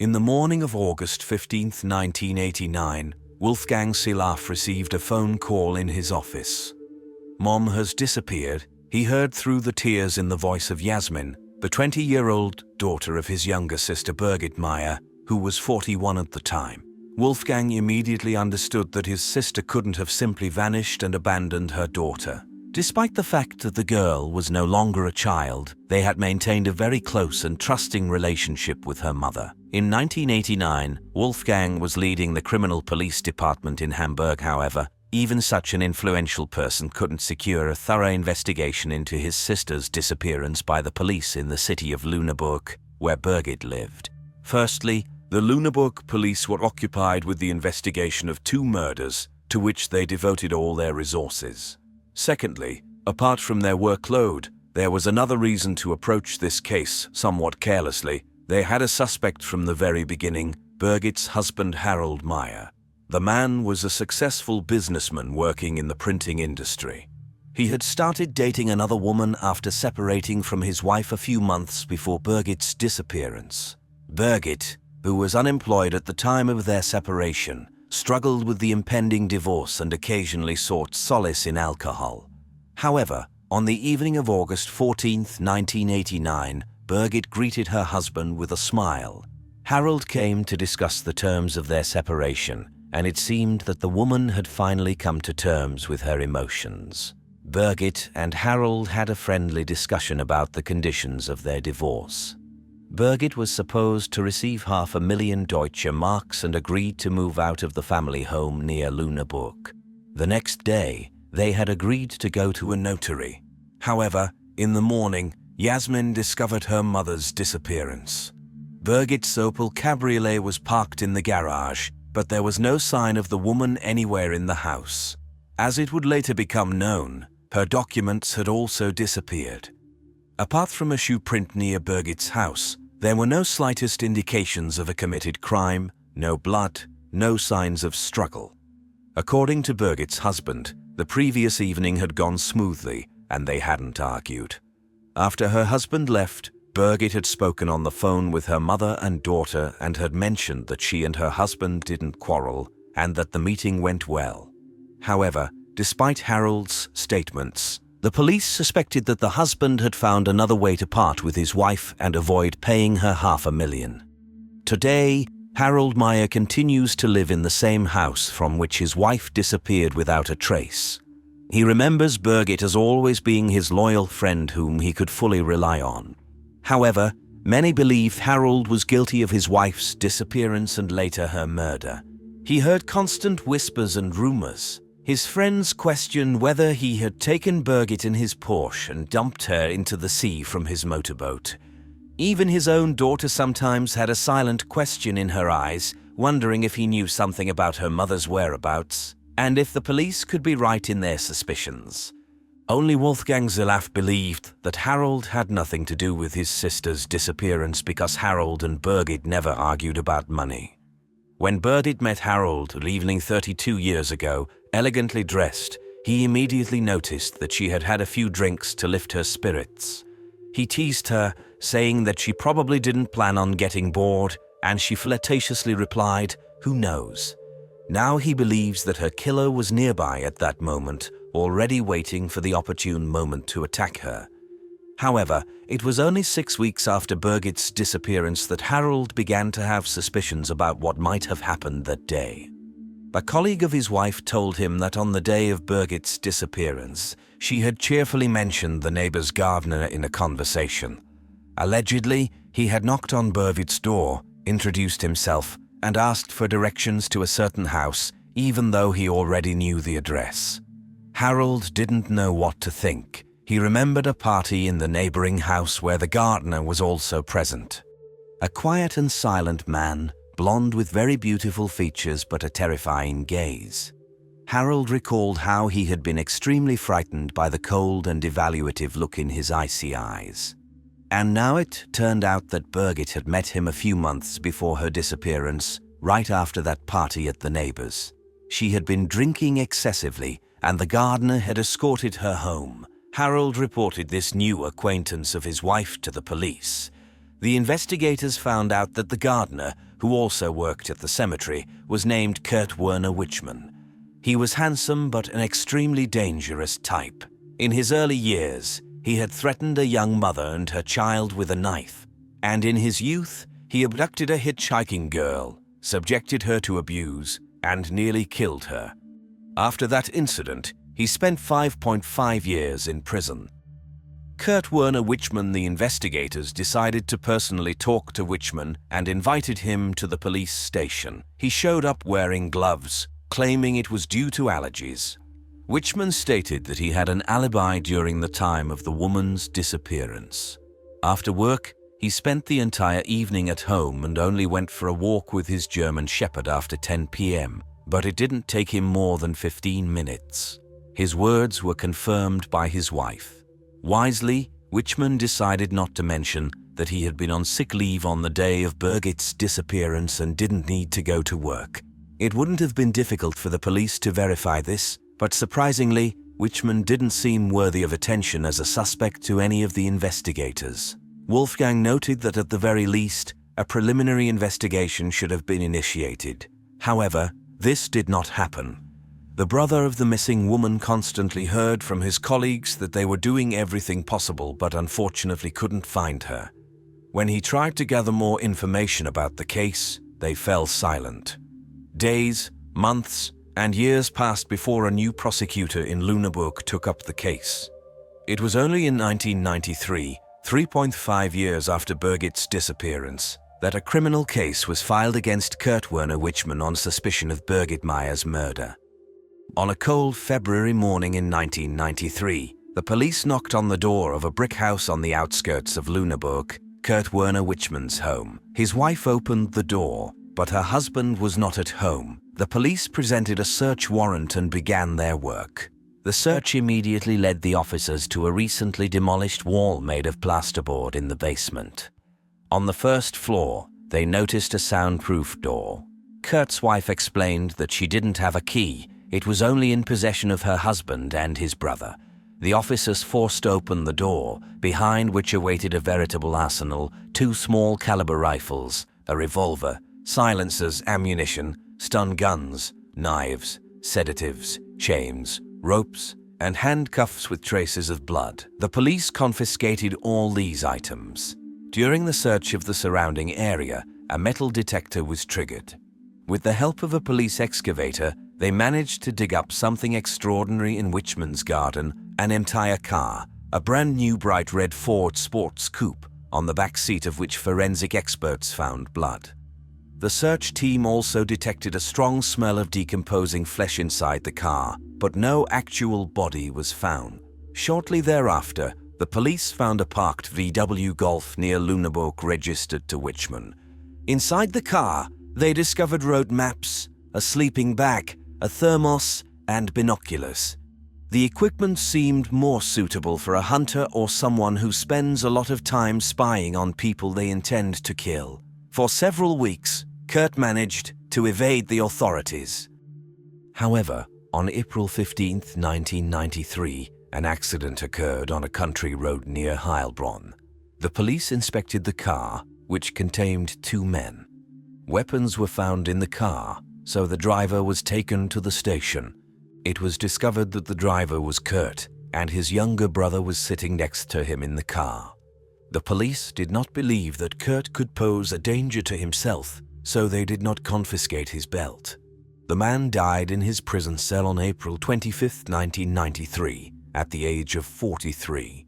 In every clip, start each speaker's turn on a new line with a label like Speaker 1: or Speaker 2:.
Speaker 1: In the morning of August 15, 1989, Wolfgang Silaf received a phone call in his office. "Mom has disappeared," he heard through the tears in the voice of Yasmin, the 20-year-old daughter of his younger sister Birgit Meier, who was 41 at the time. Wolfgang immediately understood that his sister couldn't have simply vanished and abandoned her daughter. Despite the fact that the girl was no longer a child, they had maintained a very close and trusting relationship with her mother. In 1989, Wolfgang was leading the criminal police department in Hamburg. However, even such an influential person couldn't secure a thorough investigation into his sister's disappearance by the police in the city of Lüneburg, where Birgit lived. Firstly, the Lüneburg police were occupied with the investigation of 2 murders, to which they devoted all their resources. Secondly, apart from their workload, there was another reason to approach this case somewhat carelessly. They had a suspect from the very beginning, Birgit's husband Harold Meier. The man was a successful businessman working in the printing industry. He had started dating another woman after separating from his wife a few months before Birgit's disappearance. Birgit, who was unemployed at the time of their separation, struggled with the impending divorce and occasionally sought solace in alcohol. However, on the evening of August 14, 1989, Birgit greeted her husband with a smile. Harold came to discuss the terms of their separation, and it seemed that the woman had finally come to terms with her emotions. Birgit and Harold had a friendly discussion about the conditions of their divorce. Birgit was supposed to receive 500,000 Deutsche Marks and agreed to move out of the family home near Lüneburg. The next day, they had agreed to go to a notary. However, in the morning, Yasmin discovered her mother's disappearance. Birgit's Opel Cabriolet was parked in the garage, but there was no sign of the woman anywhere in the house. As it would later become known, her documents had also disappeared. Apart from a shoe print near Birgit's house, there were no slightest indications of a committed crime, no blood, no signs of struggle. According to Birgit's husband, the previous evening had gone smoothly, and they hadn't argued. After her husband left, Birgit had spoken on the phone with her mother and daughter and had mentioned that she and her husband didn't quarrel and that the meeting went well. However, despite Harold's statements, the police suspected that the husband had found another way to part with his wife and avoid paying her 500,000. Today, Harold Meier continues to live in the same house from which his wife disappeared without a trace. He remembers Birgit as always being his loyal friend whom he could fully rely on. However, many believe Harold was guilty of his wife's disappearance and later her murder. He heard constant whispers and rumors. His friends questioned whether he had taken Birgit in his Porsche and dumped her into the sea from his motorboat. Even his own daughter sometimes had a silent question in her eyes, wondering if he knew something about her mother's whereabouts, and if the police could be right in their suspicions. Only Wolfgang Silaf believed that Harold had nothing to do with his sister's disappearance because Harold and Birgit never argued about money. When Birgit met Harold, leaving 32 years ago, elegantly dressed, he immediately noticed that she had had a few drinks to lift her spirits. He teased her, saying that she probably didn't plan on getting bored, and she flirtatiously replied, "Who knows?" Now he believes that her killer was nearby at that moment, already waiting for the opportune moment to attack her. However, it was only 6 weeks after Birgit's disappearance that Harold began to have suspicions about what might have happened that day. A colleague of his wife told him that on the day of Birgit's disappearance, she had cheerfully mentioned the neighbor's gardener in a conversation. Allegedly, he had knocked on Birgit's door, introduced himself, and asked for directions to a certain house, even though he already knew the address. Harold didn't know what to think. He remembered a party in the neighboring house where the gardener was also present. A quiet and silent man, blonde with very beautiful features but a terrifying gaze. Harold recalled how he had been extremely frightened by the cold and evaluative look in his icy eyes. And now it turned out that Birgit had met him a few months before her disappearance, right after that party at the neighbor's. She had been drinking excessively, and the gardener had escorted her home. Harold reported this new acquaintance of his wife to the police. The investigators found out that the gardener, who also worked at the cemetery, was named Kurt-Werner Wichmann. He was handsome but an extremely dangerous type. In his early years, he had threatened a young mother and her child with a knife, and in his youth, he abducted a hitchhiking girl, subjected her to abuse, and nearly killed her. After that incident, he spent 5.5 years in prison. Kurt-Werner Wichmann, the investigators decided to personally talk to Wichmann and invited him to the police station. He showed up wearing gloves, claiming it was due to allergies. Wichmann stated that he had an alibi during the time of the woman's disappearance. After work, he spent the entire evening at home and only went for a walk with his German Shepherd after 10 p.m., but it didn't take him more than 15 minutes. His words were confirmed by his wife. Wisely, Wichmann decided not to mention that he had been on sick leave on the day of Birgit's disappearance and didn't need to go to work. It wouldn't have been difficult for the police to verify this, but surprisingly, Wichmann didn't seem worthy of attention as a suspect to any of the investigators. Wolfgang noted that at the very least, a preliminary investigation should have been initiated. However, this did not happen. The brother of the missing woman constantly heard from his colleagues that they were doing everything possible but unfortunately couldn't find her. When he tried to gather more information about the case, they fell silent. Days, months, and years passed before a new prosecutor in Lüneburg took up the case. It was only in 1993, 3.5 years after Birgit's disappearance, that a criminal case was filed against Kurt-Werner Wichmann on suspicion of Birgit Meier's murder. On a cold February morning in 1993, the police knocked on the door of a brick house on the outskirts of Lüneburg, Kurt-Werner Wichmann's home. His wife opened the door, but her husband was not at home. The police presented a search warrant and began their work. The search immediately led the officers to a recently demolished wall made of plasterboard in the basement. On the first floor, they noticed a soundproof door. Kurt's wife explained that she didn't have a key. It was only in possession of her husband and his brother. The officers forced open the door, behind which awaited a veritable arsenal, 2 small-caliber rifles, a revolver, silencers, ammunition, stun guns, knives, sedatives, chains, ropes, and handcuffs with traces of blood. The police confiscated all these items. During the search of the surrounding area, a metal detector was triggered. With the help of a police excavator, they managed to dig up something extraordinary in Wichmann's garden, an entire car, a brand new bright red Ford sports coupe, on the back seat of which forensic experts found blood. The search team also detected a strong smell of decomposing flesh inside the car, but no actual body was found. Shortly thereafter, the police found a parked VW Golf near Lüneburg registered to Wichmann. Inside the car, they discovered road maps, a sleeping bag, a thermos, and binoculars. The equipment seemed more suitable for a hunter or someone who spends a lot of time spying on people they intend to kill. For several weeks, Kurt managed to evade the authorities. However, on April 15, 1993, an accident occurred on a country road near Heilbronn. The police inspected the car, which contained 2 men. Weapons were found in the car, so the driver was taken to the station. It was discovered that the driver was Kurt, and his younger brother was sitting next to him in the car. The police did not believe that Kurt could pose a danger to himself, so they did not confiscate his belt. The man died in his prison cell on April 25, 1993, at the age of 43.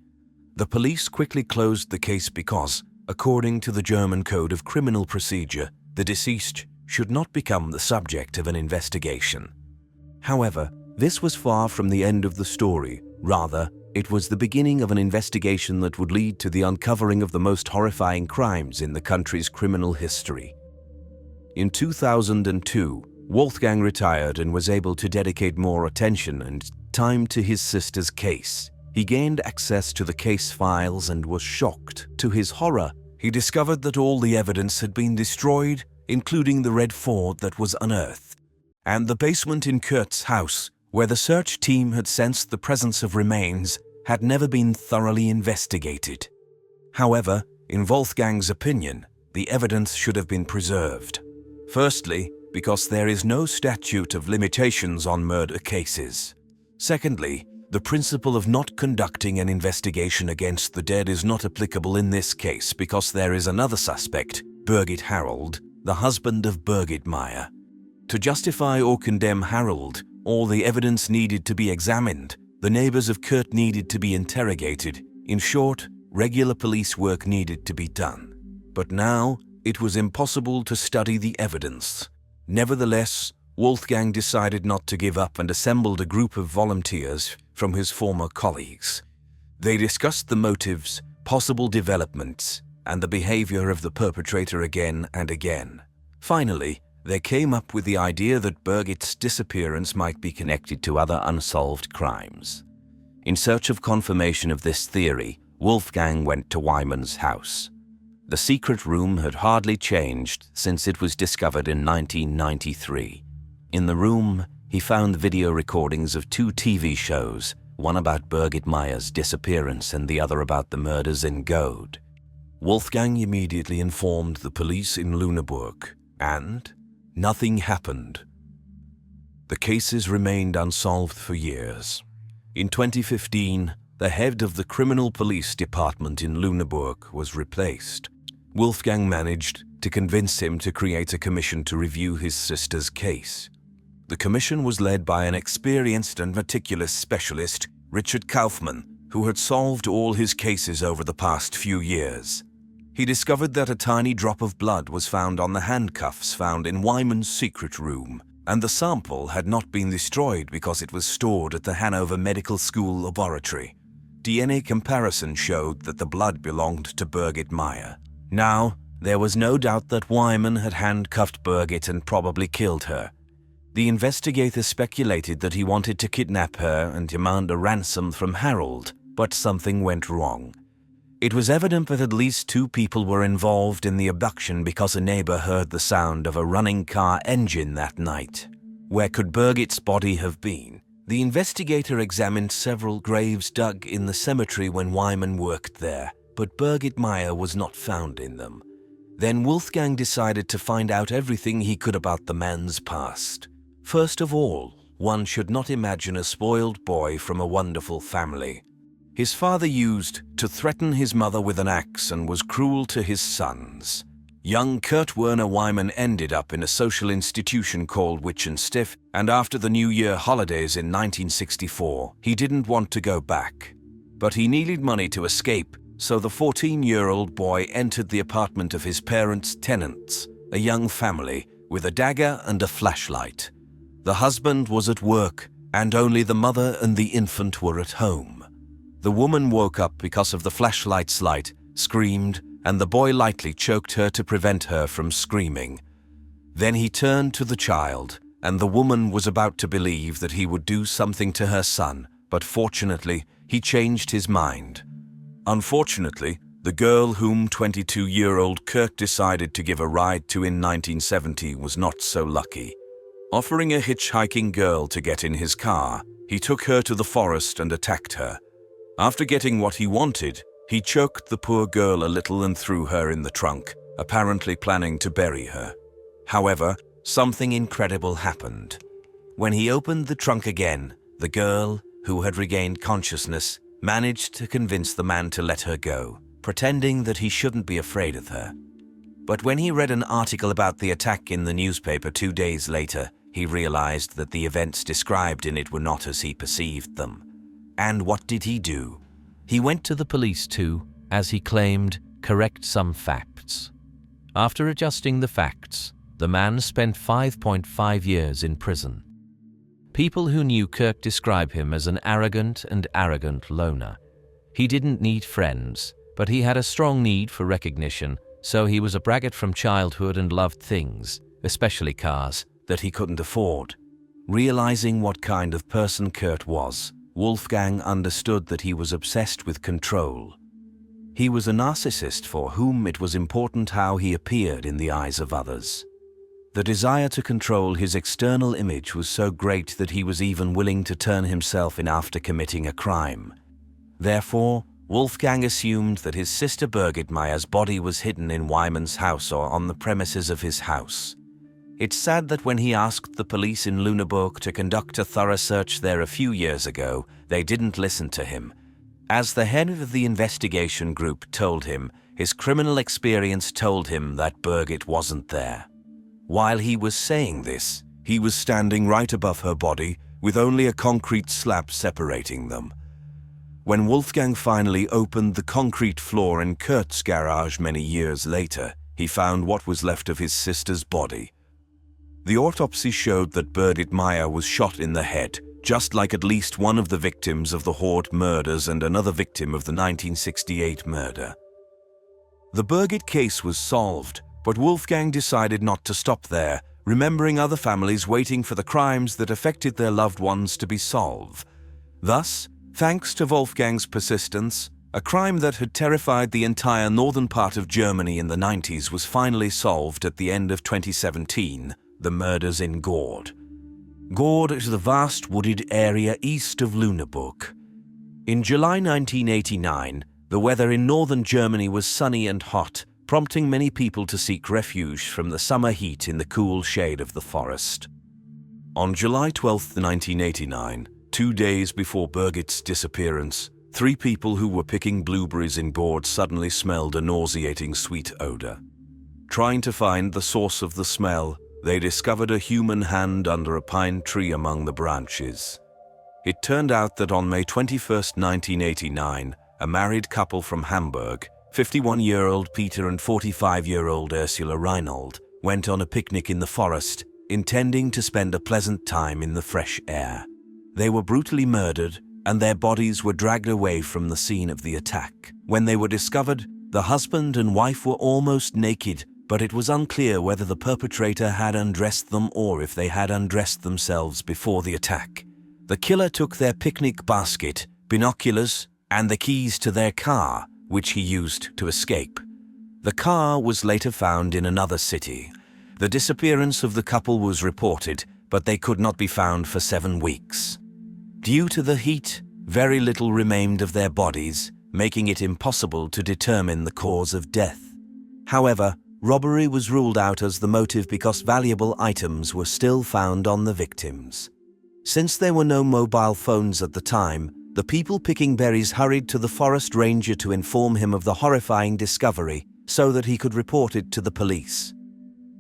Speaker 1: The police quickly closed the case because, according to the German Code of Criminal Procedure, the deceased should not become the subject of an investigation. However, this was far from the end of the story. Rather, it was the beginning of an investigation that would lead to the uncovering of the most horrifying crimes in the country's criminal history. In 2002, Wolfgang retired and was able to dedicate more attention and time to his sister's case. He gained access to the case files and was shocked. To his horror, he discovered that all the evidence had been destroyed, including the red Ford that was unearthed, and the basement in Kurt's house, where the search team had sensed the presence of remains, had never been thoroughly investigated. However, In Wolfgang's opinion, the evidence should have been preserved. Firstly, because there is no statute of limitations on murder cases. Secondly, the principle of not conducting an investigation against the dead is not applicable in this case because there is another suspect, Birgit Harold, the husband of Birgit Meier. To justify or condemn Harold, all the evidence needed to be examined, the neighbors of Kurt needed to be interrogated. In short, regular police work needed to be done. But now, it was impossible to study the evidence. Nevertheless, Wolfgang decided not to give up and assembled a group of volunteers from his former colleagues. They discussed the motives, possible developments, and the behavior of the perpetrator again and again. Finally, they came up with the idea that Birgit's disappearance might be connected to other unsolved crimes. In search of confirmation of this theory, Wolfgang went to Wymann's house. The secret room had hardly changed since it was discovered in 1993. In the room, he found video recordings of 2 TV shows, one about Birgit Meier's disappearance and the other about the murders in Göhrde. Wolfgang immediately informed the police in Lüneburg, and nothing happened. The cases remained unsolved for years. In 2015, the head of the criminal police department in Lüneburg was replaced. Wolfgang managed to convince him to create a commission to review his sister's case. The commission was led by an experienced and meticulous specialist, Richard Kaufmann, who had solved all his cases over the past few years. He discovered that a tiny drop of blood was found on the handcuffs found in Wymann's secret room, and the sample had not been destroyed because it was stored at the Hanover Medical School laboratory. DNA comparison showed that the blood belonged to Birgit Meier. Now, there was no doubt that Wichmann had handcuffed Birgit and probably killed her. The investigator speculated that he wanted to kidnap her and demand a ransom from Harold, but something went wrong. It was evident that at least 2 people were involved in the abduction because a neighbor heard the sound of a running car engine that night. Where could Birgit's body have been? The investigator examined several graves dug in the cemetery when Wichmann worked there, but Birgit Meier was not found in them. Then Wolfgang decided to find out everything he could about the man's past. First of all, one should not imagine a spoiled boy from a wonderful family. His father used to threaten his mother with an axe and was cruel to his sons. Young Kurt-Werner Wichmann ended up in a social institution called Wichmann, and after the New Year holidays in 1964, he didn't want to go back. But he needed money to escape, so the 14-year-old boy entered the apartment of his parents' tenants, a young family, with a dagger and a flashlight. The husband was at work, and only the mother and the infant were at home. The woman woke up because of the flashlight's light, screamed, and the boy lightly choked her to prevent her from screaming. Then he turned to the child, and the woman was about to believe that he would do something to her son, but fortunately, he changed his mind. Unfortunately, the girl whom 22-year-old Kurt decided to give a ride to in 1970 was not so lucky. Offering a hitchhiking girl to get in his car, he took her to the forest and attacked her. After getting what he wanted, he choked the poor girl a little and threw her in the trunk, apparently planning to bury her. However, something incredible happened. When he opened the trunk again, the girl, who had regained consciousness, managed to convince the man to let her go, pretending that he shouldn't be afraid of her. But when he read an article about the attack in the newspaper 2 days later, he realized that the events described in it were not as he perceived them. And what did he do? He went to the police to, as he claimed, correct some facts. After adjusting the facts, the man spent 5.5 years in prison. People who knew Kirk describe him as an arrogant loner. He didn't need friends, but he had a strong need for recognition, so he was a braggart from childhood and loved things, especially cars, that he couldn't afford. Realizing what kind of person Kurt was, Wolfgang understood that he was obsessed with control. He was a narcissist for whom it was important how he appeared in the eyes of others. The desire to control his external image was so great that he was even willing to turn himself in after committing a crime. Therefore, Wolfgang assumed that his sister Birgit Meier's body was hidden in Wichmann's house or on the premises of his house. It's sad that when he asked the police in Lüneburg to conduct a thorough search there a few years ago, they didn't listen to him. As the head of the investigation group told him, his criminal experience told him that Birgit wasn't there. While he was saying this, he was standing right above her body, with only a concrete slab separating them. When Wolfgang finally opened the concrete floor in Kurt's garage many years later, he found what was left of his sister's body. The autopsy showed that Birgit Meier was shot in the head, just like at least one of the victims of the Hart murders and another victim of the 1968 murder. The Birgit case was solved, but Wolfgang decided not to stop there, remembering other families waiting for the crimes that affected their loved ones to be solved. Thus, thanks to Wolfgang's persistence, a crime that had terrified the entire northern part of Germany in the 90s was finally solved at the end of 2017, the murders in Göhrde. Göhrde is the vast wooded area east of Lüneburg. In July 1989, the weather in northern Germany was sunny and hot, prompting many people to seek refuge from the summer heat in the cool shade of the forest. On July 12, 1989, 2 days before Birgit's disappearance, 3 people who were picking blueberries in Göhrde suddenly smelled a nauseating sweet odor. Trying to find the source of the smell, they discovered a human hand under a pine tree among the branches. It turned out that on May 21, 1989, a married couple from Hamburg, 51-year-old Peter and 45-year-old Ursula Reinhold, went on a picnic in the forest, intending to spend a pleasant time in the fresh air. They were brutally murdered, and their bodies were dragged away from the scene of the attack. When they were discovered, the husband and wife were almost naked, but it was unclear whether the perpetrator had undressed them or if they had undressed themselves before the attack. The killer took their picnic basket, binoculars, and the keys to their car, which he used to escape. The car was later found in another city. The disappearance of the couple was reported, but they could not be found for 7 weeks. Due to the heat, very little remained of their bodies, making it impossible to determine the cause of death. However, robbery was ruled out as the motive because valuable items were still found on the victims. Since there were no mobile phones at the time, the people picking berries hurried to the forest ranger to inform him of the horrifying discovery so that he could report it to the police.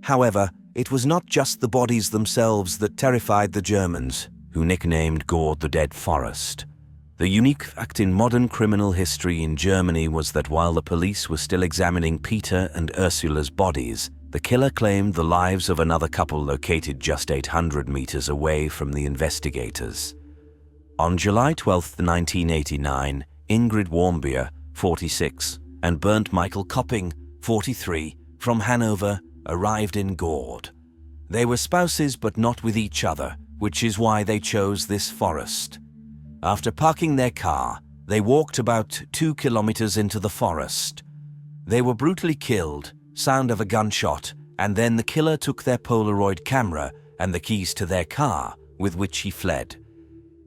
Speaker 1: However, it was not just the bodies themselves that terrified the Germans, who nicknamed Göhrde the Dead Forest. The unique fact in modern criminal history in Germany was that while the police were still examining Peter and Ursula's bodies, the killer claimed the lives of another couple located just 800 meters away from the investigators. On July 12, 1989, Ingrid Warmbier, 46, and Bernd Michael Kopping, 43, from Hanover, arrived in Göhrde. They were spouses but not with each other, which is why they chose this forest. After parking their car, they walked about 2 kilometers into the forest. They were brutally killed, sound of a gunshot, and then the killer took their Polaroid camera and the keys to their car, with which he fled.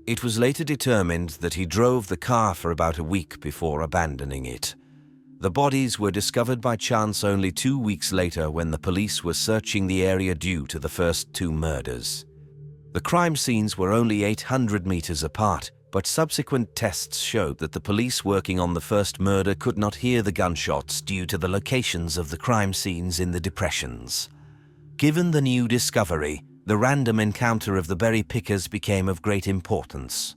Speaker 1: It was later determined that he drove the car for about a week before abandoning it. The bodies were discovered by chance only 2 weeks later when the police were searching the area due to the first 2 murders. The crime scenes were only 800 meters apart, but subsequent tests showed that the police working on the first murder could not hear the gunshots due to the locations of the crime scenes in the depressions. Given the new discovery, the random encounter of the berry pickers became of great importance.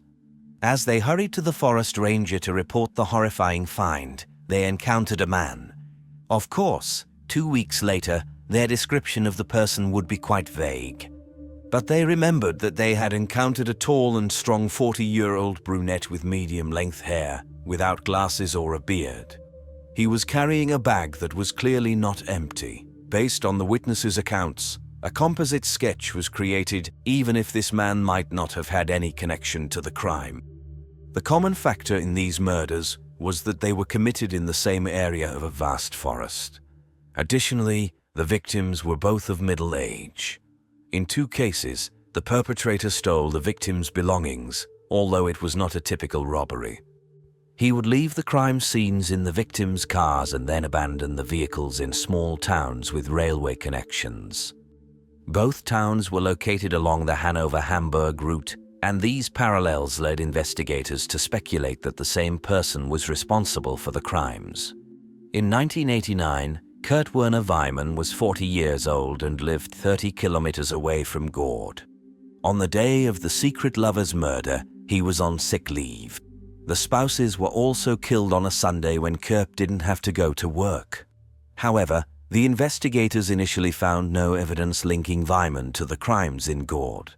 Speaker 1: As they hurried to the forest ranger to report the horrifying find, they encountered a man. Of course, 2 weeks later, their description of the person would be quite vague. But they remembered that they had encountered a tall and strong 40-year-old brunette with medium-length hair, without glasses or a beard. He was carrying a bag that was clearly not empty. Based on the witnesses' accounts, a composite sketch was created even if this man might not have had any connection to the crime. The common factor in these murders was that they were committed in the same area of a vast forest. Additionally, the victims were both of middle age. In 2 cases, the perpetrator stole the victim's belongings, although it was not a typical robbery. He would leave the crime scenes in the victims' cars and then abandon the vehicles in small towns with railway connections. Both towns were located along the Hanover-Hamburg route, and these parallels led investigators to speculate that the same person was responsible for the crimes. In 1989, Kurt-Werner Wichmann was 40 years old and lived 30 kilometers away from Göhrde. On the day of the secret lover's murder, he was on sick leave. The spouses were also killed on a Sunday when Kurt didn't have to go to work. However, the investigators initially found no evidence linking Wichmann to the crimes in Göhrde.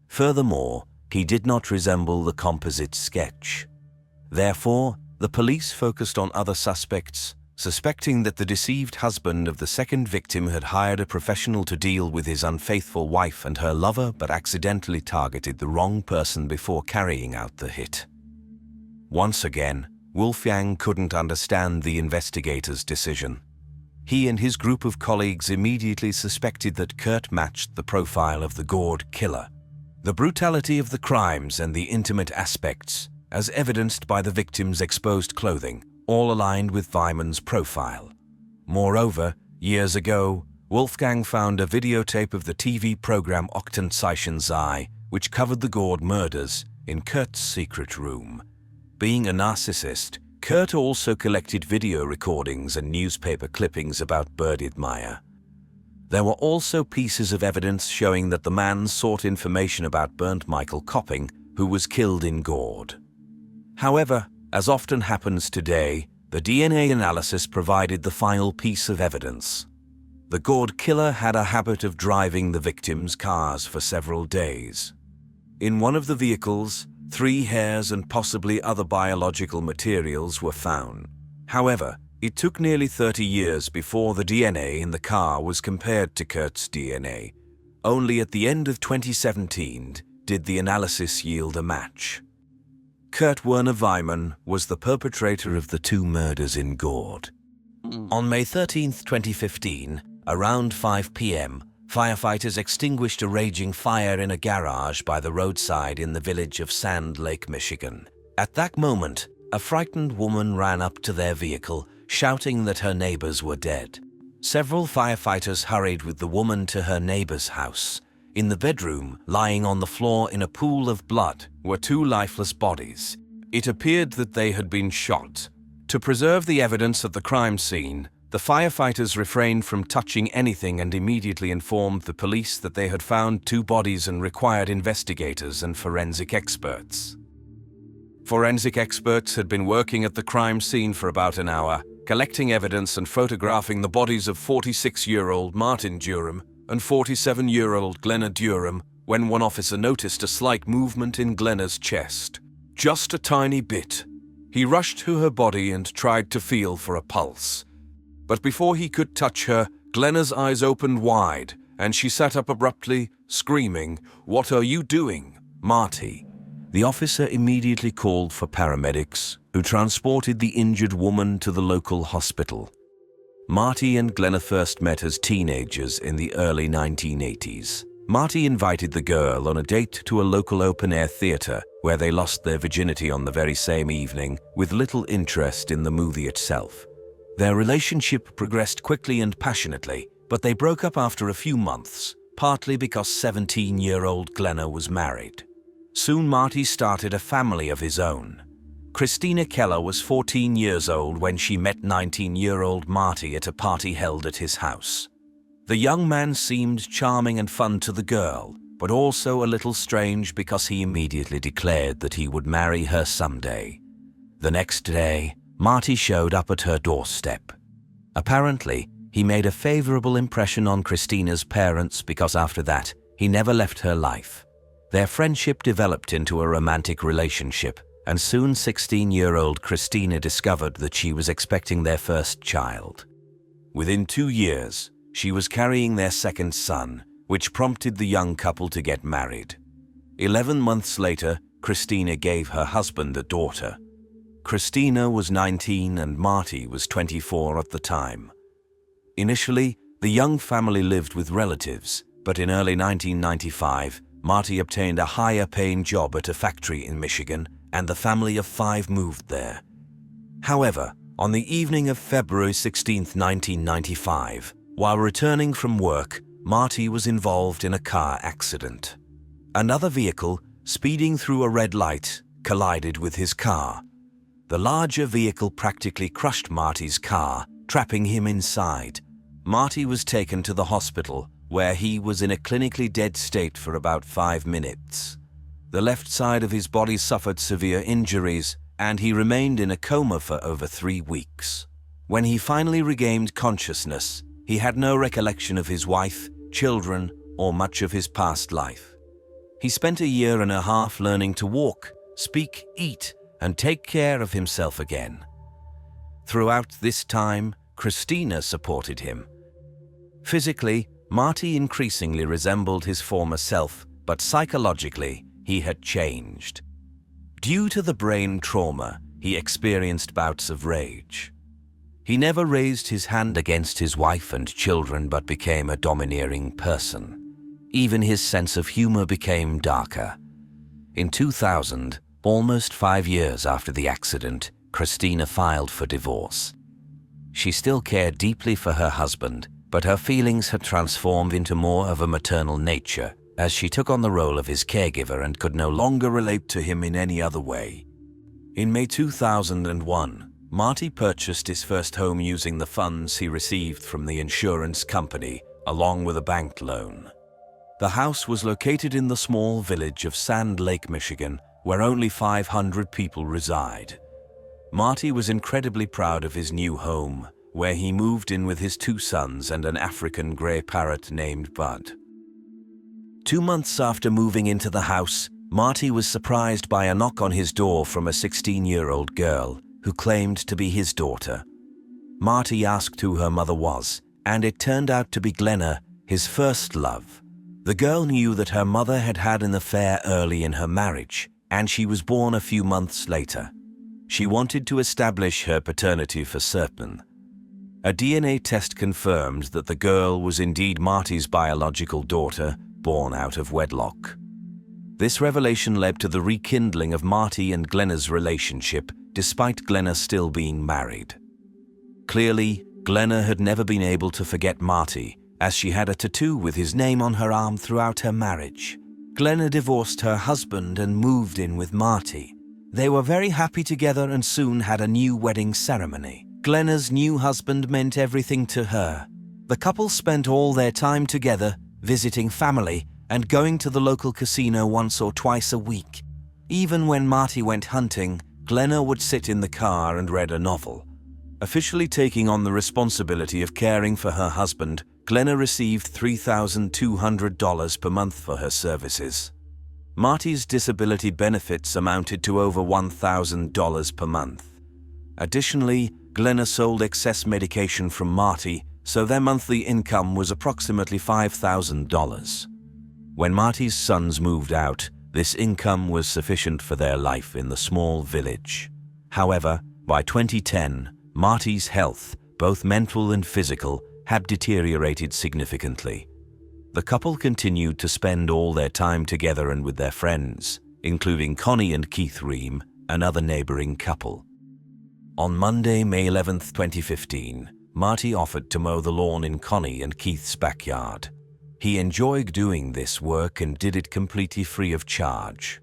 Speaker 1: Furthermore, he did not resemble the composite sketch. Therefore, the police focused on other suspects, suspecting that the deceived husband of the second victim had hired a professional to deal with his unfaithful wife and her lover, but accidentally targeted the wrong person before carrying out the hit. Once again, Wolfgang couldn't understand the investigators' decision. He and his group of colleagues immediately suspected that Kurt matched the profile of the Göhrde killer. The brutality of the crimes and the intimate aspects, as evidenced by the victim's exposed clothing, all aligned with Wichmann's profile. Moreover, years ago, Wolfgang found a videotape of the TV program Aktenzeichen, which covered the Göhrde murders, in Kurt's secret room. Being a narcissist, Kurt also collected video recordings and newspaper clippings about Birgit Meier. There were also pieces of evidence showing that the man sought information about Bernd Michael Kopping, who was killed in Göhrde. However, as often happens today, the DNA analysis provided the final piece of evidence. The Göhrde killer had a habit of driving the victims' cars for several days. In one of the vehicles, 3 hairs and possibly other biological materials were found. However, it took nearly 30 years before the DNA in the car was compared to Kurt's DNA. Only at the end of 2017 did the analysis yield a match. Kurt-Werner Wichmann was the perpetrator of the 2 murders in Göhrde. On May 13, 2015, around 5 p.m., firefighters extinguished a raging fire in a garage by the roadside in the village of Sand Lake, Michigan. At that moment, a frightened woman ran up to their vehicle, shouting that her neighbors were dead. Several firefighters hurried with the woman to her neighbor's house. In the bedroom, lying on the floor in a pool of blood, were 2 lifeless bodies. It appeared that they had been shot. To preserve the evidence of the crime scene, the firefighters refrained from touching anything and immediately informed the police that they had found 2 bodies and required investigators and forensic experts. Forensic experts had been working at the crime scene for about an hour, collecting evidence and photographing the bodies of 46-year-old Martin Durham and 47-year-old Glenna Durham when one officer noticed a slight movement in Glenna's chest. Just a tiny bit. He rushed to her body and tried to feel for a pulse. But before he could touch her, Glenna's eyes opened wide, and she sat up abruptly, screaming, "What are you doing, Marty?" The officer immediately called for paramedics, who transported the injured woman to the local hospital. Marty and Glenna first met as teenagers in the early 1980s. Marty invited the girl on a date to a local open-air theater, where they lost their virginity on the very same evening, with little interest in the movie itself. Their relationship progressed quickly and passionately, but they broke up after a few months, partly because 17-year-old Glenna was married. Soon Marty started a family of his own. Christina Keller was 14 years old when she met 19-year-old Marty at a party held at his house. The young man seemed charming and fun to the girl, but also a little strange because he immediately declared that he would marry her someday. The next day, Marty showed up at her doorstep. Apparently, he made a favorable impression on Christina's parents because after that, he never left her life. Their friendship developed into a romantic relationship, and soon 16-year-old Christina discovered that she was expecting their first child. Within 2 years, she was carrying their second son, which prompted the young couple to get married. 11 months later, Christina gave her husband a daughter. Christina was 19 and Marty was 24 at the time. Initially, the young family lived with relatives, but in early 1995, Marty obtained a higher-paying job at a factory in Michigan, and the family of 5 moved there. However, on the evening of February 16, 1995, while returning from work, Marty was involved in a car accident. Another vehicle, speeding through a red light, collided with his car. The larger vehicle practically crushed Marty's car, trapping him inside. Marty was taken to the hospital, where he was in a clinically dead state for about 5 minutes. The left side of his body suffered severe injuries, and he remained in a coma for over 3 weeks. When he finally regained consciousness, he had no recollection of his wife, children, or much of his past life. He spent a year and a half learning to walk, speak, eat, and take care of himself again. Throughout this time, Christina supported him. Physically, Marty increasingly resembled his former self, but psychologically, he had changed. Due to the brain trauma, he experienced bouts of rage. He never raised his hand against his wife and children, but became a domineering person. Even his sense of humor became darker. In 2000, almost 5 years after the accident, Christina filed for divorce. She still cared deeply for her husband, but her feelings had transformed into more of a maternal nature, as she took on the role of his caregiver and could no longer relate to him in any other way. In May 2001, Marty purchased his first home using the funds he received from the insurance company, along with a bank loan. The house was located in the small village of Sand Lake, Michigan, where only 500 people reside. Marty was incredibly proud of his new home, where he moved in with his 2 sons and an African gray parrot named Bud. 2 months after moving into the house, Marty was surprised by a knock on his door from a 16-year-old girl who claimed to be his daughter. Marty asked who her mother was, and it turned out to be Glenna, his first love. The girl knew that her mother had had an affair early in her marriage, and she was born a few months later. She wanted to establish her paternity for certain. A DNA test confirmed that the girl was indeed Marty's biological daughter, born out of wedlock. This revelation led to the rekindling of Marty and Glenna's relationship, despite Glenna still being married. Clearly, Glenna had never been able to forget Marty, as she had a tattoo with his name on her arm throughout her marriage. Glenna divorced her husband and moved in with Marty. They were very happy together and soon had a new wedding ceremony. Glenna's new husband meant everything to her. The couple spent all their time together, visiting family and going to the local casino once or twice a week. Even when Marty went hunting, Glenna would sit in the car and read a novel. Officially taking on the responsibility of caring for her husband, Glenna received $3,200 per month for her services. Marty's disability benefits amounted to over $1,000 per month. Additionally, Glenna sold excess medication from Marty, so their monthly income was approximately $5,000. When Marty's sons moved out, this income was sufficient for their life in the small village. However, by 2010, Marty's health, both mental and physical, had deteriorated significantly. The couple continued to spend all their time together and with their friends, including Connie and Keith Ream, another neighboring couple. On Monday, May 11, 2015, Marty offered to mow the lawn in Connie and Keith's backyard. He enjoyed doing this work and did it completely free of charge.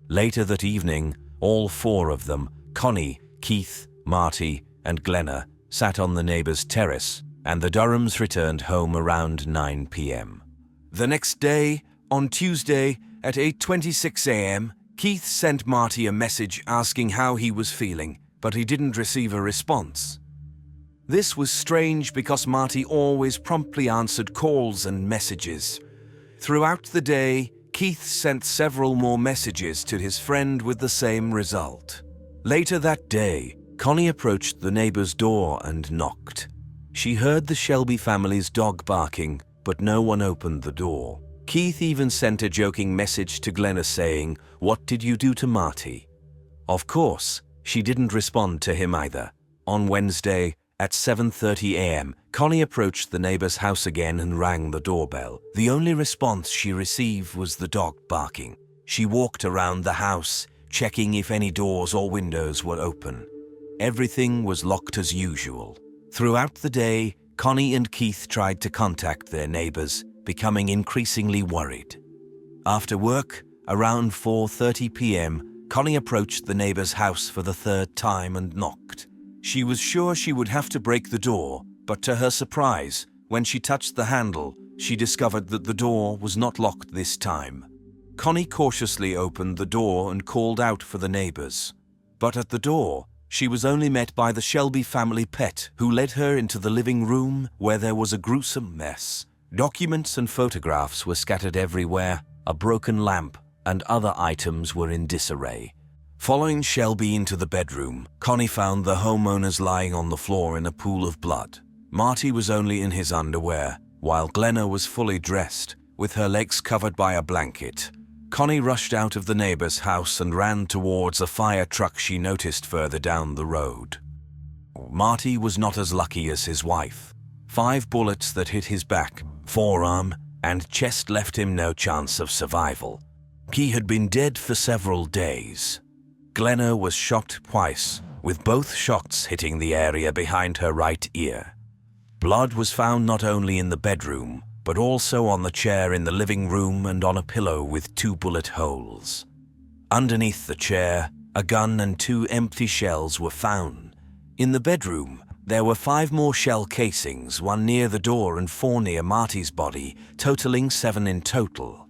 Speaker 1: Later that evening, all 4 of them, Connie, Keith, Marty, and Glenna, sat on the neighbor's terrace, and the Durhams returned home around 9 p.m. The next day, on Tuesday, at 8:26 a.m., Keith sent Marty a message asking how he was feeling, but he didn't receive a response. This was strange because Marty always promptly answered calls and messages. Throughout the day, Keith sent several more messages to his friend with the same result. Later that day, Connie approached the neighbor's door and knocked. She heard the Shelby family's dog barking, but no one opened the door. Keith even sent a joking message to Glenna saying, "What did you do to Marty?" Of course, she didn't respond to him either. On Wednesday, at 7:30 a.m., Connie approached the neighbor's house again and rang the doorbell. The only response she received was the dog barking. She walked around the house, checking if any doors or windows were open. Everything was locked as usual. Throughout the day, Connie and Keith tried to contact their neighbors, becoming increasingly worried. After work, around 4:30 p.m., Connie approached the neighbor's house for the third time and knocked. She was sure she would have to break the door, but to her surprise, when she touched the handle, she discovered that the door was not locked this time. Connie cautiously opened the door and called out for the neighbors. But at the door, she was only met by the Shelby family pet, who led her into the living room where there was a gruesome mess. Documents and photographs were scattered everywhere, a broken lamp and other items were in disarray. Following Shelby into the bedroom, Connie found the homeowners lying on the floor in a pool of blood. Marty was only in his underwear, while Glenna was fully dressed, with her legs covered by a blanket. Connie rushed out of the neighbor's house and ran towards a fire truck she noticed further down the road. Marty was not as lucky as his wife. 5 bullets that hit his back, forearm, and chest left him no chance of survival. He had been dead for several days. Glenna was shot twice, with both shots hitting the area behind her right ear. Blood was found not only in the bedroom, but also on the chair in the living room and on a pillow with 2 bullet holes. Underneath the chair, a gun and 2 empty shells were found. In the bedroom, there were 5 more shell casings, 1 near the door and 4 near Marty's body, totaling 7 in total.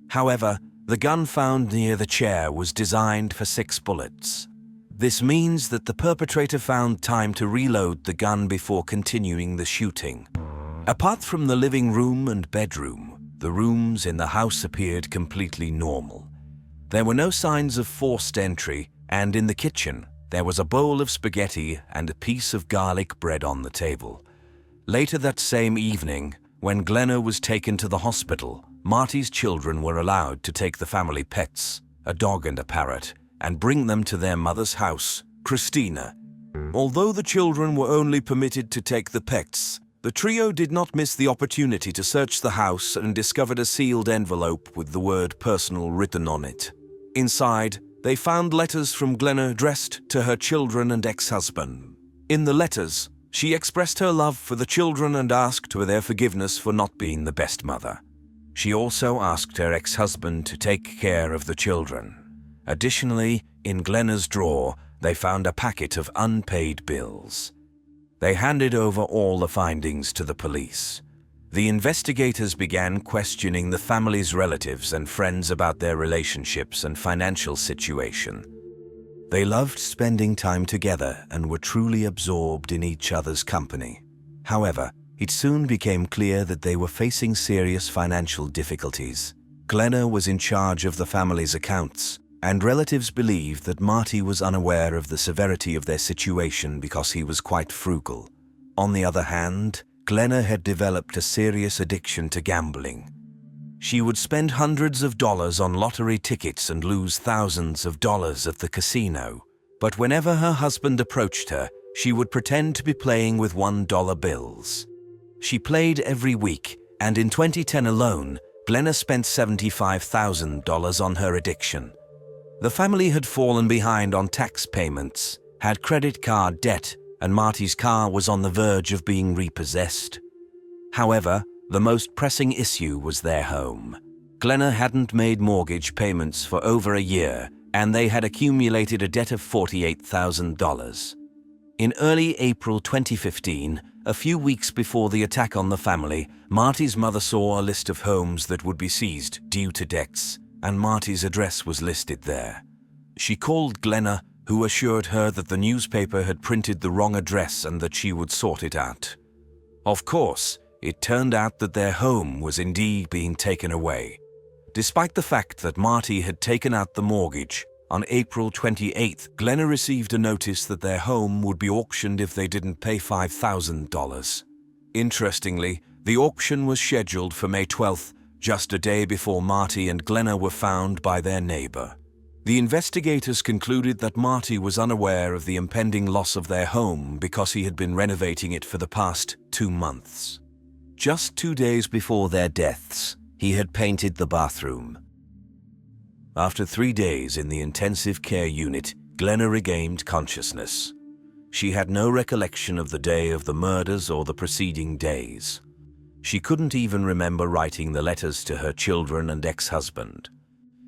Speaker 1: However, the gun found near the chair was designed for 6 bullets. This means that the perpetrator found time to reload the gun before continuing the shooting. Apart from the living room and bedroom, the rooms in the house appeared completely normal. There were no signs of forced entry, and in the kitchen, there was a bowl of spaghetti and a piece of garlic bread on the table. Later that same evening, when Glenna was taken to the hospital, Marty's children were allowed to take the family pets, a dog and a parrot, and bring them to their mother's house, Christina. Although the children were only permitted to take the pets, the trio did not miss the opportunity to search the house and discovered a sealed envelope with the word personal written on it. Inside, they found letters from Glenna addressed to her children and ex-husband. In the letters, she expressed her love for the children and asked for their forgiveness for not being the best mother. She also asked her ex-husband to take care of the children. Additionally, in Glenna's drawer, they found a packet of unpaid bills. They handed over all the findings to the police. The investigators began questioning the family's relatives and friends about their relationships and financial situation. They loved spending time together and were truly absorbed in each other's company. However, it soon became clear that they were facing serious financial difficulties. Glenna was in charge of the family's accounts, and relatives believed that Marty was unaware of the severity of their situation because he was quite frugal. On the other hand, Glenna had developed a serious addiction to gambling. She would spend hundreds of dollars on lottery tickets and lose thousands of dollars at the casino. But whenever her husband approached her, she would pretend to be playing with $1 bills. She played every week, and in 2010 alone, Glenna spent $75,000 on her addiction. The family had fallen behind on tax payments, had credit card debt, and Marty's car was on the verge of being repossessed. However, the most pressing issue was their home. Glenna hadn't made mortgage payments for over a year, and they had accumulated a debt of $48,000. In early April 2015, a few weeks before the attack on the family, Marty's mother saw a list of homes that would be seized due to debts, and Marty's address was listed there. She called Glenna, who assured her that the newspaper had printed the wrong address and that she would sort it out. Of course, it turned out that their home was indeed being taken away. Despite the fact that Marty had taken out the mortgage, on April 28th, Glenna received a notice that their home would be auctioned if they didn't pay $5,000. Interestingly, the auction was scheduled for May 12th, just a day before Marty and Glenna were found by their neighbor. The investigators concluded that Marty was unaware of the impending loss of their home because he had been renovating it for the past 2 months. Just 2 days before their deaths, he had painted the bathroom. After 3 days in the intensive care unit, Glenna regained consciousness. She had no recollection of the day of the murders or the preceding days. She couldn't even remember writing the letters to her children and ex-husband.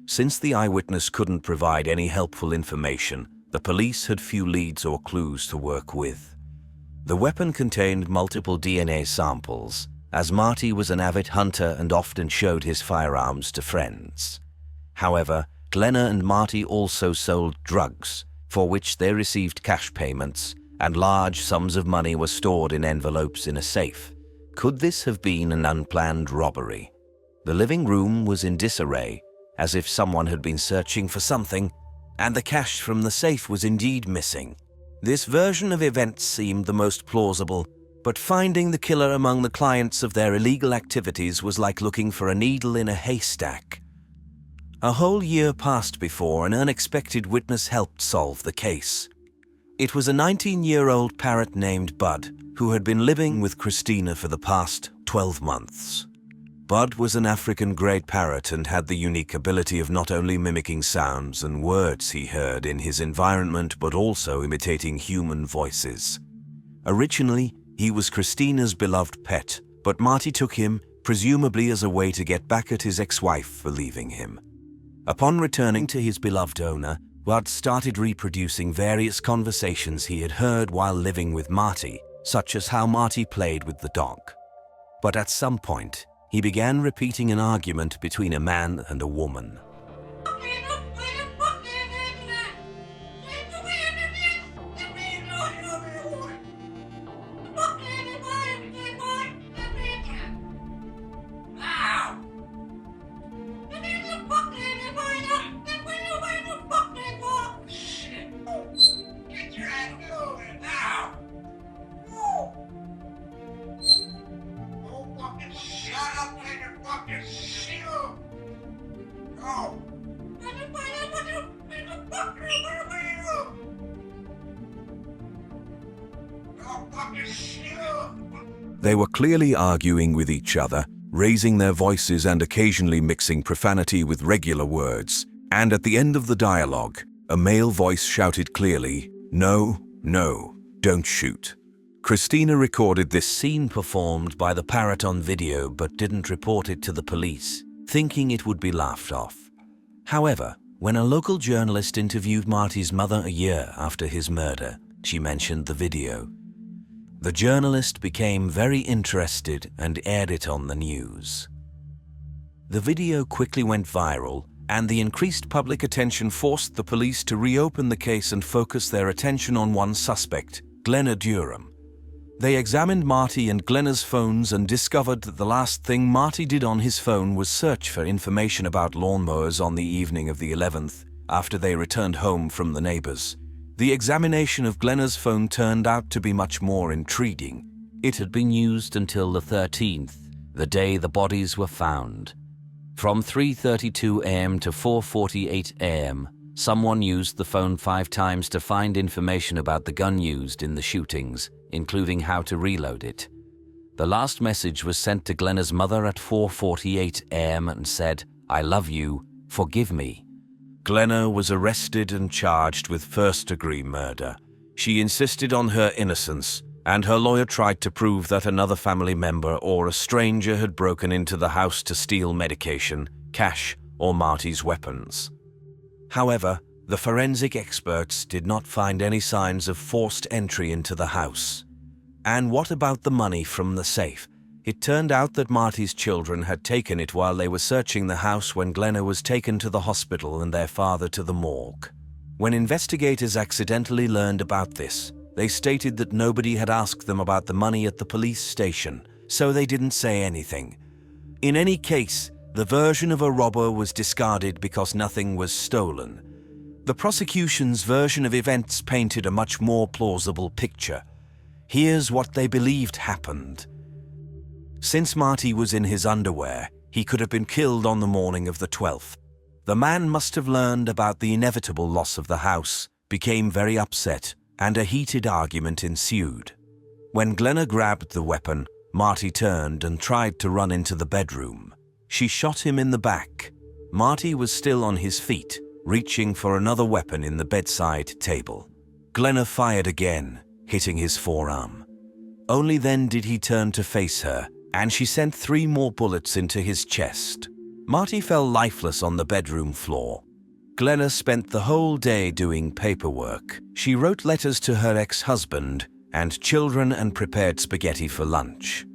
Speaker 1: Since the eyewitness couldn't provide any helpful information, the police had few leads or clues to work with. The weapon contained multiple DNA samples, as Marty was an avid hunter and often showed his firearms to friends. However, Glenna and Marty also sold drugs, for which they received cash payments, and large sums of money were stored in envelopes in a safe. Could this have been an unplanned robbery? The living room was in disarray, as if someone had been searching for something, and the cash from the safe was indeed missing. This version of events seemed the most plausible, but finding the killer among the clients of their illegal activities was like looking for a needle in a haystack. A whole year passed before an unexpected witness helped solve the case. It was a 19-year-old parrot named Bud, who had been living with Christina for the past 12 months. Bud was an African grey parrot and had the unique ability of not only mimicking sounds and words he heard in his environment but also imitating human voices. Originally, he was Christina's beloved pet, but Marty took him, presumably as a way to get back at his ex-wife for leaving him. Upon returning to his beloved owner, Bud started reproducing various conversations he had heard while living with Marty, such as how Marty played with the dog. But at some point, he began repeating an argument between a man and a woman. They were clearly arguing with each other, raising their voices and occasionally mixing profanity with regular words. And at the end of the dialogue, a male voice shouted clearly, "No, no, don't shoot." Christina recorded this scene performed by the parrot on video but didn't report it to the police, thinking it would be laughed off. However, when a local journalist interviewed Marty's mother a year after his murder, she mentioned the video. The journalist became very interested and aired it on the news. The video quickly went viral, and the increased public attention forced the police to reopen the case and focus their attention on one suspect, Glenna Durham. They examined Marty and Glenna's phones and discovered that the last thing Marty did on his phone was search for information about lawnmowers on the evening of the 11th, after they returned home from the neighbors. The examination of Glenna's phone turned out to be much more intriguing. It had been used until the 13th, the day the bodies were found. From 3:32 a.m. to 4:48 a.m., someone used the phone 5 times to find information about the gun used in the shootings, including how to reload it. The last message was sent to Glenna's mother at 4:48 a.m. and said, "I love you, forgive me." Glenna was arrested and charged with first-degree murder. She insisted on her innocence, and her lawyer tried to prove that another family member or a stranger had broken into the house to steal medication, cash, or Marty's weapons. However, the forensic experts did not find any signs of forced entry into the house. And what about the money from the safe? It turned out that Marty's children had taken it while they were searching the house when Glenna was taken to the hospital and their father to the morgue. When investigators accidentally learned about this, they stated that nobody had asked them about the money at the police station, so they didn't say anything. In any case, the version of a robber was discarded because nothing was stolen. The prosecution's version of events painted a much more plausible picture. Here's what they believed happened. Since Marty was in his underwear, he could have been killed on the morning of the 12th. The man must have learned about the inevitable loss of the house, became very upset, and a heated argument ensued. When Glenna grabbed the weapon, Marty turned and tried to run into the bedroom. She shot him in the back. Marty was still on his feet, reaching for another weapon in the bedside table. Glenna fired again, hitting his forearm. Only then did he turn to face her, and she sent 3 more bullets into his chest. Marty fell lifeless on the bedroom floor. Glenna spent the whole day doing paperwork. She wrote letters to her ex-husband and children and prepared spaghetti for lunch.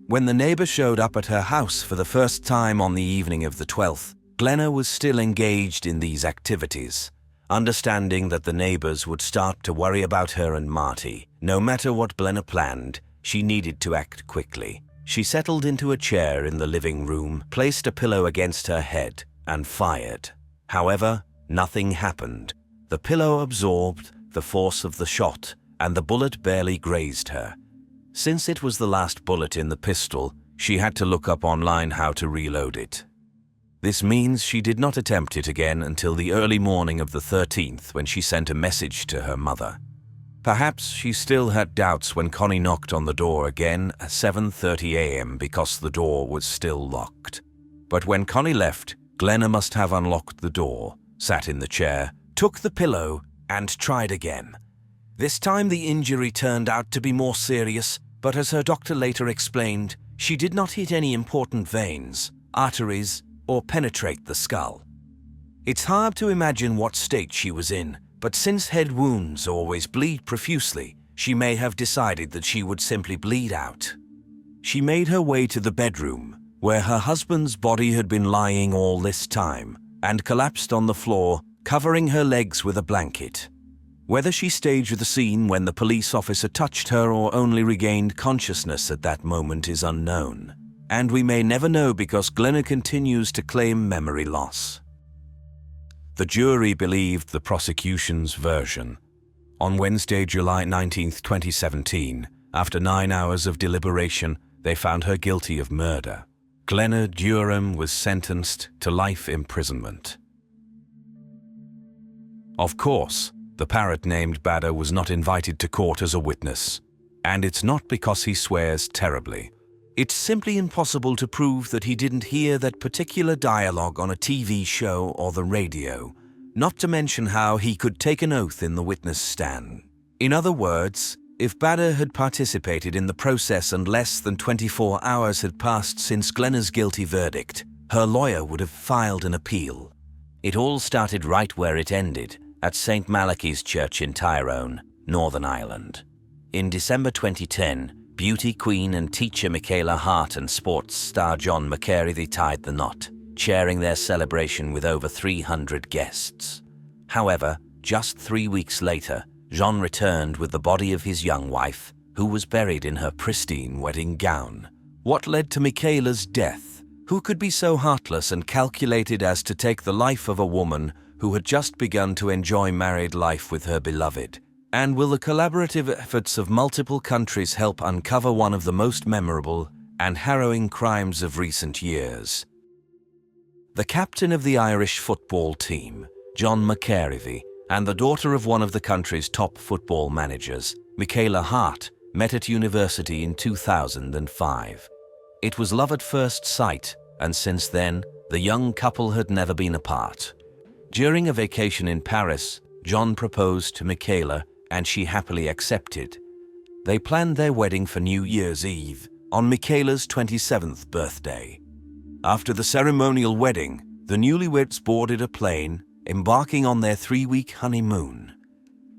Speaker 1: When the neighbor showed up at her house for the first time on the evening of the 12th, Glenna was still engaged in these activities. Understanding that the neighbors would start to worry about her and Marty, no matter what Glenna planned, she needed to act quickly. She settled into a chair in the living room, placed a pillow against her head, and fired. However, nothing happened. The pillow absorbed the force of the shot, and the bullet barely grazed her. Since it was the last bullet in the pistol, she had to look up online how to reload it. This means she did not attempt it again until the early morning of the 13th, when she sent a message to her mother. Perhaps she still had doubts when Connie knocked on the door again at 7:30 a.m. because the door was still locked. But when Connie left, Glenna must have unlocked the door, sat in the chair, took the pillow, and tried again. This time the injury turned out to be more serious, but as her doctor later explained, she did not hit any important veins, arteries, or penetrate the skull. It's hard to imagine what state she was in, but since head wounds always bleed profusely, she may have decided that she would simply bleed out. She made her way to the bedroom, where her husband's body had been lying all this time, and collapsed on the floor, covering her legs with a blanket. Whether she staged the scene when the police officer touched her or only regained consciousness at that moment is unknown. And we may never know because Glenna continues to claim memory loss. The jury believed the prosecution's version. On Wednesday, July 19, 2017, after 9 hours of deliberation, they found her guilty of murder. Glenna Durham was sentenced to life imprisonment. Of course, the parrot named Bader was not invited to court as a witness. And it's not because he swears terribly. It's simply impossible to prove that he didn't hear that particular dialogue on a TV show or the radio, not to mention how he could take an oath in the witness stand. In other words, if Bader had participated in the process and less than 24 hours had passed since Glenna's guilty verdict, her lawyer would have filed an appeal. It all started right where it ended, at St. Malachy's Church in Tyrone, Northern Ireland. In December 2010, beauty queen and teacher Michaela Hart and sports star John McCrime tied the knot, sharing their celebration with over 300 guests. However, just 3 weeks later, John returned with the body of his young wife, who was buried in her pristine wedding gown. What led to Michaela's death? Who could be so heartless and calculated as to take the life of a woman who had just begun to enjoy married life with her beloved? And will the collaborative efforts of multiple countries help uncover one of the most memorable and harrowing crimes of recent years? The captain of the Irish football team, John McCrime, and the daughter of one of the country's top football managers, Michaela Hart, met at university in 2005. It was love at first sight, and since then, the young couple had never been apart. During a vacation in Paris, John proposed to Michaela, and she happily accepted. They planned their wedding for New Year's Eve, on Michaela's 27th birthday. After the ceremonial wedding, the newlyweds boarded a plane, embarking on their 3-week honeymoon.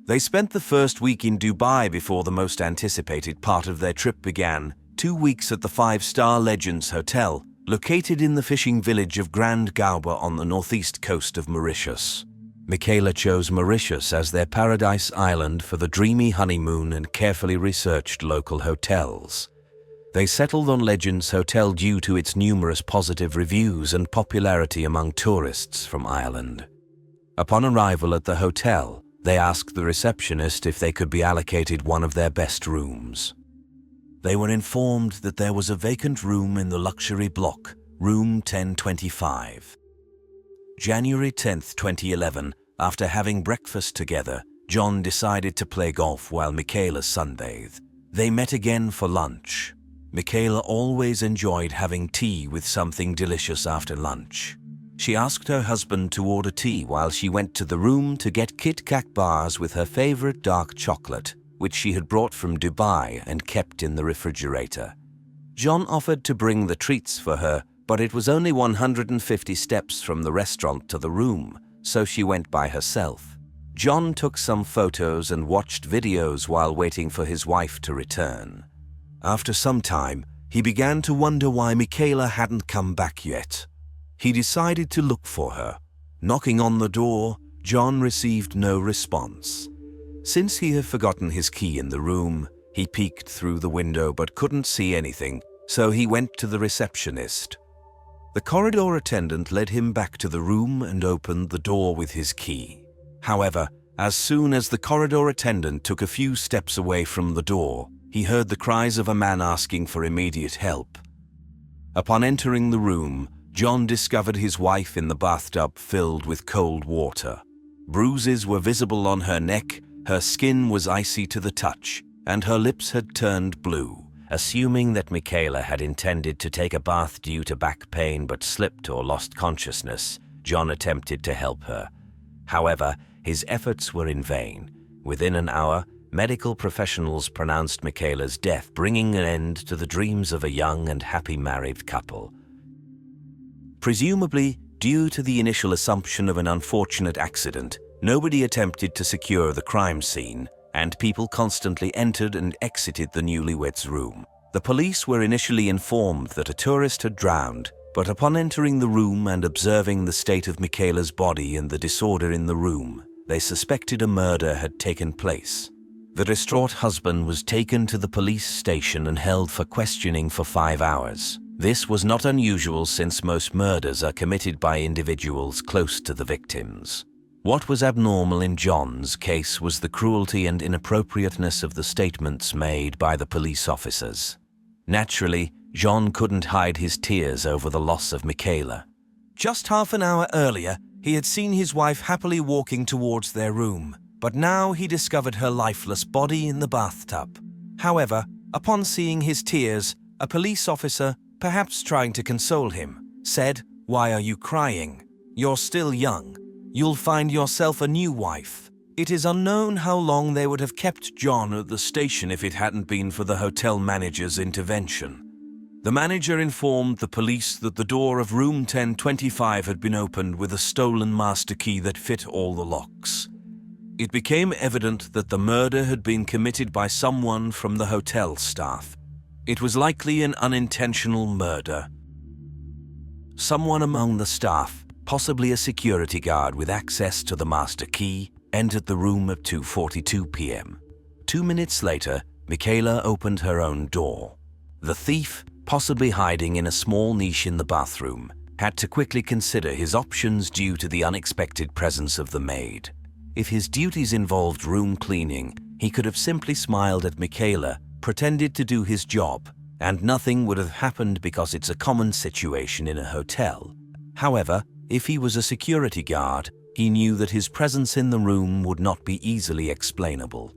Speaker 1: They spent the first week in Dubai before the most anticipated part of their trip began, 2 weeks at the 5-star Legends Hotel, located in the fishing village of Grand Gauba on the northeast coast of Mauritius. Michaela chose Mauritius as their paradise island for the dreamy honeymoon and carefully researched local hotels. They settled on Legends Hotel due to its numerous positive reviews and popularity among tourists from Ireland. Upon arrival at the hotel, they asked the receptionist if they could be allocated one of their best rooms. They were informed that there was a vacant room in the luxury block, room 1025. January 10, 2011, after having breakfast together, John decided to play golf while Michaela sunbathed. They met again for lunch. Michaela always enjoyed having tea with something delicious after lunch. She asked her husband to order tea while she went to the room to get Kit Kat bars with her favorite dark chocolate, which she had brought from Dubai and kept in the refrigerator. John offered to bring the treats for her, but it was only 150 steps from the restaurant to the room, so she went by herself. John took some photos and watched videos while waiting for his wife to return. After some time, he began to wonder why Michaela hadn't come back yet. He decided to look for her. Knocking on the door, John received no response. Since he had forgotten his key in the room, he peeked through the window but couldn't see anything, so he went to the receptionist. The corridor attendant led him back to the room and opened the door with his key. However, as soon as the corridor attendant took a few steps away from the door, he heard the cries of a man asking for immediate help. Upon entering the room, John discovered his wife in the bathtub filled with cold water. Bruises were visible on her neck, her skin was icy to the touch, and her lips had turned blue. Assuming that Michaela had intended to take a bath due to back pain but slipped or lost consciousness, John attempted to help her. However, his efforts were in vain. Within an hour, medical professionals pronounced Michaela's death, bringing an end to the dreams of a young and happy married couple. Presumably, due to the initial assumption of an unfortunate accident, nobody attempted to secure the crime scene, and people constantly entered and exited the newlyweds' room. The police were initially informed that a tourist had drowned, but upon entering the room and observing the state of Michaela's body and the disorder in the room, they suspected a murder had taken place. The distraught husband was taken to the police station and held for questioning for 5 hours. This was not unusual since most murders are committed by individuals close to the victims. What was abnormal in John's case was the cruelty and inappropriateness of the statements made by the police officers. Naturally, John couldn't hide his tears over the loss of Michaela. Just half an hour earlier, he had seen his wife happily walking towards their room, but now he discovered her lifeless body in the bathtub. However, upon seeing his tears, a police officer, perhaps trying to console him, said, "Why are you crying? You're still young. You'll find yourself a new wife." It is unknown how long they would have kept John at the station if it hadn't been for the hotel manager's intervention. The manager informed the police that the door of room 1025 had been opened with a stolen master key that fit all the locks. It became evident that the murder had been committed by someone from the hotel staff. It was likely an unintentional murder. Someone among the staff, possibly a security guard with access to the master key, entered the room at 2:42 p.m. 2 minutes later, Michaela opened her own door. The thief, possibly hiding in a small niche in the bathroom, had to quickly consider his options due to the unexpected presence of the maid. If his duties involved room cleaning, he could have simply smiled at Michaela, pretended to do his job, and nothing would have happened because it's a common situation in a hotel. However, if he was a security guard, he knew that his presence in the room would not be easily explainable.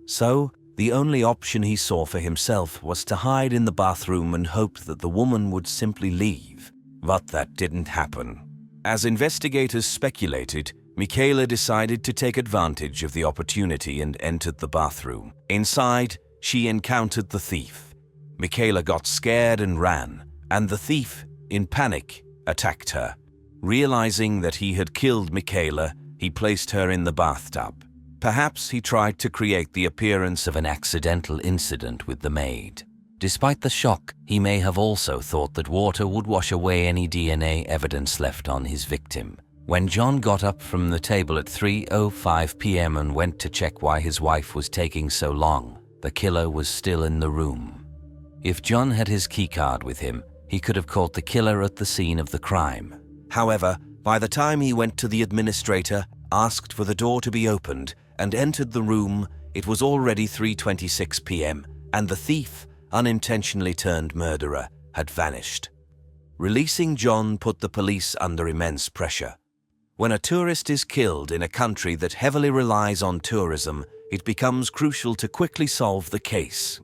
Speaker 1: So, the only option he saw for himself was to hide in the bathroom and hope that the woman would simply leave. But that didn't happen. As investigators speculated, Michaela decided to take advantage of the opportunity and entered the bathroom. Inside, she encountered the thief. Michaela got scared and ran, and the thief, in panic, attacked her. Realizing that he had killed Michaela, he placed her in the bathtub. Perhaps he tried to create the appearance of an accidental incident with the maid. Despite the shock, he may have also thought that water would wash away any DNA evidence left on his victim. When John got up from the table at 3:05 p.m. and went to check why his wife was taking so long, the killer was still in the room. If John had his keycard with him, he could have caught the killer at the scene of the crime. However, by the time he went to the administrator, asked for the door to be opened, and entered the room, it was already 3:26 p.m., and the thief, unintentionally turned murderer, had vanished. Releasing John put the police under immense pressure. When a tourist is killed in a country that heavily relies on tourism, it becomes crucial to quickly solve the case.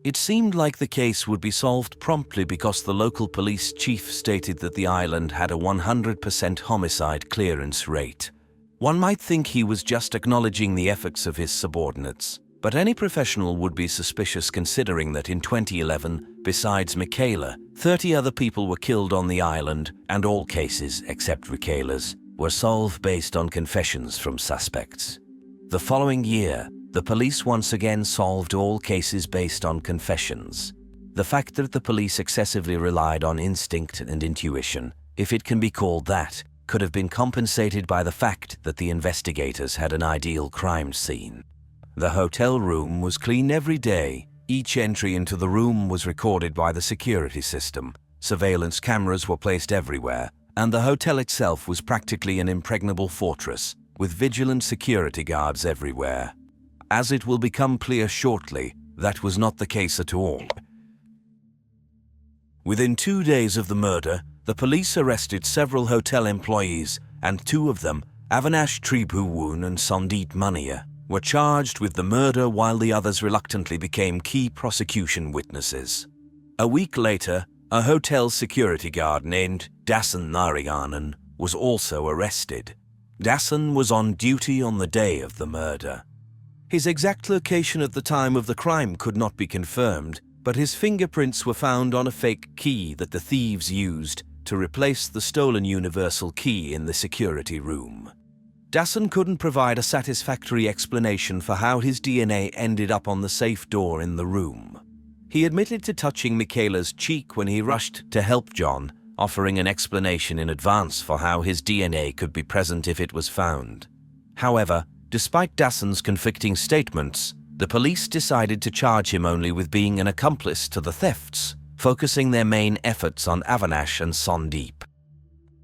Speaker 1: It seemed like the case would be solved promptly because the local police chief stated that the island had a 100% homicide clearance rate. One might think he was just acknowledging the efforts of his subordinates. But any professional would be suspicious considering that in 2011, besides Michaela, 30 other people were killed on the island, and all cases, except Michaela's, were solved based on confessions from suspects. The following year, the police once again solved all cases based on confessions. The fact that the police excessively relied on instinct and intuition, if it can be called that, could have been compensated by the fact that the investigators had an ideal crime scene. The hotel room was clean every day. Each entry into the room was recorded by the security system. Surveillance cameras were placed everywhere, and the hotel itself was practically an impregnable fortress, with vigilant security guards everywhere. As it will become clear shortly, that was not the case at all. Within 2 days of the murder, the police arrested several hotel employees, and 2 of them, Avinash Tribhuwan and Sandeep Mania, were charged with the murder while the others reluctantly became key prosecution witnesses. A week later, a hotel security guard named Dasan Narayanan was also arrested. Dasan was on duty on the day of the murder. His exact location at the time of the crime could not be confirmed, but his fingerprints were found on a fake key that the thieves used to replace the stolen universal key in the security room. Dasan couldn't provide a satisfactory explanation for how his DNA ended up on the safe door in the room. He admitted to touching Michaela's cheek when he rushed to help John, offering an explanation in advance for how his DNA could be present if it was found. However, despite Dasan's conflicting statements, the police decided to charge him only with being an accomplice to the thefts, focusing their main efforts on Avinash and Sandeep.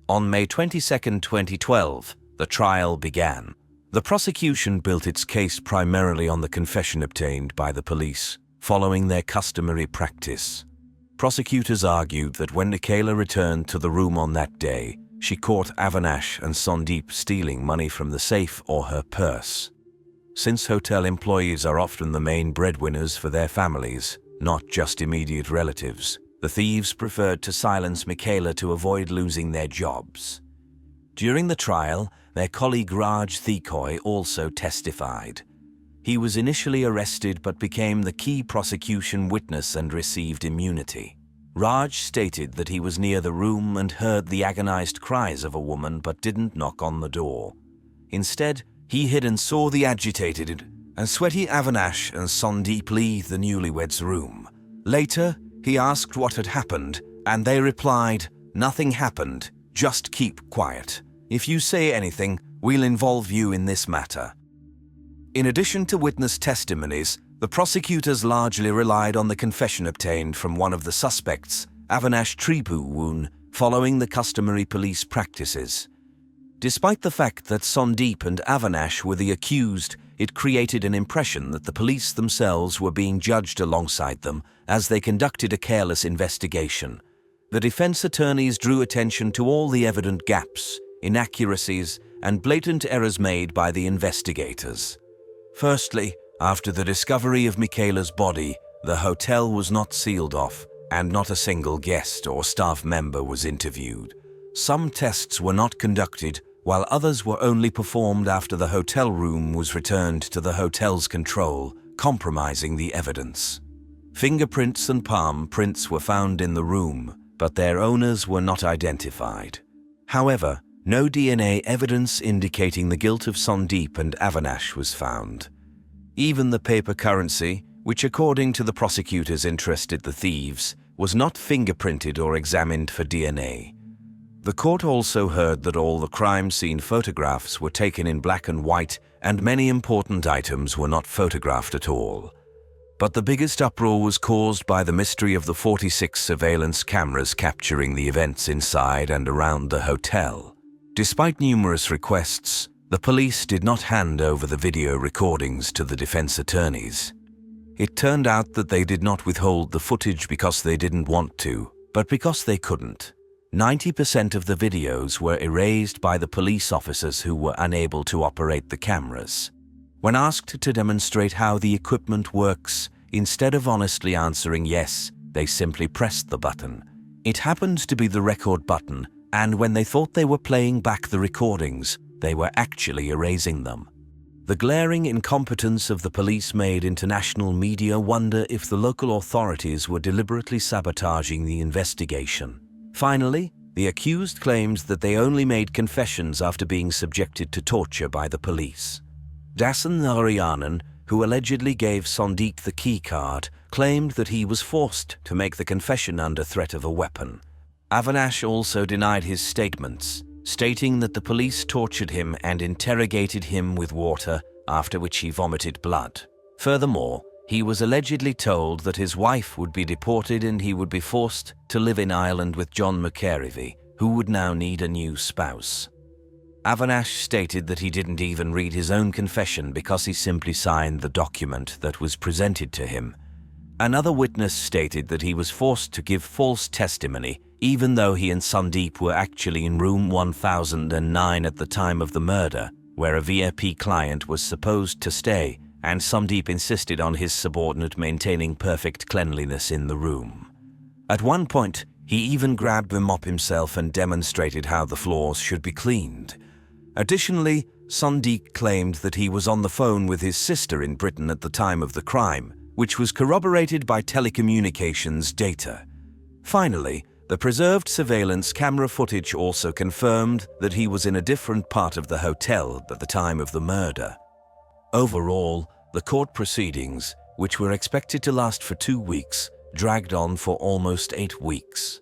Speaker 1: On May 22, 2012, the trial began. The prosecution built its case primarily on the confession obtained by the police, following their customary practice. Prosecutors argued that when Michaela returned to the room on that day, she caught Avinash and Sandeep stealing money from the safe or her purse. Since hotel employees are often the main breadwinners for their families, not just immediate relatives, the thieves preferred to silence Michaela to avoid losing their jobs. During the trial, their colleague Raj Thikoy also testified. He was initially arrested but became the key prosecution witness and received immunity. Raj stated that he was near the room and heard the agonized cries of a woman but didn't knock on the door. Instead, he hid and saw the agitated and sweaty Avinash and Sandeep leave the newlyweds' room. Later, he asked what had happened, and they replied, "Nothing happened, just keep quiet. If you say anything, we'll involve you in this matter." In addition to witness testimonies, the prosecutors largely relied on the confession obtained from one of the suspects, Avinash Tribhuwan, following the customary police practices. Despite the fact that Sandeep and Avinash were the accused, it created an impression that the police themselves were being judged alongside them as they conducted a careless investigation. The defense attorneys drew attention to all the evident gaps, inaccuracies, and blatant errors made by the investigators. Firstly, after the discovery of Michaela's body, the hotel was not sealed off, and not a single guest or staff member was interviewed. Some tests were not conducted, while others were only performed after the hotel room was returned to the hotel's control, compromising the evidence. Fingerprints and palm prints were found in the room, but their owners were not identified. However, no DNA evidence indicating the guilt of Sandeep and Avinash was found. Even the paper currency, which according to the prosecutors interested the thieves, was not fingerprinted or examined for DNA. The court also heard that all the crime scene photographs were taken in black and white, and many important items were not photographed at all. But the biggest uproar was caused by the mystery of the 46 surveillance cameras capturing the events inside and around the hotel. Despite numerous requests, the police did not hand over the video recordings to the defense attorneys. It turned out that they did not withhold the footage because they didn't want to, but because they couldn't. 90% of the videos were erased by the police officers who were unable to operate the cameras. When asked to demonstrate how the equipment works, instead of honestly answering yes, they simply pressed the button. It happened to be the record button, and when they thought they were playing back the recordings, they were actually erasing them. The glaring incompetence of the police made international media wonder if the local authorities were deliberately sabotaging the investigation. Finally, the accused claimed that they only made confessions after being subjected to torture by the police. Dasan Narayanan, who allegedly gave Sandeep the key card, claimed that he was forced to make the confession under threat of a weapon. Avinash also denied his statements, stating that the police tortured him and interrogated him with water, after which he vomited blood. Furthermore, he was allegedly told that his wife would be deported and he would be forced to live in Ireland with John McCrime, who would now need a new spouse. Avinash stated that he didn't even read his own confession because he simply signed the document that was presented to him. Another witness stated that he was forced to give false testimony, even though he and Sandeep were actually in room 1009 at the time of the murder, where a VIP client was supposed to stay, and Sandeep insisted on his subordinate maintaining perfect cleanliness in the room. At one point, he even grabbed the mop himself and demonstrated how the floors should be cleaned. Additionally, Sandeep claimed that he was on the phone with his sister in Britain at the time of the crime, which was corroborated by telecommunications data. Finally, the preserved surveillance camera footage also confirmed that he was in a different part of the hotel at the time of the murder. Overall, the court proceedings, which were expected to last for 2 weeks, dragged on for almost 8 weeks.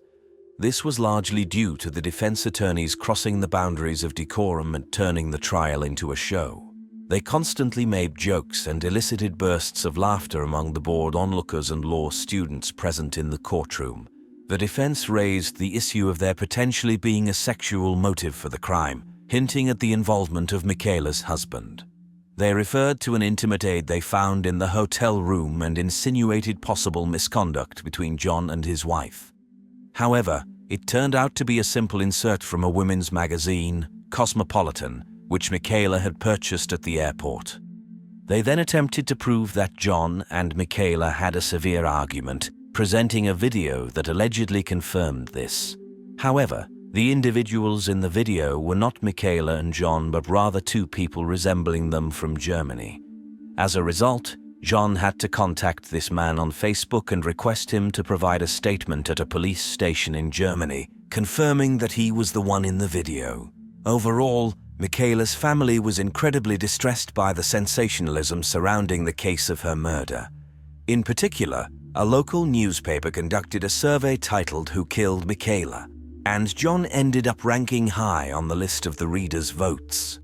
Speaker 1: This was largely due to the defense attorneys crossing the boundaries of decorum and turning the trial into a show. They constantly made jokes and elicited bursts of laughter among the bored onlookers and law students present in the courtroom. The defense raised the issue of there potentially being a sexual motive for the crime, hinting at the involvement of Michaela's husband. They referred to an intimate aid they found in the hotel room and insinuated possible misconduct between John and his wife. However, it turned out to be a simple insert from a women's magazine, Cosmopolitan, which Michaela had purchased at the airport. They then attempted to prove that John and Michaela had a severe argument, presenting a video that allegedly confirmed this. However, the individuals in the video were not Michaela and John, but rather 2 people resembling them from Germany. As a result, John had to contact this man on Facebook and request him to provide a statement at a police station in Germany, confirming that he was the one in the video. Overall, Michaela's family was incredibly distressed by the sensationalism surrounding the case of her murder. In particular, a local newspaper conducted a survey titled "Who Killed Michaela?" and John ended up ranking high on the list of the readers' votes.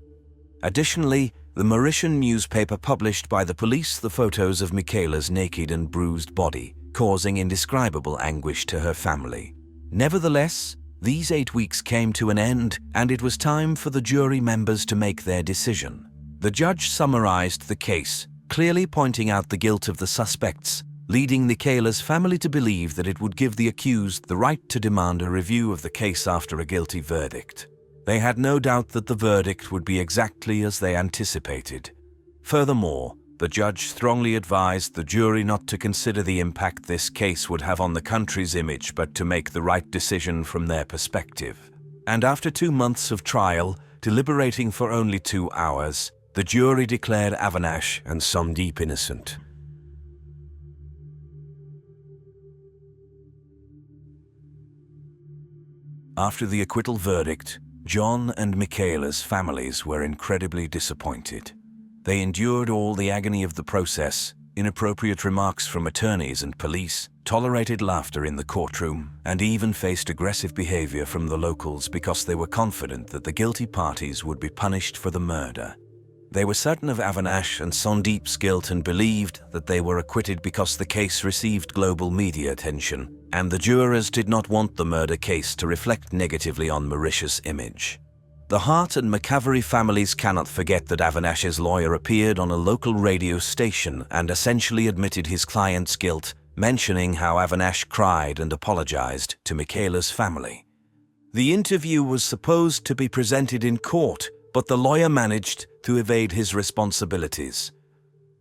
Speaker 1: Additionally, the Mauritian newspaper published by the police the photos of Michaela's naked and bruised body, causing indescribable anguish to her family. Nevertheless, these 8 weeks came to an end, and it was time for the jury members to make their decision. The judge summarized the case, clearly pointing out the guilt of the suspects, leading Michaela's family to believe that it would give the accused the right to demand a review of the case after a guilty verdict. They had no doubt that the verdict would be exactly as they anticipated. Furthermore, the judge strongly advised the jury not to consider the impact this case would have on the country's image, but to make the right decision from their perspective. And after 2 months of trial, deliberating for only 2 hours, the jury declared Avinash and Sandeep innocent. After the acquittal verdict, John and Michaela's families were incredibly disappointed. They endured all the agony of the process, inappropriate remarks from attorneys and police, tolerated laughter in the courtroom, and even faced aggressive behavior from the locals because they were confident that the guilty parties would be punished for the murder. They were certain of Avinash and Sandeep's guilt and believed that they were acquitted because the case received global media attention, and the jurors did not want the murder case to reflect negatively on Mauritius' image. The Hart and McCrime families cannot forget that Avinash's lawyer appeared on a local radio station and essentially admitted his client's guilt, mentioning how Avinash cried and apologized to Michaela's family. The interview was supposed to be presented in court, but the lawyer managed to evade his responsibilities.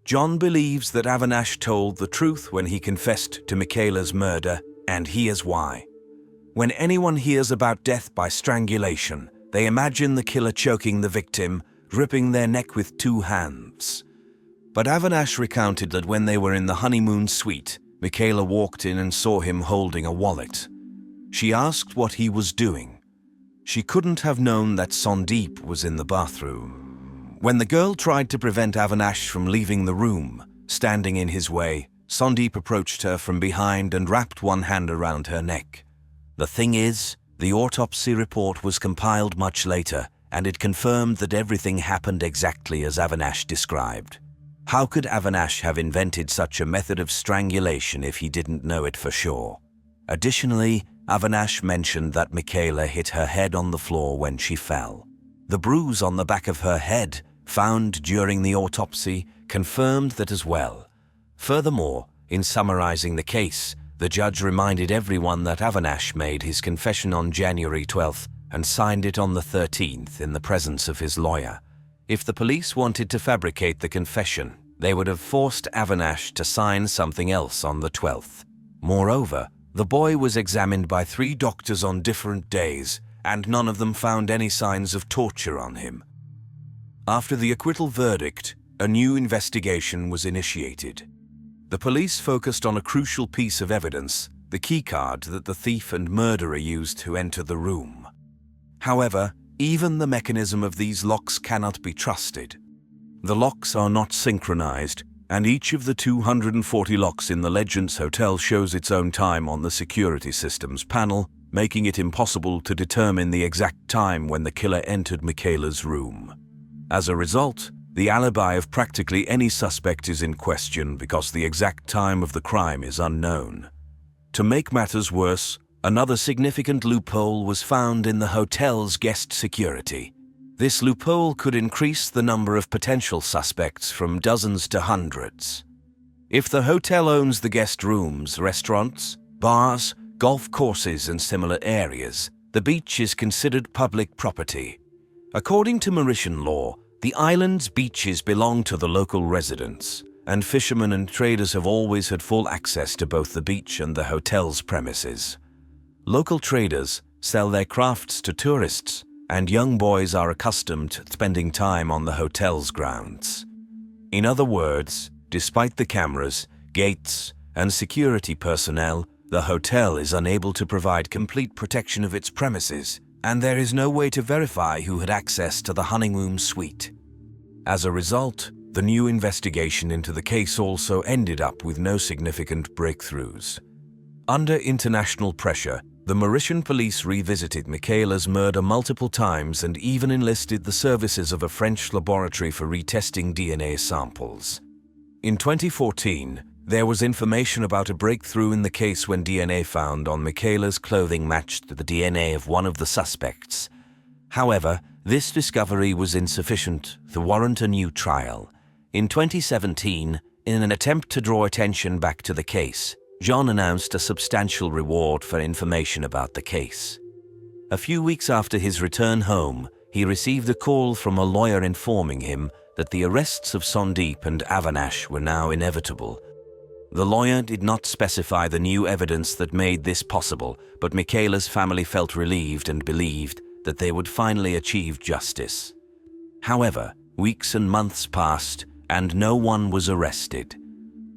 Speaker 1: John believes that Avinash told the truth when he confessed to Michaela's murder, and here's why. When anyone hears about death by strangulation, they imagine the killer choking the victim, gripping their neck with 2 hands. But Avinash recounted that when they were in the honeymoon suite, Michaela walked in and saw him holding a wallet. She asked what he was doing. She couldn't have known that Sandeep was in the bathroom. When the girl tried to prevent Avinash from leaving the room, standing in his way, Sandeep approached her from behind and wrapped one hand around her neck. The thing is, the autopsy report was compiled much later, and it confirmed that everything happened exactly as Avinash described. How could Avinash have invented such a method of strangulation if he didn't know it for sure? Additionally, Avinash mentioned that Michaela hit her head on the floor when she fell. The bruise on the back of her head, found during the autopsy, confirmed that as well. Furthermore, in summarizing the case, the judge reminded everyone that Avinash made his confession on January 12th and signed it on the 13th in the presence of his lawyer. If the police wanted to fabricate the confession, they would have forced Avinash to sign something else on the 12th. Moreover, the boy was examined by 3 doctors on different days, and none of them found any signs of torture on him. After the acquittal verdict, a new investigation was initiated. The police focused on a crucial piece of evidence, the keycard that the thief and murderer used to enter the room. However, even the mechanism of these locks cannot be trusted. The locks are not synchronized, and each of the 240 locks in the Legends Hotel shows its own time on the security systems panel, making it impossible to determine the exact time when the killer entered Michaela's room. As a result, the alibi of practically any suspect is in question because the exact time of the crime is unknown. To make matters worse, another significant loophole was found in the hotel's guest security. This loophole could increase the number of potential suspects from dozens to hundreds. If the hotel owns the guest rooms, restaurants, bars, golf courses and similar areas, the beach is considered public property. According to Mauritian law, the island's beaches belong to the local residents, and fishermen and traders have always had full access to both the beach and the hotel's premises. Local traders sell their crafts to tourists, and young boys are accustomed to spending time on the hotel's grounds. In other words, despite the cameras, gates, and security personnel, the hotel is unable to provide complete protection of its premises, and there is no way to verify who had access to the honeymoon suite. As a result, the new investigation into the case also ended up with no significant breakthroughs. Under international pressure, the Mauritian police revisited Michaela's murder multiple times and even enlisted the services of a French laboratory for retesting DNA samples. In 2014, there was information about a breakthrough in the case when DNA found on Michaela's clothing matched the DNA of one of the suspects. However, this discovery was insufficient to warrant a new trial. In 2017, in an attempt to draw attention back to the case, John announced a substantial reward for information about the case. A few weeks after his return home, he received a call from a lawyer informing him that the arrests of Sandeep and Avinash were now inevitable. The lawyer did not specify the new evidence that made this possible, but Michaela's family felt relieved and believed that they would finally achieve justice. However, weeks and months passed, and no one was arrested.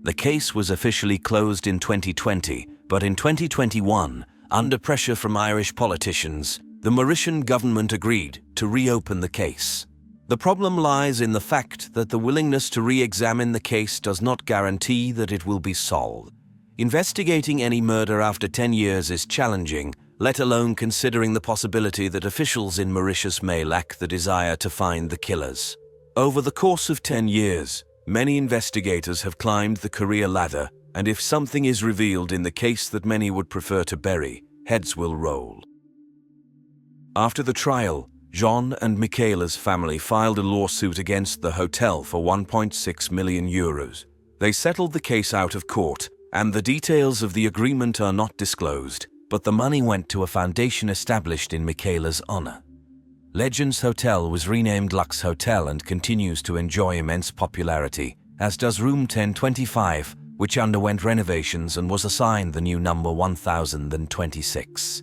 Speaker 1: The case was officially closed in 2020, but in 2021, under pressure from Irish politicians, the Mauritian government agreed to reopen the case. The problem lies in the fact that the willingness to re-examine the case does not guarantee that it will be solved. Investigating any murder after 10 years is challenging, let alone considering the possibility that officials in Mauritius may lack the desire to find the killers. Over the course of 10 years, many investigators have climbed the career ladder, and if something is revealed in the case that many would prefer to bury, heads will roll. After the trial, John and Michaela's family filed a lawsuit against the hotel for €1.6 million. They settled the case out of court, and the details of the agreement are not disclosed, but the money went to a foundation established in Michaela's honor. Legends Hotel was renamed Lux Hotel and continues to enjoy immense popularity, as does Room 1025, which underwent renovations and was assigned the new number 1026.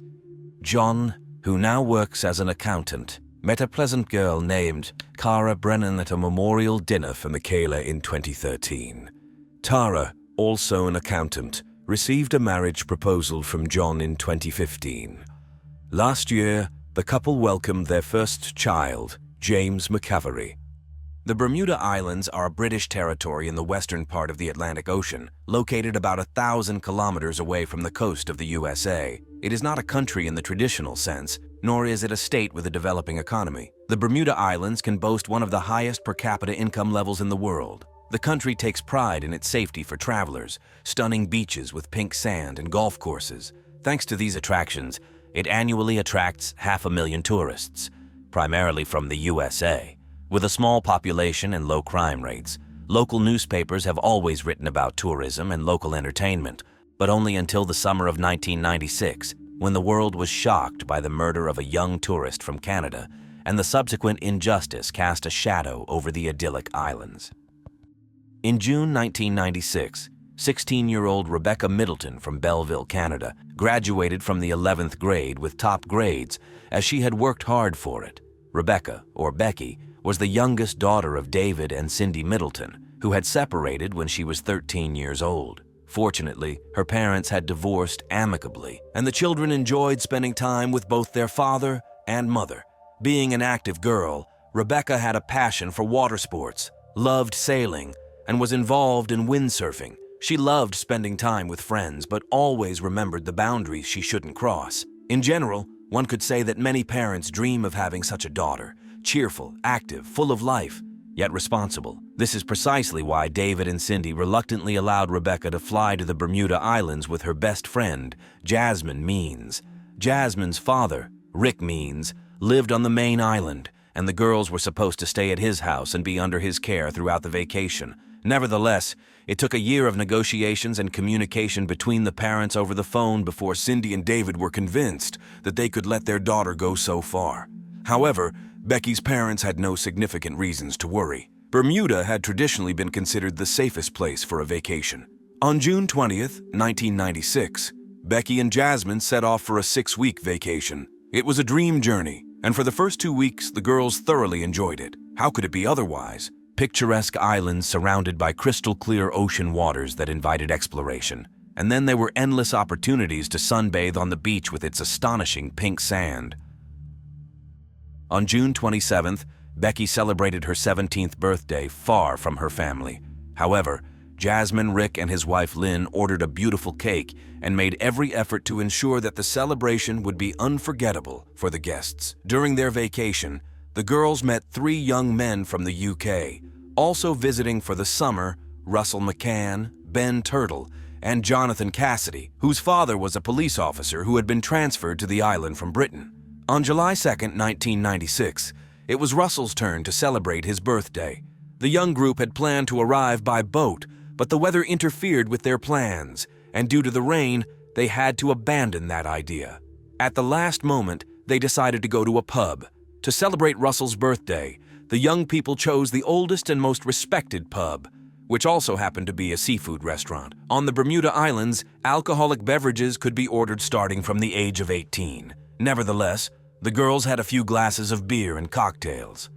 Speaker 1: John, who now works as an accountant, met a pleasant girl named Cara Brennan at a memorial dinner for Michaela in 2013. Tara, also an accountant, received a marriage proposal from John in 2015. Last year, the couple welcomed their first child, James McCavery. The Bermuda Islands are a British territory in the western part of the Atlantic Ocean, located about 1,000 kilometers away from the coast of the USA. It is not a country in the traditional sense, nor is it a state with a developing economy. The Bermuda Islands can boast one of the highest per capita income levels in the world. The country takes pride in its safety for travelers, stunning beaches with pink sand and golf courses. Thanks to these attractions, it annually attracts 500,000 tourists, primarily from the USA. With a small population and low crime rates, local newspapers have always written about tourism and local entertainment, but only until the summer of 1996, when the world was shocked by the murder of a young tourist from Canada, and the subsequent injustice cast a shadow over the idyllic islands. In June 1996, 16-year-old Rebecca Middleton from Belleville, Canada, graduated from the 11th grade with top grades as she had worked hard for it. Rebecca, or Becky, was the youngest daughter of David and Cindy Middleton, who had separated when she was 13 years old. Fortunately, her parents had divorced amicably, and the children enjoyed spending time with both their father and mother. Being an active girl, Rebecca had a passion for water sports, loved sailing, and was involved in windsurfing. She loved spending time with friends, but always remembered the boundaries she shouldn't cross. In general, one could say that many parents dream of having such a daughter, cheerful, active, full of life, yet responsible. This is precisely why David and Cindy reluctantly allowed Rebecca to fly to the Bermuda Islands with her best friend, Jasmine Means. Jasmine's father, Rick Means, lived on the main island, and the girls were supposed to stay at his house and be under his care throughout the vacation. Nevertheless, it took a year of negotiations and communication between the parents over the phone before Cindy and David were convinced that they could let their daughter go so far. However, Becky's parents had no significant reasons to worry. Bermuda had traditionally been considered the safest place for a vacation. On June 20th, 1996, Becky and Jasmine set off for a 6-week vacation. It was a dream journey, and for the first 2 weeks, the girls thoroughly enjoyed it. How could it be otherwise? Picturesque islands surrounded by crystal-clear ocean waters that invited exploration. And then there were endless opportunities to sunbathe on the beach with its astonishing pink sand. On June 27th, Becky celebrated her 17th birthday far from her family. However, Jasmine, Rick, and his wife Lynn ordered a beautiful cake and made every effort to ensure that the celebration would be unforgettable for the guests. During their vacation, the girls met 3 young men from the UK. Also visiting for the summer, Russell McCann, Ben Turtle, and Jonathan Cassidy, whose father was a police officer who had been transferred to the island from Britain. On July 2, 1996, it was Russell's turn to celebrate his birthday. The young group had planned to arrive by boat, but the weather interfered with their plans, and due to the rain, they had to abandon that idea. At the last moment, they decided to go to a pub. To celebrate Russell's birthday, the young people chose the oldest and most respected pub, which also happened to be a seafood restaurant. On the Bermuda Islands, alcoholic beverages could be ordered starting from the age of 18. Nevertheless, the girls had a few glasses of beer and cocktails.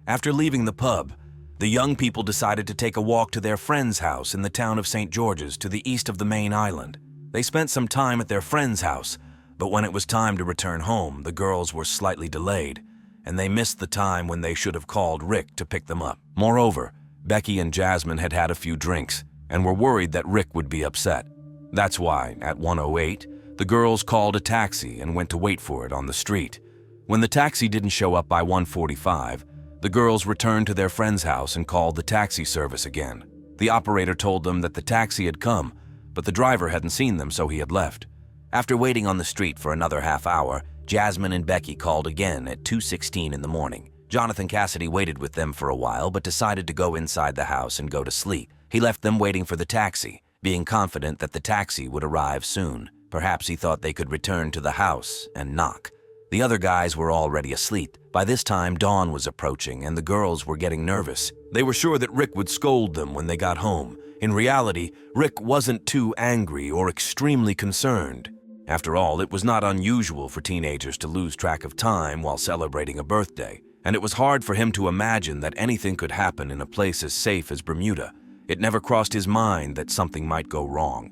Speaker 1: After leaving the pub, the young people decided to take a walk to their friend's house in the town of St. George's to the east of the main island. They spent some time at their friend's house, but when it was time to return home, the girls were slightly delayed, and they missed the time when they should have called Rick to pick them up. Moreover, Becky and Jasmine had had a few drinks and were worried that Rick would be upset. That's why, at 1:08, the girls called a taxi and went to wait for it on the street. When the taxi didn't show up by 1:45, the girls returned to their friend's house and called the taxi service again. The operator told them that the taxi had come, but the driver hadn't seen them, so he had left. After waiting on the street for another half hour, Jasmine and Becky called again at 2:16 in the morning. Jonathan Cassidy waited with them for a while, but decided to go inside the house and go to sleep. He left them waiting for the taxi, being confident that the taxi would arrive soon. Perhaps he thought they could return to the house and knock. The other guys were already asleep. By this time, dawn was approaching, and the girls were getting nervous. They were sure that Rick would scold them when they got home. In reality, Rick wasn't too angry or extremely concerned. After all, it was not unusual for teenagers to lose track of time while celebrating a birthday, and it was hard for him to imagine that anything could happen in a place as safe as Bermuda. It never crossed his mind that something might go wrong.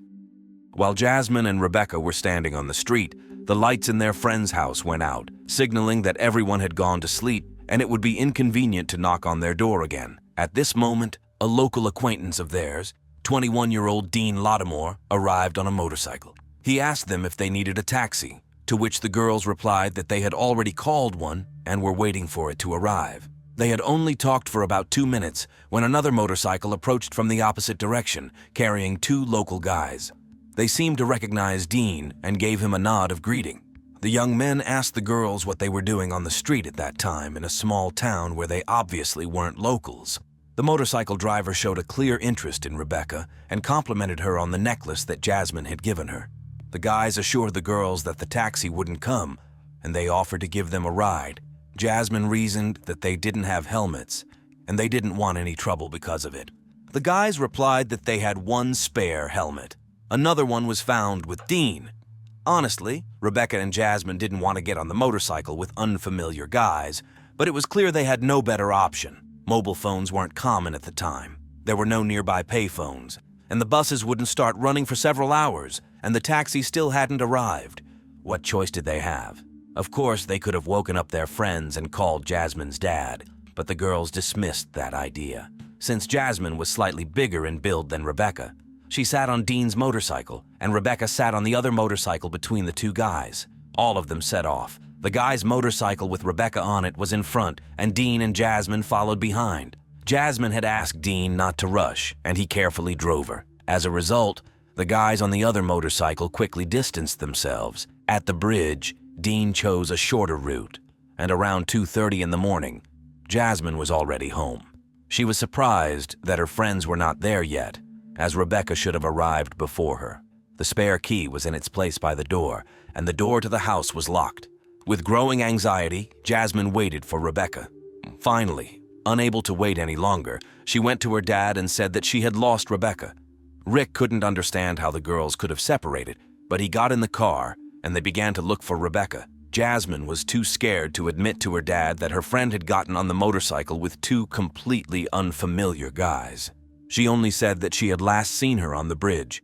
Speaker 1: While Jasmine and Rebecca were standing on the street, the lights in their friend's house went out, signaling that everyone had gone to sleep and it would be inconvenient to knock on their door again. At this moment, a local acquaintance of theirs, 21-year-old Dean Lattimore, arrived on a motorcycle. He asked them if they needed a taxi, to which the girls replied that they had already called one and were waiting for it to arrive. They had only talked for about 2 minutes when another motorcycle approached from the opposite direction, carrying 2 local guys. They seemed to recognize Dean and gave him a nod of greeting. The young men asked the girls what they were doing on the street at that time in a small town where they obviously weren't locals. The motorcycle driver showed a clear interest in Rebecca and complimented her on the necklace that Jasmine had given her. The guys assured the girls that the taxi wouldn't come, and they offered to give them a ride. Jasmine reasoned that they didn't have helmets, and they didn't want any trouble because of it. The guys replied that they had 1 spare helmet. Another one was found with Dean. Honestly, Rebecca and Jasmine didn't want to get on the motorcycle with unfamiliar guys, but it was clear they had no better option. Mobile phones weren't common at the time. There were no nearby payphones, and the buses wouldn't start running for several hours, and the taxi still hadn't arrived. What choice did they have? Of course, they could have woken up their friends and called Jasmine's dad, but the girls dismissed that idea. Since Jasmine was slightly bigger in build than Rebecca, she sat on Dean's motorcycle, and Rebecca sat on the other motorcycle between the 2 guys. All of them set off. The guy's motorcycle with Rebecca on it was in front, and Dean and Jasmine followed behind. Jasmine had asked Dean not to rush, and he carefully drove her. As a result, the guys on the other motorcycle quickly distanced themselves. At the bridge, Dean chose a shorter route, and around 2:30 in the morning, Jasmine was already home. She was surprised that her friends were not there yet, as Rebecca should have arrived before her. The spare key was in its place by the door, and the door to the house was locked. With growing anxiety, Jasmine waited for Rebecca. Finally, unable to wait any longer, she went to her dad and said that she had lost Rebecca. Rick couldn't understand how the girls could have separated, but he got in the car and they began to look for Rebecca. Jasmine was too scared to admit to her dad that her friend had gotten on the motorcycle with 2 completely unfamiliar guys. She only said that she had last seen her on the bridge.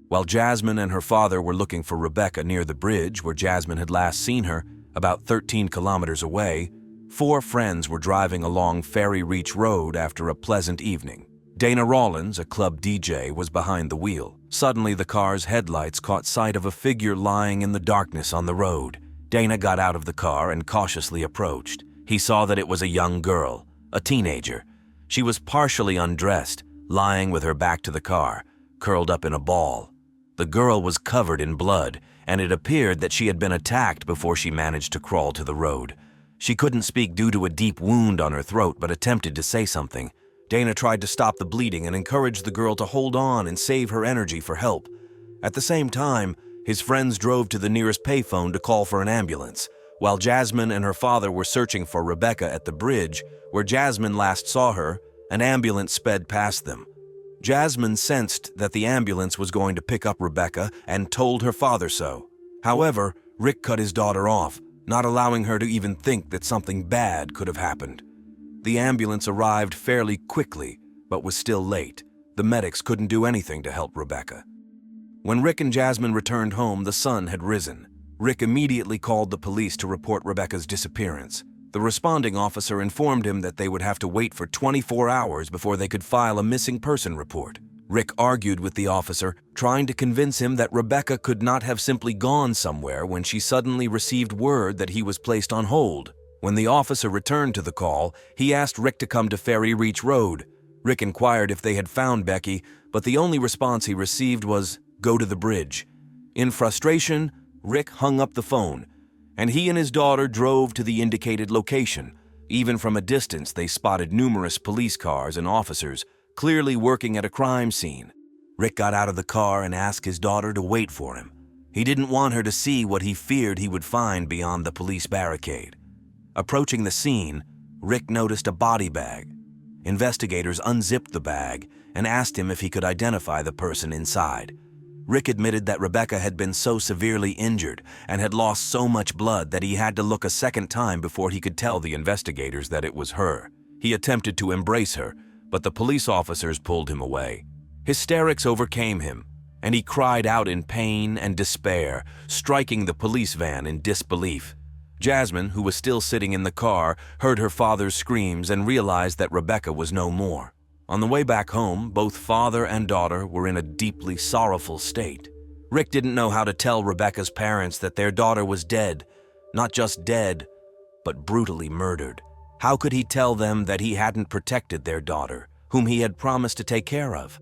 Speaker 1: While Jasmine and her father were looking for Rebecca near the bridge where Jasmine had last seen her, about 13 kilometers away, 4 friends were driving along Ferry Reach Road after a pleasant evening. Dana Rollins, a club DJ, was behind the wheel. Suddenly, the car's headlights caught sight of a figure lying in the darkness on the road. Dana got out of the car and cautiously approached. He saw that it was a young girl, a teenager. She was partially undressed, lying with her back to the car, curled up in a ball. The girl was covered in blood, and it appeared that she had been attacked before she managed to crawl to the road. She couldn't speak due to a deep wound on her throat, but attempted to say something. Dana tried to stop the bleeding and encouraged the girl to hold on and save her energy for help. At the same time, his friends drove to the nearest payphone to call for an ambulance, while Jasmine and her father were searching for Rebecca at the bridge, where Jasmine last saw her. An ambulance sped past them. Jasmine sensed that the ambulance was going to pick up Rebecca and told her father so. However, Rick cut his daughter off, not allowing her to even think that something bad could have happened. The ambulance arrived fairly quickly, but was still late. The medics couldn't do anything to help Rebecca. When Rick and Jasmine returned home, the sun had risen. Rick immediately called the police to report Rebecca's disappearance. The responding officer informed him that they would have to wait for 24 hours before they could file a missing person report. Rick argued with the officer, trying to convince him that Rebecca could not have simply gone somewhere when she suddenly received word that he was placed on hold. When the officer returned to the call, he asked Rick to come to Ferry Reach Road. Rick inquired if they had found Becky, but the only response he received was, "Go to the bridge." In frustration, Rick hung up the phone, and he and his daughter drove to the indicated location. Even from a distance, they spotted numerous police cars and officers, clearly working at a crime scene. Rick got out of the car and asked his daughter to wait for him. He didn't want her to see what he feared he would find beyond the police barricade. Approaching the scene, Rick noticed a body bag. Investigators unzipped the bag and asked him if he could identify the person inside. Rick admitted that Rebecca had been so severely injured and had lost so much blood that he had to look a second time before he could tell the investigators that it was her. He attempted to embrace her, but the police officers pulled him away. Hysterics overcame him, and he cried out in pain and despair, striking the police van in disbelief. Jasmine, who was still sitting in the car, heard her father's screams and realized that Rebecca was no more. On the way back home, both father and daughter were in a deeply sorrowful state. Rick didn't know how to tell Rebecca's parents that their daughter was dead, not just dead, but brutally murdered. How could he tell them that he hadn't protected their daughter, whom he had promised to take care of?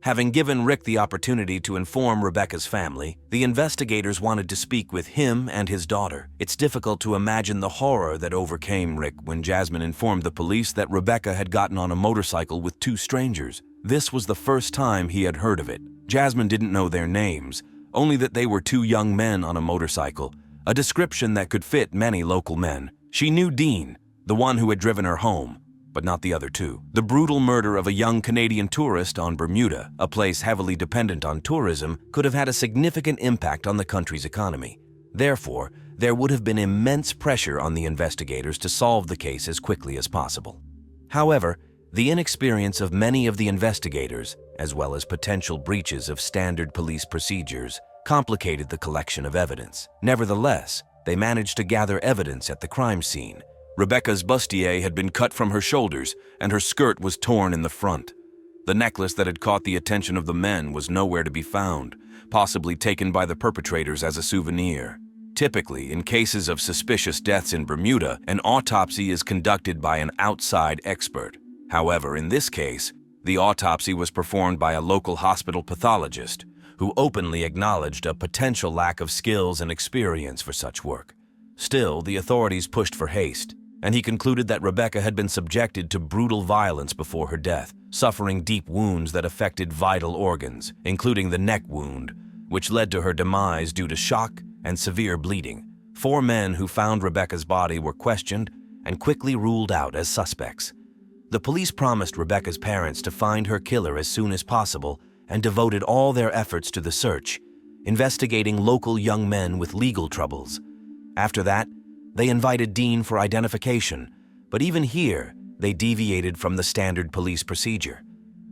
Speaker 1: Having given Rick the opportunity to inform Rebecca's family, the investigators wanted to speak with him and his daughter. It's difficult to imagine the horror that overcame Rick when Jasmine informed the police that Rebecca had gotten on a motorcycle with two strangers. This was the first time he had heard of it. Jasmine didn't know their names, only that they were two young men on a motorcycle, a description that could fit many local men. She knew Dean, the one who had driven her home, but not the other two. The brutal murder of a young Canadian tourist on Bermuda, a place heavily dependent on tourism, could have had a significant impact on the country's economy. Therefore, there would have been immense pressure on the investigators to solve the case as quickly as possible. However, the inexperience of many of the investigators, as well as potential breaches of standard police procedures, complicated the collection of evidence. Nevertheless, they managed to gather evidence at the crime scene. Rebecca's bustier had been cut from her shoulders, and her skirt was torn in the front. The necklace that had caught the attention of the men was nowhere to be found, possibly taken by the perpetrators as a souvenir. Typically, in cases of suspicious deaths in Bermuda, an autopsy is conducted by an outside expert. However, in this case, the autopsy was performed by a local hospital pathologist, who openly acknowledged a potential lack of skills and experience for such work. Still, the authorities pushed for haste, and he concluded that Rebecca had been subjected to brutal violence before her death, suffering deep wounds that affected vital organs, including the neck wound, which led to her demise due to shock and severe bleeding. 4 men who found Rebecca's body were questioned and quickly ruled out as suspects. The police promised Rebecca's parents to find her killer as soon as possible and devoted all their efforts to the search, investigating local young men with legal troubles. After that, they invited Dean for identification, but even here, they deviated from the standard police procedure.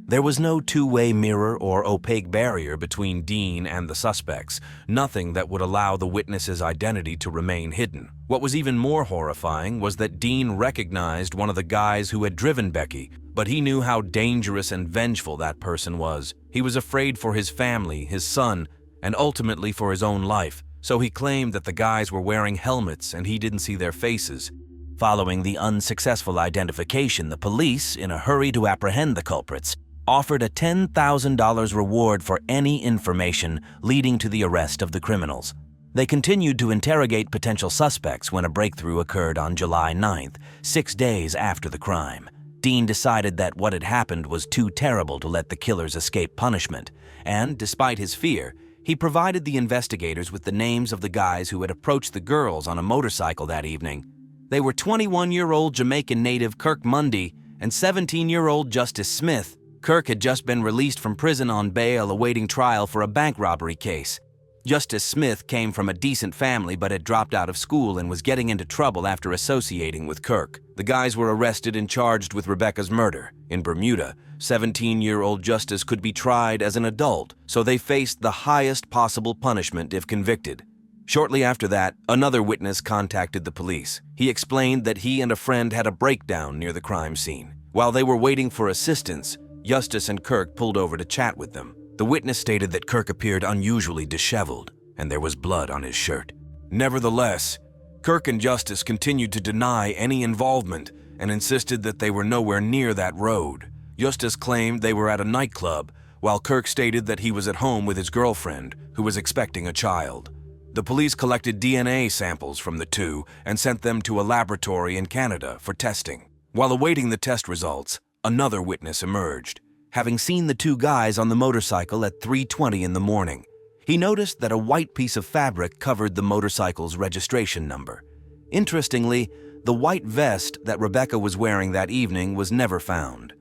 Speaker 1: There was no two-way mirror or opaque barrier between Dean and the suspects, nothing that would allow the witness's identity to remain hidden. What was even more horrifying was that Dean recognized one of the guys who had driven Becky, but he knew how dangerous and vengeful that person was. He was afraid for his family, his son, and ultimately for his own life. So he claimed that the guys were wearing helmets and he didn't see their faces. Following the unsuccessful identification, the police, in a hurry to apprehend the culprits, offered a $10,000 reward for any information leading to the arrest of the criminals. They continued to interrogate potential suspects when a breakthrough occurred on July 9th, 6 days after the crime. Dean decided that what had happened was too terrible to let the killers escape punishment, and, despite his fear, he provided the investigators with the names of the guys who had approached the girls on a motorcycle that evening. They were 21-year-old Jamaican native Kirk Mundy and 17-year-old Justice Smith. Kirk had just been released from prison on bail awaiting trial for a bank robbery case. Justice Smith came from a decent family but had dropped out of school and was getting into trouble after associating with Kirk. The guys were arrested and charged with Rebecca's murder. In Bermuda, 17-year-old Justice could be tried as an adult, so they faced the highest possible punishment if convicted. Shortly after that, another witness contacted the police. He explained that he and a friend had a breakdown near the crime scene. While they were waiting for assistance, Justice and Kirk pulled over to chat with them. The witness stated that Kirk appeared unusually disheveled, and there was blood on his shirt. Nevertheless, Kirk and Justice continued to deny any involvement and insisted that they were nowhere near that road. Justice claimed they were at a nightclub, while Kirk stated that he was at home with his girlfriend, who was expecting a child. The police collected DNA samples from the two and sent them to a laboratory in Canada for testing. While awaiting the test results, another witness emerged, having seen the two guys on the motorcycle at 3:20 in the morning. He noticed that a white piece of fabric covered the motorcycle's registration number. Interestingly, the white vest that Rebecca was wearing that evening was never found.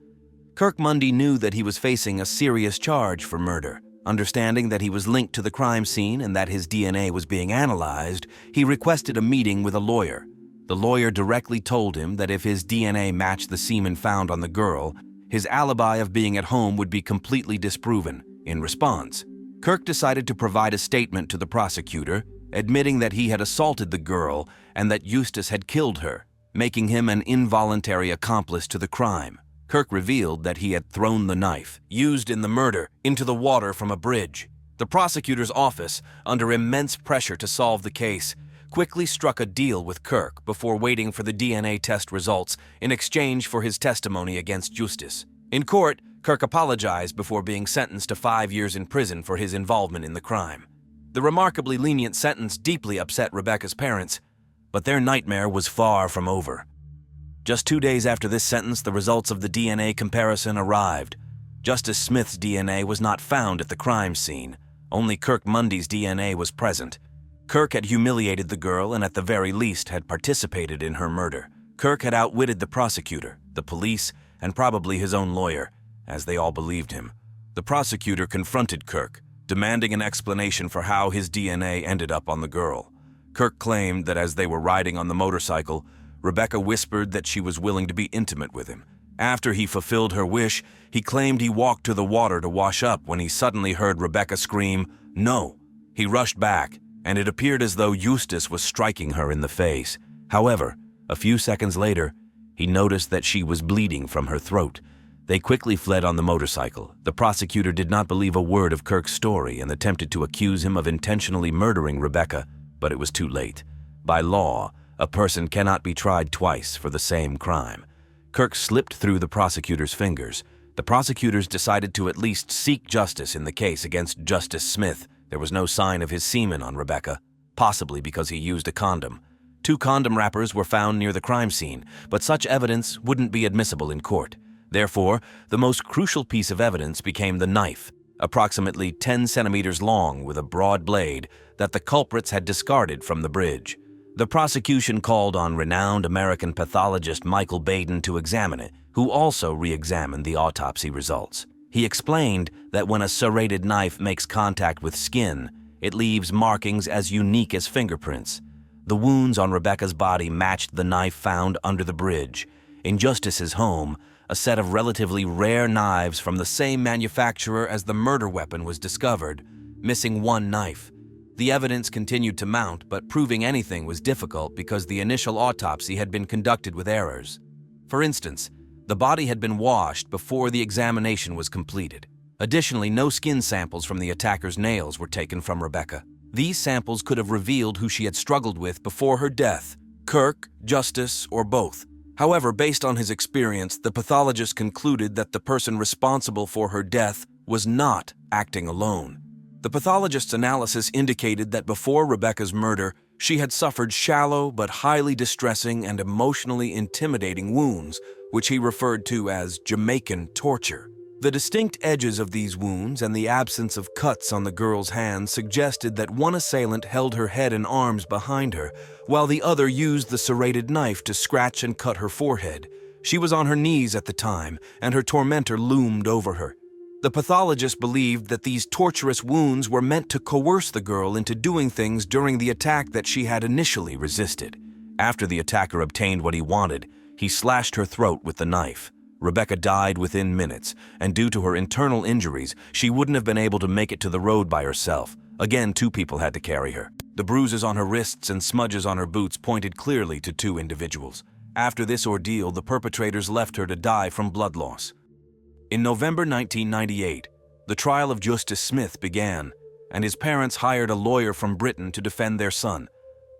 Speaker 1: Kirk Mundy knew that he was facing a serious charge for murder. Understanding that he was linked to the crime scene and that his DNA was being analyzed, he requested a meeting with a lawyer. The lawyer directly told him that if his DNA matched the semen found on the girl, his alibi of being at home would be completely disproven. In response, Kirk decided to provide a statement to the prosecutor, admitting that he had assaulted the girl and that Eustace had killed her, making him an involuntary accomplice to the crime. Kirk revealed that he had thrown the knife, used in the murder, into the water from a bridge. The prosecutor's office, under immense pressure to solve the case, quickly struck a deal with Kirk before waiting for the DNA test results in exchange for his testimony against Eustace. In court, Kirk apologized before being sentenced to 5 years in prison for his involvement in the crime. The remarkably lenient sentence deeply upset Rebecca's parents, but their nightmare was far from over. Just 2 days after this sentence, the results of the DNA comparison arrived. Justice Smith's DNA was not found at the crime scene. Only Kirk Mundy's DNA was present. Kirk had humiliated the girl and at the very least had participated in her murder. Kirk had outwitted the prosecutor, the police, and probably his own lawyer, as they all believed him. The prosecutor confronted Kirk, demanding an explanation for how his DNA ended up on the girl. Kirk claimed that as they were riding on the motorcycle, Rebecca whispered that she was willing to be intimate with him. After he fulfilled her wish, he claimed he walked to the water to wash up when he suddenly heard Rebecca scream, "No!" He rushed back, and it appeared as though Eustace was striking her in the face. However, a few seconds later, he noticed that she was bleeding from her throat. They quickly fled on the motorcycle. The prosecutor did not believe a word of Kirk's story and attempted to accuse him of intentionally murdering Rebecca, but it was too late. By law, a person cannot be tried twice for the same crime. Kirk slipped through the prosecutor's fingers. The prosecutors decided to at least seek justice in the case against Justice Smith. There was no sign of his semen on Rebecca, possibly because he used a condom. 2 condom wrappers were found near the crime scene, but such evidence wouldn't be admissible in court. Therefore, the most crucial piece of evidence became the knife, approximately 10 centimeters long with a broad blade, that the culprits had discarded from the bridge. The prosecution called on renowned American pathologist Michael Baden to examine it, who also re-examined the autopsy results. He explained that when a serrated knife makes contact with skin, it leaves markings as unique as fingerprints. The wounds on Rebecca's body matched the knife found under the bridge. In Justice's home, a set of relatively rare knives from the same manufacturer as the murder weapon was discovered, missing 1 knife. The evidence continued to mount, but proving anything was difficult because the initial autopsy had been conducted with errors. For instance, the body had been washed before the examination was completed. Additionally, no skin samples from the attacker's nails were taken from Rebecca. These samples could have revealed who she had struggled with before her death, Kirk, Justice, or both. However, based on his experience, the pathologist concluded that the person responsible for her death was not acting alone. The pathologist's analysis indicated that before Rebecca's murder, she had suffered shallow but highly distressing and emotionally intimidating wounds, which he referred to as Jamaican torture. The distinct edges of these wounds and the absence of cuts on the girl's hands suggested that one assailant held her head and arms behind her, while the other used the serrated knife to scratch and cut her forehead. She was on her knees at the time, and her tormentor loomed over her. The pathologist believed that these torturous wounds were meant to coerce the girl into doing things during the attack that she had initially resisted. After the attacker obtained what he wanted, he slashed her throat with the knife. Rebecca died within minutes, and due to her internal injuries, she wouldn't have been able to make it to the road by herself. Again, 2 people had to carry her. The bruises on her wrists and smudges on her boots pointed clearly to 2 individuals. After this ordeal, the perpetrators left her to die from blood loss. In November 1998, the trial of Justice Smith began, and his parents hired a lawyer from Britain to defend their son.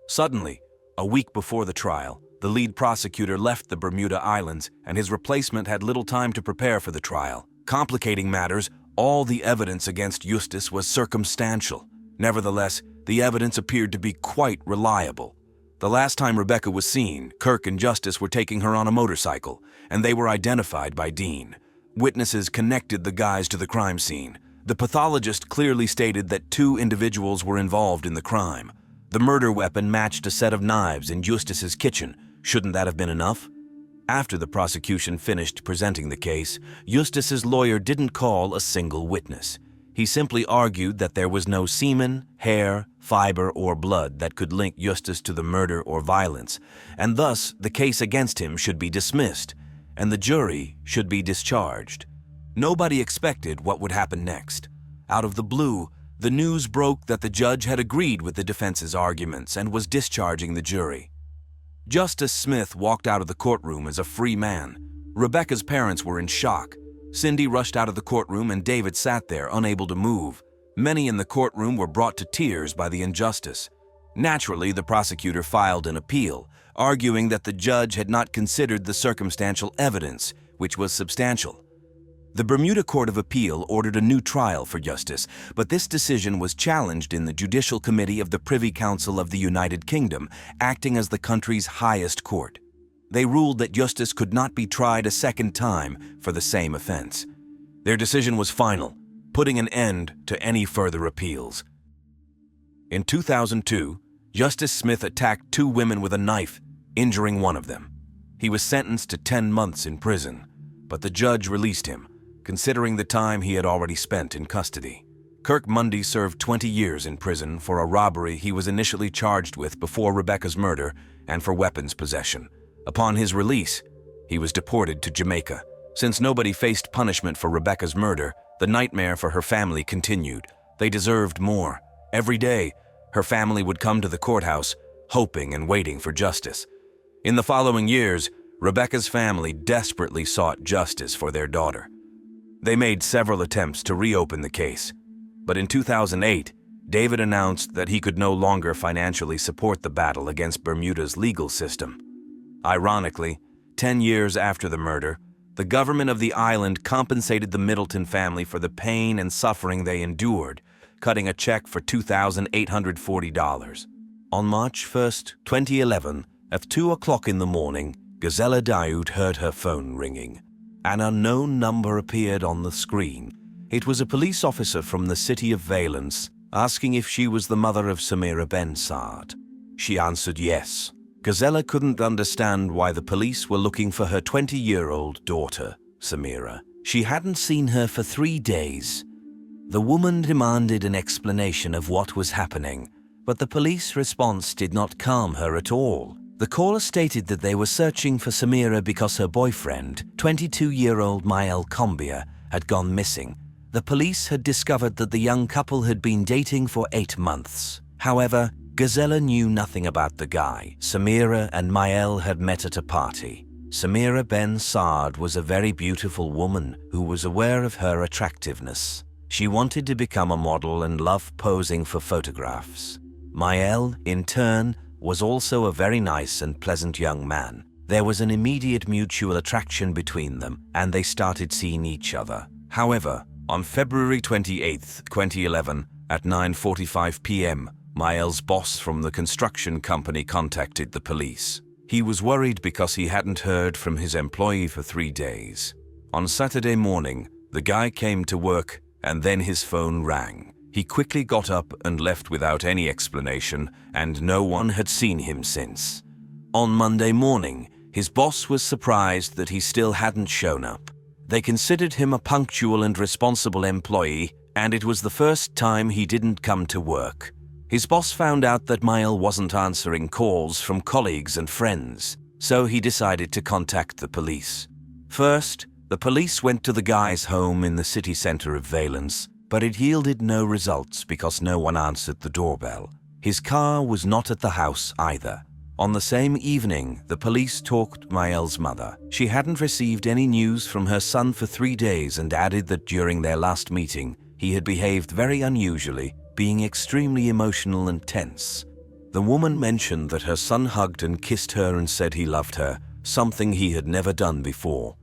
Speaker 1: Suddenly, a week before the trial, the lead prosecutor left the Bermuda Islands, and his replacement had little time to prepare for the trial. Complicating matters, all the evidence against Eustace was circumstantial. Nevertheless, the evidence appeared to be quite reliable. The last time Rebecca was seen, Kirk and Justice were taking her on a motorcycle, and they were identified by Dean. Witnesses connected the guys to the crime scene. The pathologist clearly stated that 2 individuals were involved in the crime. The murder weapon matched a set of knives in Eustace's kitchen. Shouldn't that have been enough? After the prosecution finished presenting the case, Eustace's lawyer didn't call a single witness. He simply argued that there was no semen, hair, fiber, or blood that could link Justus to the murder or violence, and thus the case against him should be dismissed, and the jury should be discharged. Nobody expected what would happen next. Out of the blue, the news broke that the judge had agreed with the defense's arguments and was discharging the jury. Justice Smith walked out of the courtroom as a free man. Rebecca's parents were in shock. Cindy rushed out of the courtroom and David sat there, unable to move. Many in the courtroom were brought to tears by the injustice. Naturally, the prosecutor filed an appeal, arguing that the judge had not considered the circumstantial evidence, which was substantial. The Bermuda Court of Appeal ordered a new trial for Justus, but this decision was challenged in the Judicial Committee of the Privy Council of the United Kingdom, acting as the country's highest court. They ruled that Justus could not be tried a second time for the same offense. Their decision was final, putting an end to any further appeals. In 2002, Justus Smith attacked 2 women with a knife, injuring one of them. He was sentenced to 10 months in prison, but the judge released him, considering the time he had already spent in custody. Kirk Mundy served 20 years in prison for a robbery he was initially charged with before Rebecca's murder and for weapons possession. Upon his release, he was deported to Jamaica. Since nobody faced punishment for Rebecca's murder, the nightmare for her family continued. They deserved more. Every day, her family would come to the courthouse, hoping and waiting for justice. In the following years, Rebecca's family desperately sought justice for their daughter. They made several attempts to reopen the case, but in 2008, David announced that he could no longer financially support the battle against Bermuda's legal system. Ironically, 10 years after the murder, the government of the island compensated the Middleton family for the pain and suffering they endured, cutting a check for $2,840. On March 1, 2011, at 2 o'clock in the morning, Gisela Daoud heard her phone ringing. An unknown number appeared on the screen. It was a police officer from the city of Valence, asking if she was the mother of Samira Ben-Saad. She answered yes. Gisela couldn't understand why the police were looking for her 20-year-old daughter, Samira. She hadn't seen her for 3 days. The woman demanded an explanation of what was happening, but the police response did not calm her at all. The caller stated that they were searching for Samira because her boyfriend, 22-year-old Mael Combia, had gone missing. The police had discovered that the young couple had been dating for 8 months. However, Gisela knew nothing about the guy. Samira and Mael had met at a party. Samira Ben-Saad was a very beautiful woman who was aware of her attractiveness. She wanted to become a model and loved posing for photographs. Mael, in turn, was also a very nice and pleasant young man. There was an immediate mutual attraction between them, and they started seeing each other. However, on February 28, 2011, at 9:45 p.m., Mael's boss from the construction company contacted the police. He was worried because he hadn't heard from his employee for 3 days. On Saturday morning, the guy came to work and then his phone rang. He quickly got up and left without any explanation, and no one had seen him since. On Monday morning, his boss was surprised that he still hadn't shown up. They considered him a punctual and responsible employee, and it was the first time he didn't come to work. His boss found out that Mael wasn't answering calls from colleagues and friends, so he decided to contact the police. First, the police went to the guy's home in the city center of Valence, but it yielded no results because no one answered the doorbell. His car was not at the house either. On the same evening, the police talked to Mael's mother. She hadn't received any news from her son for 3 days and added that during their last meeting, he had behaved very unusually, being extremely emotional and tense. The woman mentioned that her son hugged and kissed her and said he loved her, something he had never done before.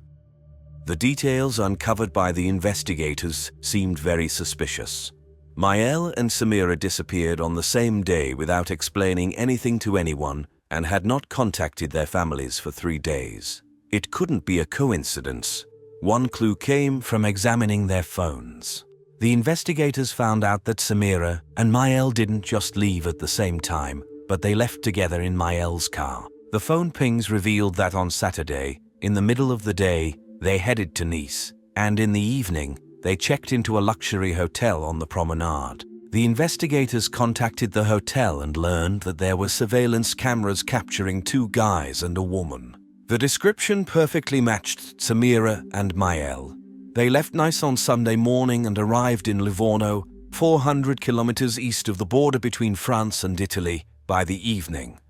Speaker 1: The details uncovered by the investigators seemed very suspicious. Mael and Samira disappeared on the same day without explaining anything to anyone and had not contacted their families for 3 days. It couldn't be a coincidence. One clue came from examining their phones. The investigators found out that Samira and Mael didn't just leave at the same time, but they left together in Mael's car. The phone pings revealed that on Saturday, in the middle of the day, they headed to Nice, and in the evening, they checked into a luxury hotel on the promenade. The investigators contacted the hotel and learned that there were surveillance cameras capturing 2 guys and a woman. The description perfectly matched Samira and Michaela. They left Nice on Sunday morning and arrived in Livorno, 400 kilometers east of the border between France and Italy, by the evening.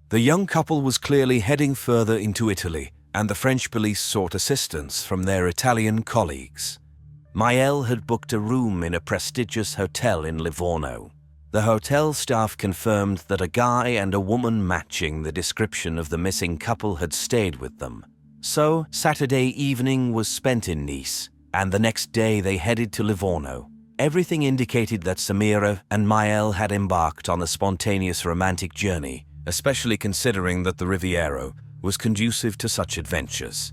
Speaker 1: The young couple was clearly heading further into Italy, and the French police sought assistance from their Italian colleagues. Michaela had booked a room in a prestigious hotel in Livorno. The hotel staff confirmed that a guy and a woman matching the description of the missing couple had stayed with them. So, Saturday evening was spent in Nice, and the next day they headed to Livorno. Everything indicated that Samira and Michaela had embarked on a spontaneous romantic journey, especially considering that the Riviera was conducive to such adventures.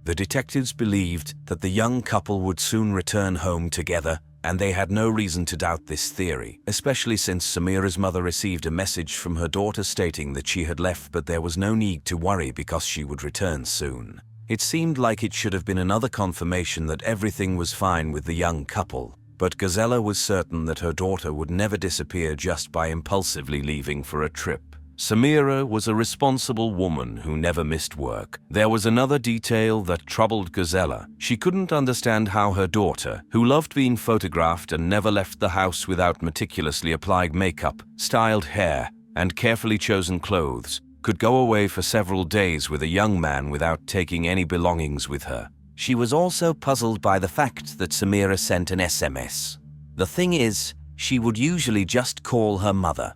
Speaker 1: The detectives believed that the young couple would soon return home together, and they had no reason to doubt this theory, especially since Samira's mother received a message from her daughter stating that she had left, but there was no need to worry because she would return soon. It seemed like it should have been another confirmation that everything was fine with the young couple, but Gazella was certain that her daughter would never disappear just by impulsively leaving for a trip. Samira was a responsible woman who never missed work. There was another detail that troubled Gazella. She couldn't understand how her daughter, who loved being photographed and never left the house without meticulously applied makeup, styled hair, and carefully chosen clothes, could go away for several days with a young man without taking any belongings with her. She was also puzzled by the fact that Samira sent an SMS. The thing is, she would usually just call her mother.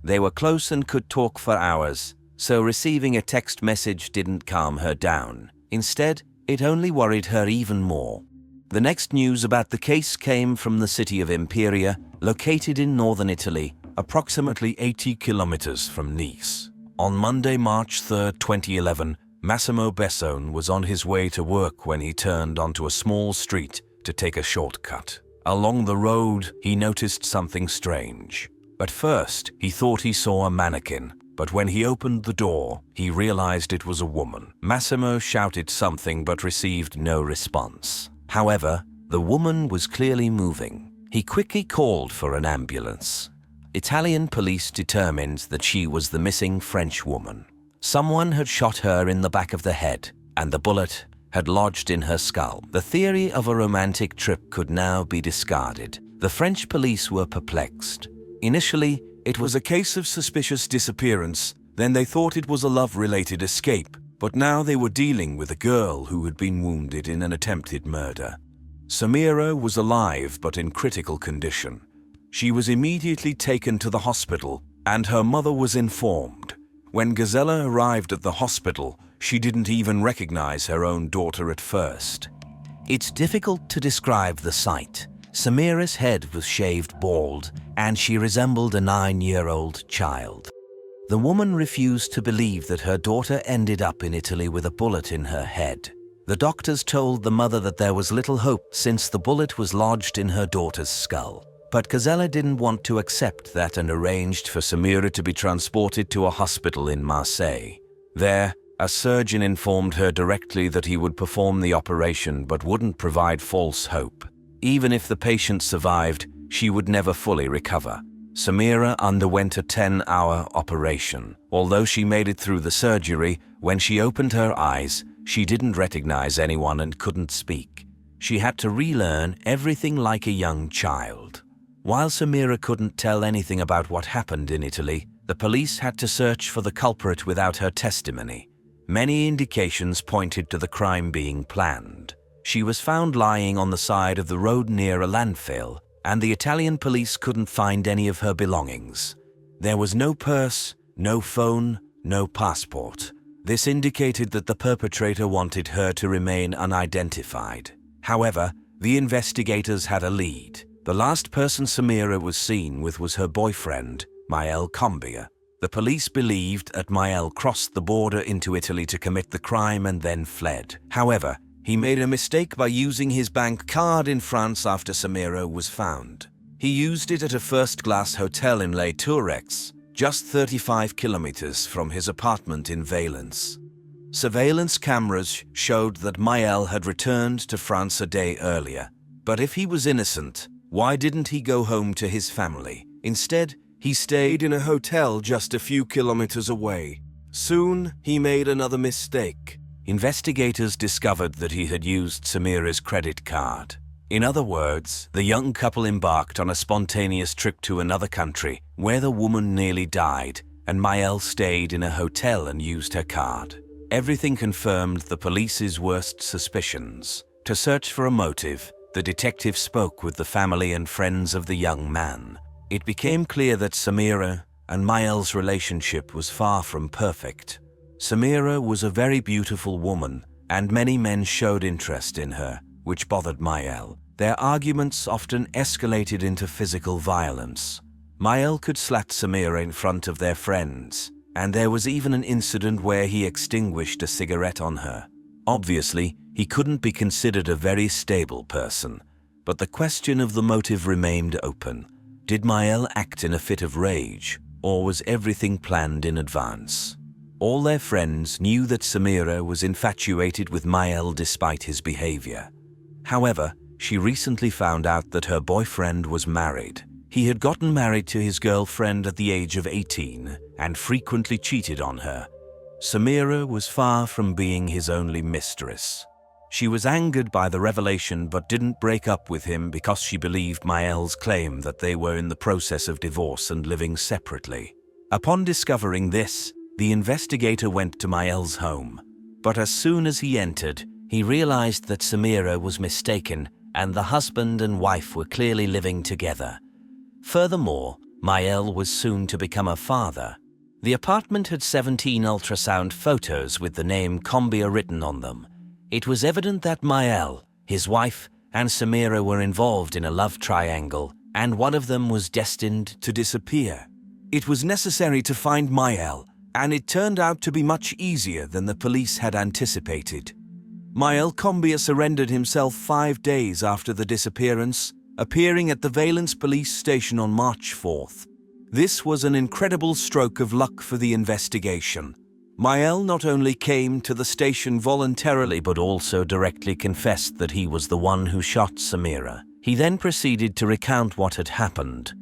Speaker 1: They were close and could talk for hours, so receiving a text message didn't calm her down. Instead, it only worried her even more. The next news about the case came from the city of Imperia, located in northern Italy, approximately 80 kilometers from Nice. On Monday, March 3, 2011, Massimo Bessone was on his way to work when he turned onto a small street to take a shortcut. Along the road, he noticed something strange. At first, he thought he saw a mannequin, but when he opened the door, he realized it was a woman. Massimo shouted something but received no response. However, the woman was clearly moving. He quickly called for an ambulance. Italian police determined that she was the missing French woman. Someone had shot her in the back of the head, and the bullet had lodged in her skull. The theory of a romantic trip could now be discarded. The French police were perplexed. Initially, it was a case of suspicious disappearance, then they thought it was a love-related escape, but now they were dealing with a girl who had been wounded in an attempted murder. Samira was alive but in critical condition. She was immediately taken to the hospital, and her mother was informed. When Gazella arrived at the hospital, she didn't even recognize her own daughter at first. It's difficult to describe the sight. Samira's head was shaved bald, and she resembled a 9-year-old child. The woman refused to believe that her daughter ended up in Italy with a bullet in her head. The doctors told the mother that there was little hope since the bullet was lodged in her daughter's skull. But Gazella didn't want to accept that and arranged for Samira to be transported to a hospital in Marseille. There, a surgeon informed her directly that he would perform the operation but wouldn't provide false hope. Even if the patient survived, she would never fully recover. Samira underwent a 10-hour operation. Although she made it through the surgery, when she opened her eyes, she didn't recognize anyone and couldn't speak. She had to relearn everything like a young child. While Samira couldn't tell anything about what happened in Italy, the police had to search for the culprit without her testimony. Many indications pointed to the crime being planned. She was found lying on the side of the road near a landfill, and the Italian police couldn't find any of her belongings. There was no purse, no phone, no passport. This indicated that the perpetrator wanted her to remain unidentified. However, the investigators had a lead. The last person Samira was seen with was her boyfriend, Michaela Hart. The police believed that Michaela crossed the border into Italy to commit the crime and then fled. However, he made a mistake by using his bank card in France after Samira was found. He used it at a first-class hotel in Les Tourrex, just 35 kilometers from his apartment in Valence. Surveillance cameras showed that Michaela had returned to France a day earlier. But if he was innocent, why didn't he go home to his family? Instead, he stayed in a hotel just a few kilometers away. Soon, he made another mistake. Investigators discovered that he had used Samira's credit card. In other words, the young couple embarked on a spontaneous trip to another country where the woman nearly died, and Michaela stayed in a hotel and used her card. Everything confirmed the police's worst suspicions. To search for a motive, the detective spoke with the family and friends of the young man. It became clear that Samira and Michaela's relationship was far from perfect. Samira was a very beautiful woman, and many men showed interest in her, which bothered Michaela. Their arguments often escalated into physical violence. Michaela could slap Samira in front of their friends, and there was even an incident where he extinguished a cigarette on her. Obviously, he couldn't be considered a very stable person, but the question of the motive remained open. Did Michaela act in a fit of rage, or was everything planned in advance? All their friends knew that Samira was infatuated with Michaela despite his behavior. However, she recently found out that her boyfriend was married. He had gotten married to his girlfriend at the age of 18 and frequently cheated on her. Samira was far from being his only mistress. She was angered by the revelation but didn't break up with him because she believed Michaela's claim that they were in the process of divorce and living separately. Upon discovering this, the investigator went to Michaela's home. But as soon as he entered, he realized that Samira was mistaken and the husband and wife were clearly living together. Furthermore, Michaela was soon to become a father. The apartment had 17 ultrasound photos with the name Combia written on them. It was evident that Michaela, his wife, and Samira were involved in a love triangle, and one of them was destined to disappear. It was necessary to find Michaela, and it turned out to be much easier than the police had anticipated. Michaela Combia surrendered himself 5 days after the disappearance, appearing at the Valence police station on March 4th. This was an incredible stroke of luck for the investigation. Michaela not only came to the station voluntarily but also directly confessed that he was the one who shot Samira. He then proceeded to recount what had happened.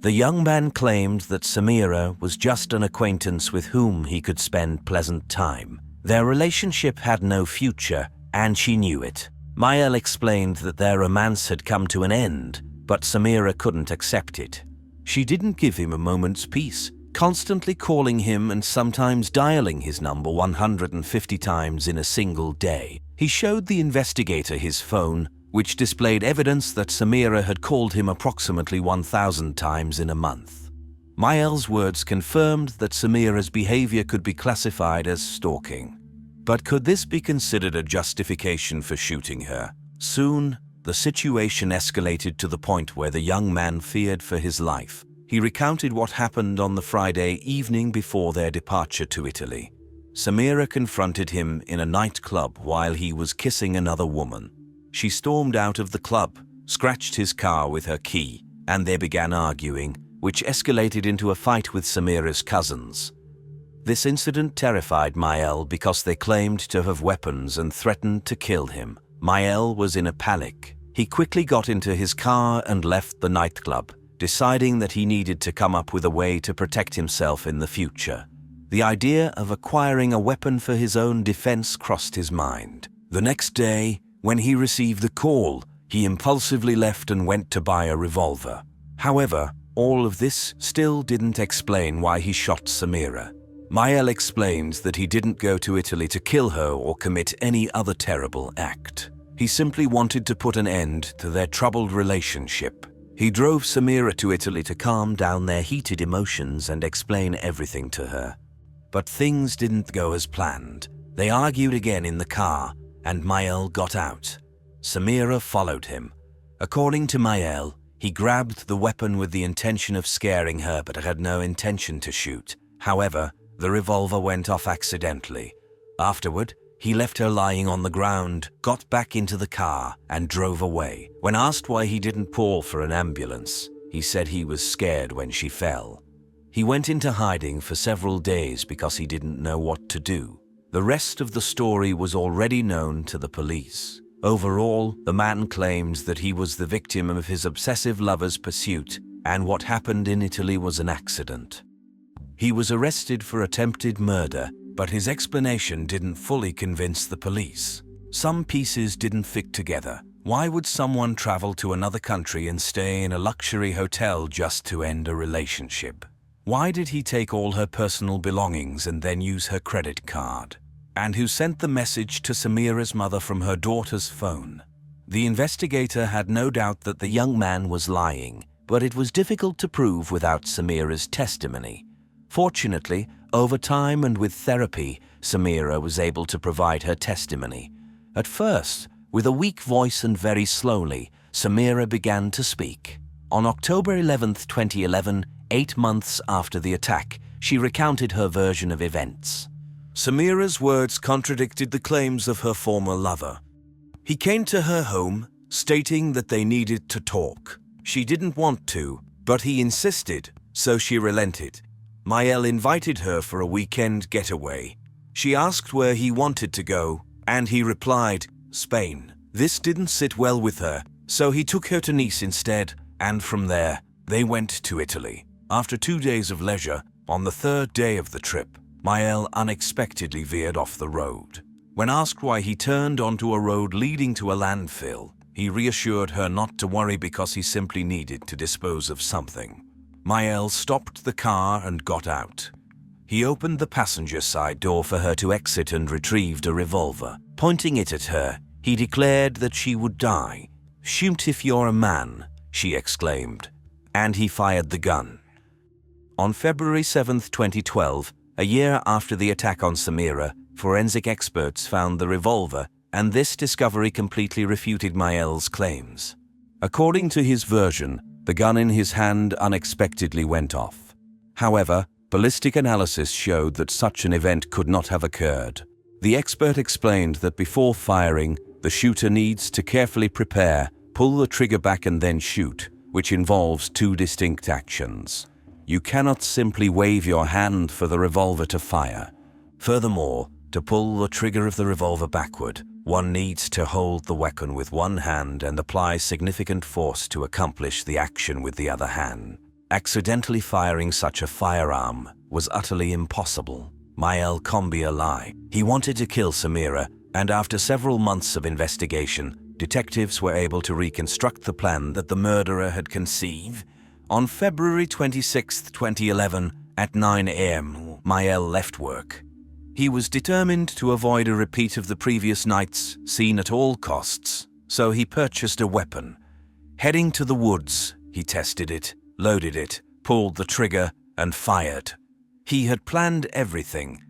Speaker 1: The young man claimed that Samira was just an acquaintance with whom he could spend pleasant time. Their relationship had no future, and she knew it. Michaela explained that their romance had come to an end, but Samira couldn't accept it. She didn't give him a moment's peace, constantly calling him and sometimes dialing his number 150 times in a single day. He showed the investigator his phone, which displayed evidence that Samira had called him approximately 1,000 times in a month. Michaela's words confirmed that Samira's behavior could be classified as stalking. But could this be considered a justification for shooting her? Soon, the situation escalated to the point where the young man feared for his life. He recounted what happened on the Friday evening before their departure to Italy. Samira confronted him in a nightclub while he was kissing another woman. She stormed out of the club, scratched his car with her key, and they began arguing, which escalated into a fight with Samira's cousins. This incident terrified Michaela because they claimed to have weapons and threatened to kill him. Michaela was in a panic. He quickly got into his car and left the nightclub, deciding that he needed to come up with a way to protect himself in the future. The idea of acquiring a weapon for his own defense crossed his mind. The next day, when he received the call, he impulsively left and went to buy a revolver. However, all of this still didn't explain why he shot Samira. Michaela explained that he didn't go to Italy to kill her or commit any other terrible act. He simply wanted to put an end to their troubled relationship. He drove Samira to Italy to calm down their heated emotions and explain everything to her. But things didn't go as planned. They argued again in the car, and Michaela got out. Samira followed him. According to Michaela, he grabbed the weapon with the intention of scaring her but had no intention to shoot. However, the revolver went off accidentally. Afterward, he left her lying on the ground, got back into the car, and drove away. When asked why he didn't call for an ambulance, he said he was scared when she fell. He went into hiding for several days because he didn't know what to do. The rest of the story was already known to the police. Overall, the man claims that he was the victim of his obsessive lover's pursuit, and what happened in Italy was an accident. He was arrested for attempted murder, but his explanation didn't fully convince the police. Some pieces didn't fit together. Why would someone travel to another country and stay in a luxury hotel just to end a relationship? Why did he take all her personal belongings and then use her credit card? And who sent the message to Samira's mother from her daughter's phone? The investigator had no doubt that the young man was lying, but it was difficult to prove without Samira's testimony. Fortunately, over time and with therapy, Samira was able to provide her testimony. At first, with a weak voice and very slowly, Samira began to speak. On October 11, 2011, 8 months after the attack, she recounted her version of events. Samira's words contradicted the claims of her former lover. He came to her home, stating that they needed to talk. She didn't want to, but he insisted, so she relented. Michaela invited her for a weekend getaway. She asked where he wanted to go, and he replied, Spain. This didn't sit well with her, so he took her to Nice instead, and from there, they went to Italy. After 2 days of leisure, on the 3rd day of the trip, Michaela unexpectedly veered off the road. When asked why he turned onto a road leading to a landfill, he reassured her not to worry because he simply needed to dispose of something. Michaela stopped the car and got out. He opened the passenger side door for her to exit and retrieved a revolver. Pointing it at her, he declared that she would die. "Shoot if you're a man," she exclaimed, and he fired the gun. On February 7, 2012, a year after the attack on Samira, forensic experts found the revolver, and this discovery completely refuted Michaela's claims. According to his version, the gun in his hand unexpectedly went off. However, ballistic analysis showed that such an event could not have occurred. The expert explained that before firing, the shooter needs to carefully prepare, pull the trigger back and then shoot, which involves 2 distinct actions. You cannot simply wave your hand for the revolver to fire. Furthermore, to pull the trigger of the revolver backward, one needs to hold the weapon with one hand and apply significant force to accomplish the action with the other hand. Accidentally firing such a firearm was utterly impossible. Michaela Combi a lie. He wanted to kill Samira, and after several months of investigation, detectives were able to reconstruct the plan that the murderer had conceived. On February 26, 2011, at 9 a.m., Michaela left work. He was determined to avoid a repeat of the previous night's scene at all costs, so he purchased a weapon. Heading to the woods, he tested it, loaded it, pulled the trigger, and fired. He had planned everything.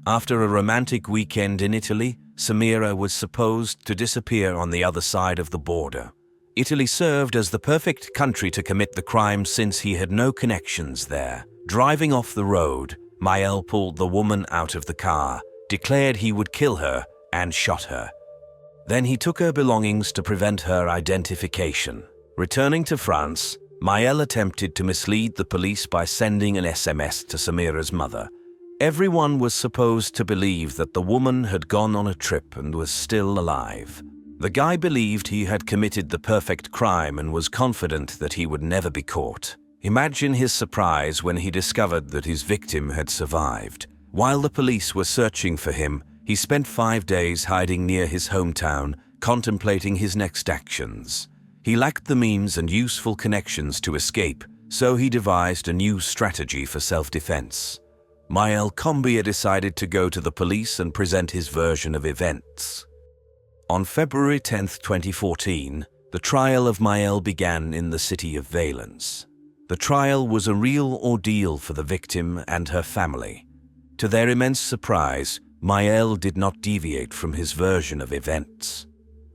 Speaker 1: After a romantic weekend in Italy, Samira was supposed to disappear on the other side of the border. Italy served as the perfect country to commit the crime since he had no connections there. Driving off the road, Michaela pulled the woman out of the car, declared he would kill her, and shot her. Then he took her belongings to prevent her identification. Returning to France, Michaela attempted to mislead the police by sending an SMS to Samira's mother. Everyone was supposed to believe that the woman had gone on a trip and was still alive. The guy believed he had committed the perfect crime and was confident that he would never be caught. Imagine his surprise when he discovered that his victim had survived. While the police were searching for him, he spent 5 days hiding near his hometown, contemplating his next actions. He lacked the means and useful connections to escape, so he devised a new strategy for self-defense. Michaela Combia decided to go to the police and present his version of events. On February 10, 2014, the trial of Michaela began in the city of Valence. The trial was a real ordeal for the victim and her family. To their immense surprise, Michaela did not deviate from his version of events.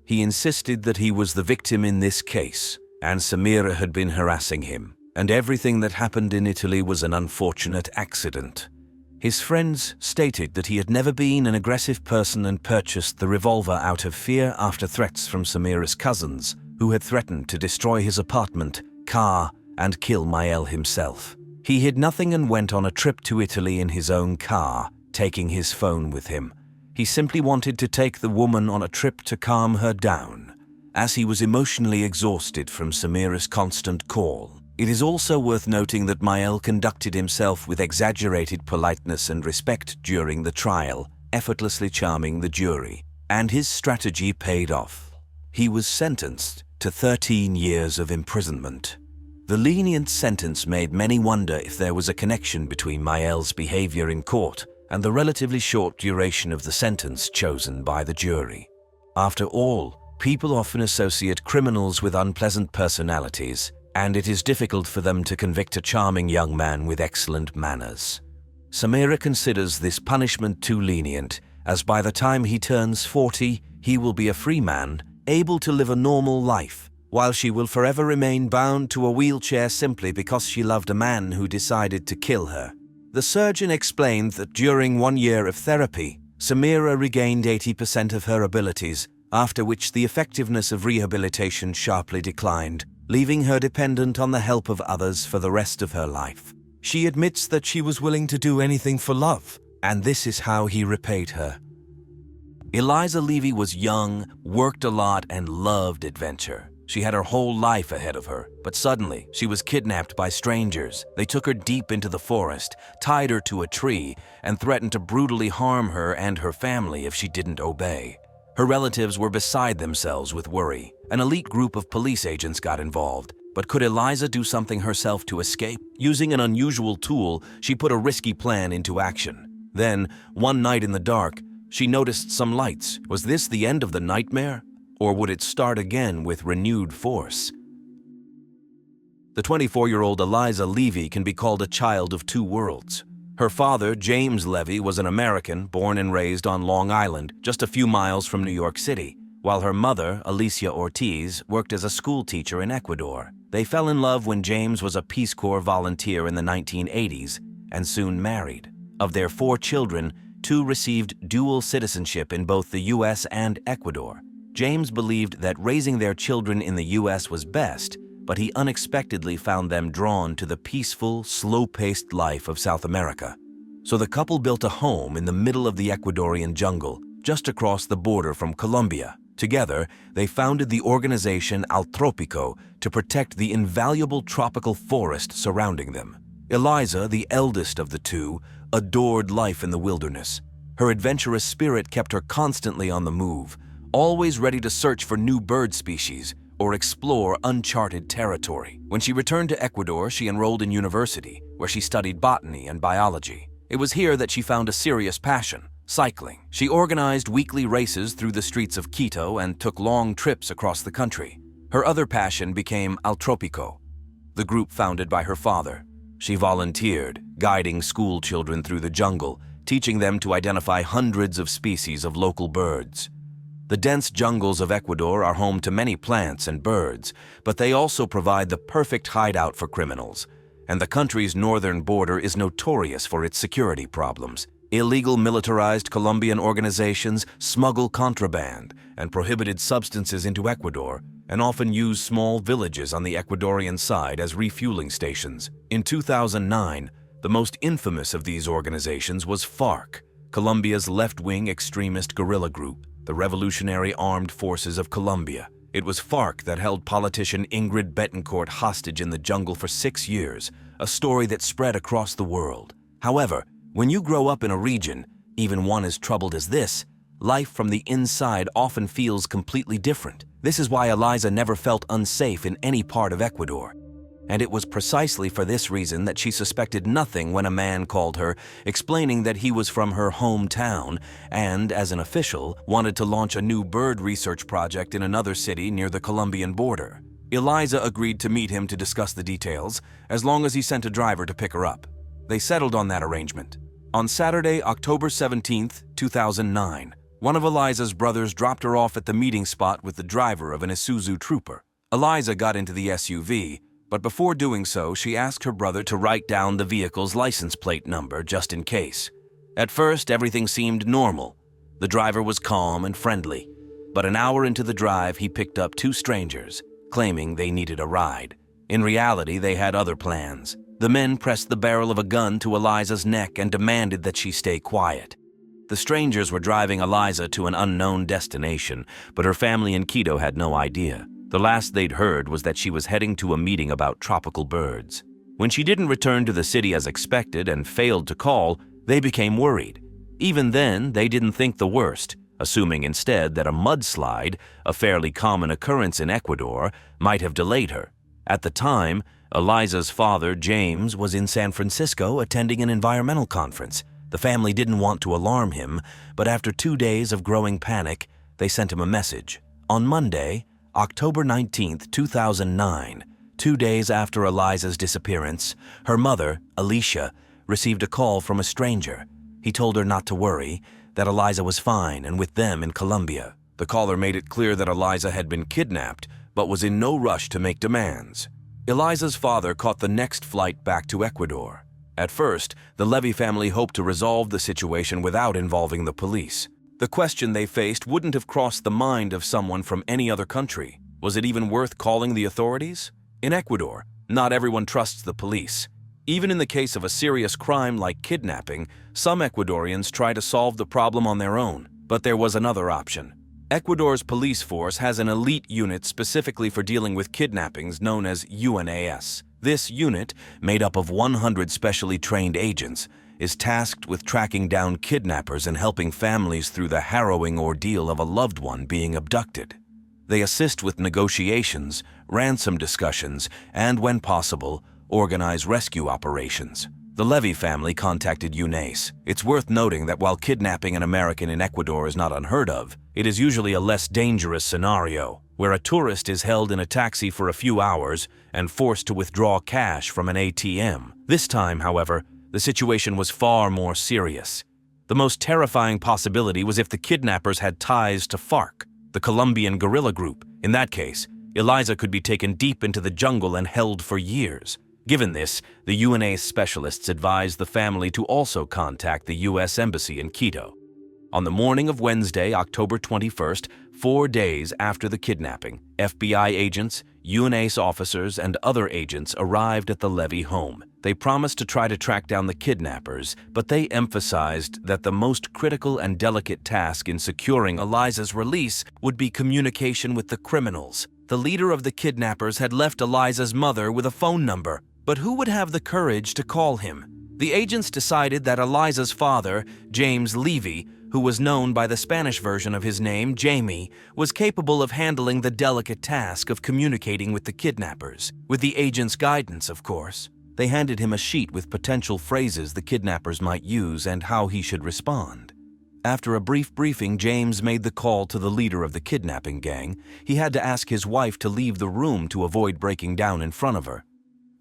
Speaker 1: He insisted that he was the victim in this case, and Samira had been harassing him, and everything that happened in Italy was an unfortunate accident. His friends stated that he had never been an aggressive person and purchased the revolver out of fear after threats from Samira's cousins, who had threatened to destroy his apartment, car, and kill Michaela himself. He hid nothing and went on a trip to Italy in his own car, taking his phone with him. He simply wanted to take the woman on a trip to calm her down, as he was emotionally exhausted from Samira's constant call. It is also worth noting that Michael conducted himself with exaggerated politeness and respect during the trial, effortlessly charming the jury, and his strategy paid off. He was sentenced to 13 years of imprisonment. The lenient sentence made many wonder if there was a connection between Michael's behavior in court and the relatively short duration of the sentence chosen by the jury. After all, people often associate criminals with unpleasant personalities, and it is difficult for them to convict a charming young man with excellent manners. Samira considers this punishment too lenient, as by the time he turns 40, he will be a free man, able to live a normal life, while she will forever remain bound to a wheelchair simply because she loved a man who decided to kill her. The surgeon explained that during 1 year of therapy, Samira regained 80% of her abilities, after which the effectiveness of rehabilitation sharply declined, leaving her dependent on the help of others for the rest of her life. She admits that she was willing to do anything for love, and this is how he repaid her. Eliza Levey was young, worked a lot, and loved adventure. She had her whole life ahead of her, but suddenly she was kidnapped by strangers. They took her deep into the forest, tied her to a tree, and threatened to brutally harm her and her family if she didn't obey. Her relatives were beside themselves with worry. An elite group of police agents got involved. But could Eliza do something herself to escape? Using an unusual tool, she put a risky plan into action. Then, one night in the dark, she noticed some lights. Was this the end of the nightmare? Or would it start again with renewed force? The 24-year-old Eliza Levey can be called a child of two worlds. Her father, James Levey, was an American born and raised on Long Island, just a few miles from New York City, while her mother, Alicia Ortiz, worked as a school teacher in Ecuador. They fell in love when James was a Peace Corps volunteer in the 1980s and soon married. Of their 4 children, 2 received dual citizenship in both the U.S. and Ecuador. James believed that raising their children in the U.S. was best, but he unexpectedly found them drawn to the peaceful, slow-paced life of South America. So the couple built a home in the middle of the Ecuadorian jungle, just across the border from Colombia. Together, they founded the organization Al Tropico to protect the invaluable tropical forest surrounding them. Eliza, the eldest of the 2, adored life in the wilderness. Her adventurous spirit kept her constantly on the move, always ready to search for new bird species or explore uncharted territory. When she returned to Ecuador, she enrolled in university, where she studied botany and biology. It was here that she found a serious passion: cycling. She organized weekly races through the streets of Quito and took long trips across the country. Her other passion became Al Tropico, the group founded by her father. She volunteered, guiding school children through the jungle, teaching them to identify hundreds of species of local birds. The dense jungles of Ecuador are home to many plants and birds, but they also provide the perfect hideout for criminals, and the country's northern border is notorious for its security problems. Illegal militarized Colombian organizations smuggle contraband and prohibited substances into Ecuador and often use small villages on the Ecuadorian side as refueling stations. In 2009, the most infamous of these organizations was FARC, Colombia's left-wing extremist guerrilla group, the Revolutionary Armed Forces of Colombia. It was FARC that held politician Ingrid Betancourt hostage in the jungle for 6 years, a story that spread across the world. However, when you grow up in a region, even one as troubled as this, life from the inside often feels completely different. This is why Eliza never felt unsafe in any part of Ecuador. And it was precisely for this reason that she suspected nothing when a man called her, explaining that he was from her hometown and, as an official, wanted to launch a new bird research project in another city near the Colombian border. Eliza agreed to meet him to discuss the details, as long as he sent a driver to pick her up. They settled on that arrangement. On Saturday, October 17, 2009, one of Eliza's brothers dropped her off at the meeting spot with the driver of an Isuzu Trooper. Eliza got into the SUV, but before doing so, she asked her brother to write down the vehicle's license plate number just in case. At first, everything seemed normal. The driver was calm and friendly, but an hour into the drive, he picked up 2 strangers, claiming they needed a ride. In reality, they had other plans. The men pressed the barrel of a gun to Eliza's neck and demanded that she stay quiet. The strangers were driving Eliza to an unknown destination, but her family in Quito had no idea. The last they'd heard was that she was heading to a meeting about tropical birds. When she didn't return to the city as expected and failed to call, they became worried. Even then, they didn't think the worst, assuming instead that a mudslide, a fairly common occurrence in Ecuador, might have delayed her. At the time, Eliza's father, James, was in San Francisco attending an environmental conference. The family didn't want to alarm him, but after 2 days of growing panic, they sent him a message. On Monday, October 19, 2009, 2 days after Eliza's disappearance, her mother, Alicia, received a call from a stranger. He told her not to worry, that Eliza was fine and with them in Colombia. The caller made it clear that Eliza had been kidnapped, but was in no rush to make demands. Eliza's father caught the next flight back to Ecuador. At first, the Levey family hoped to resolve the situation without involving the police. The question they faced wouldn't have crossed the mind of someone from any other country. Was it even worth calling the authorities? In Ecuador, not everyone trusts the police. Even in the case of a serious crime like kidnapping, some Ecuadorians try to solve the problem on their own. But there was another option. Ecuador's police force has an elite unit specifically for dealing with kidnappings known as UNAS. This unit, made up of 100 specially trained agents, is tasked with tracking down kidnappers and helping families through the harrowing ordeal of a loved one being abducted. They assist with negotiations, ransom discussions, and, when possible, organize rescue operations. The Levey family contacted UNAS. It's worth noting that while kidnapping an American in Ecuador is not unheard of, it is usually a less dangerous scenario, where a tourist is held in a taxi for a few hours and forced to withdraw cash from an ATM. This time, however, the situation was far more serious. The most terrifying possibility was if the kidnappers had ties to FARC, the Colombian guerrilla group. In that case, Eliza could be taken deep into the jungle and held for years. Given this, the UNAS specialists advised the family to also contact the U.S. Embassy in Quito. On the morning of Wednesday, October 21st, 4 days after the kidnapping, FBI agents, UNAS officers, and other agents arrived at the Levey home. They promised to try to track down the kidnappers, but they emphasized that the most critical and delicate task in securing Eliza's release would be communication with the criminals. The leader of the kidnappers had left Eliza's mother with a phone number, but who would have the courage to call him? The agents decided that Eliza's father, James Levey, who was known by the Spanish version of his name, Jamie, was capable of handling the delicate task of communicating with the kidnappers. With the agent's guidance, of course. They handed him a sheet with potential phrases the kidnappers might use and how he should respond. After a brief briefing, James made the call to the leader of the kidnapping gang. He had to ask his wife to leave the room to avoid breaking down in front of her.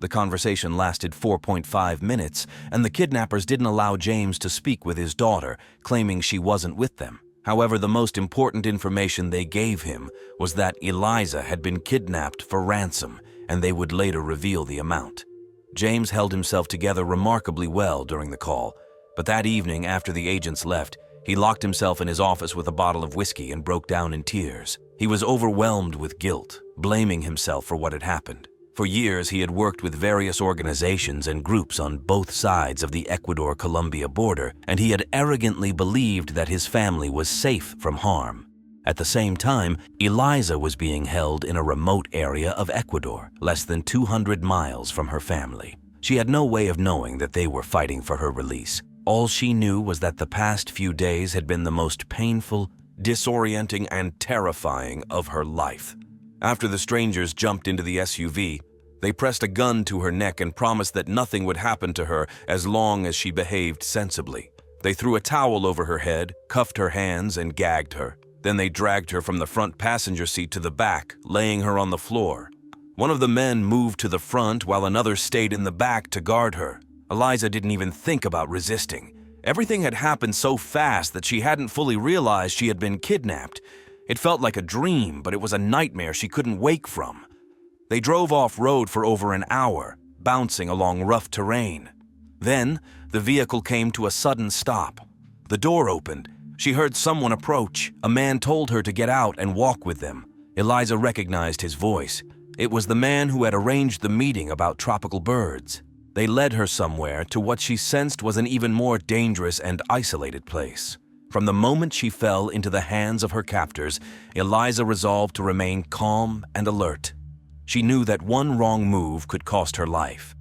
Speaker 1: The conversation lasted 4.5 minutes, and the kidnappers didn't allow James to speak with his daughter, claiming she wasn't with them. However, the most important information they gave him was that Eliza had been kidnapped for ransom, and they would later reveal the amount. James held himself together remarkably well during the call, but that evening after the agents left, he locked himself in his office with a bottle of whiskey and broke down in tears. He was overwhelmed with guilt, blaming himself for what had happened. For years, he had worked with various organizations and groups on both sides of the Ecuador-Colombia border, and he had arrogantly believed that his family was safe from harm. At the same time, Eliza was being held in a remote area of Ecuador, less than 200 miles from her family. She had no way of knowing that they were fighting for her release. All she knew was that the past few days had been the most painful, disorienting, and terrifying of her life. After the strangers jumped into the SUV, they pressed a gun to her neck and promised that nothing would happen to her as long as she behaved sensibly. They threw a towel over her head, cuffed her hands, and gagged her. Then they dragged her from the front passenger seat to the back, laying her on the floor. One of the men moved to the front while another stayed in the back to guard her. Eliza didn't even think about resisting. Everything had happened so fast that she hadn't fully realized she had been kidnapped. It felt like a dream, but it was a nightmare she couldn't wake from. They drove off-road for over an hour, bouncing along rough terrain. Then, the vehicle came to a sudden stop. The door opened. She heard someone approach. A man told her to get out and walk with them. Eliza recognized his voice. It was the man who had arranged the meeting about tropical birds. They led her somewhere to what she sensed was an even more dangerous and isolated place. From the moment she fell into the hands of her captors, Eliza resolved to remain calm and alert. She knew that one wrong move could cost her life.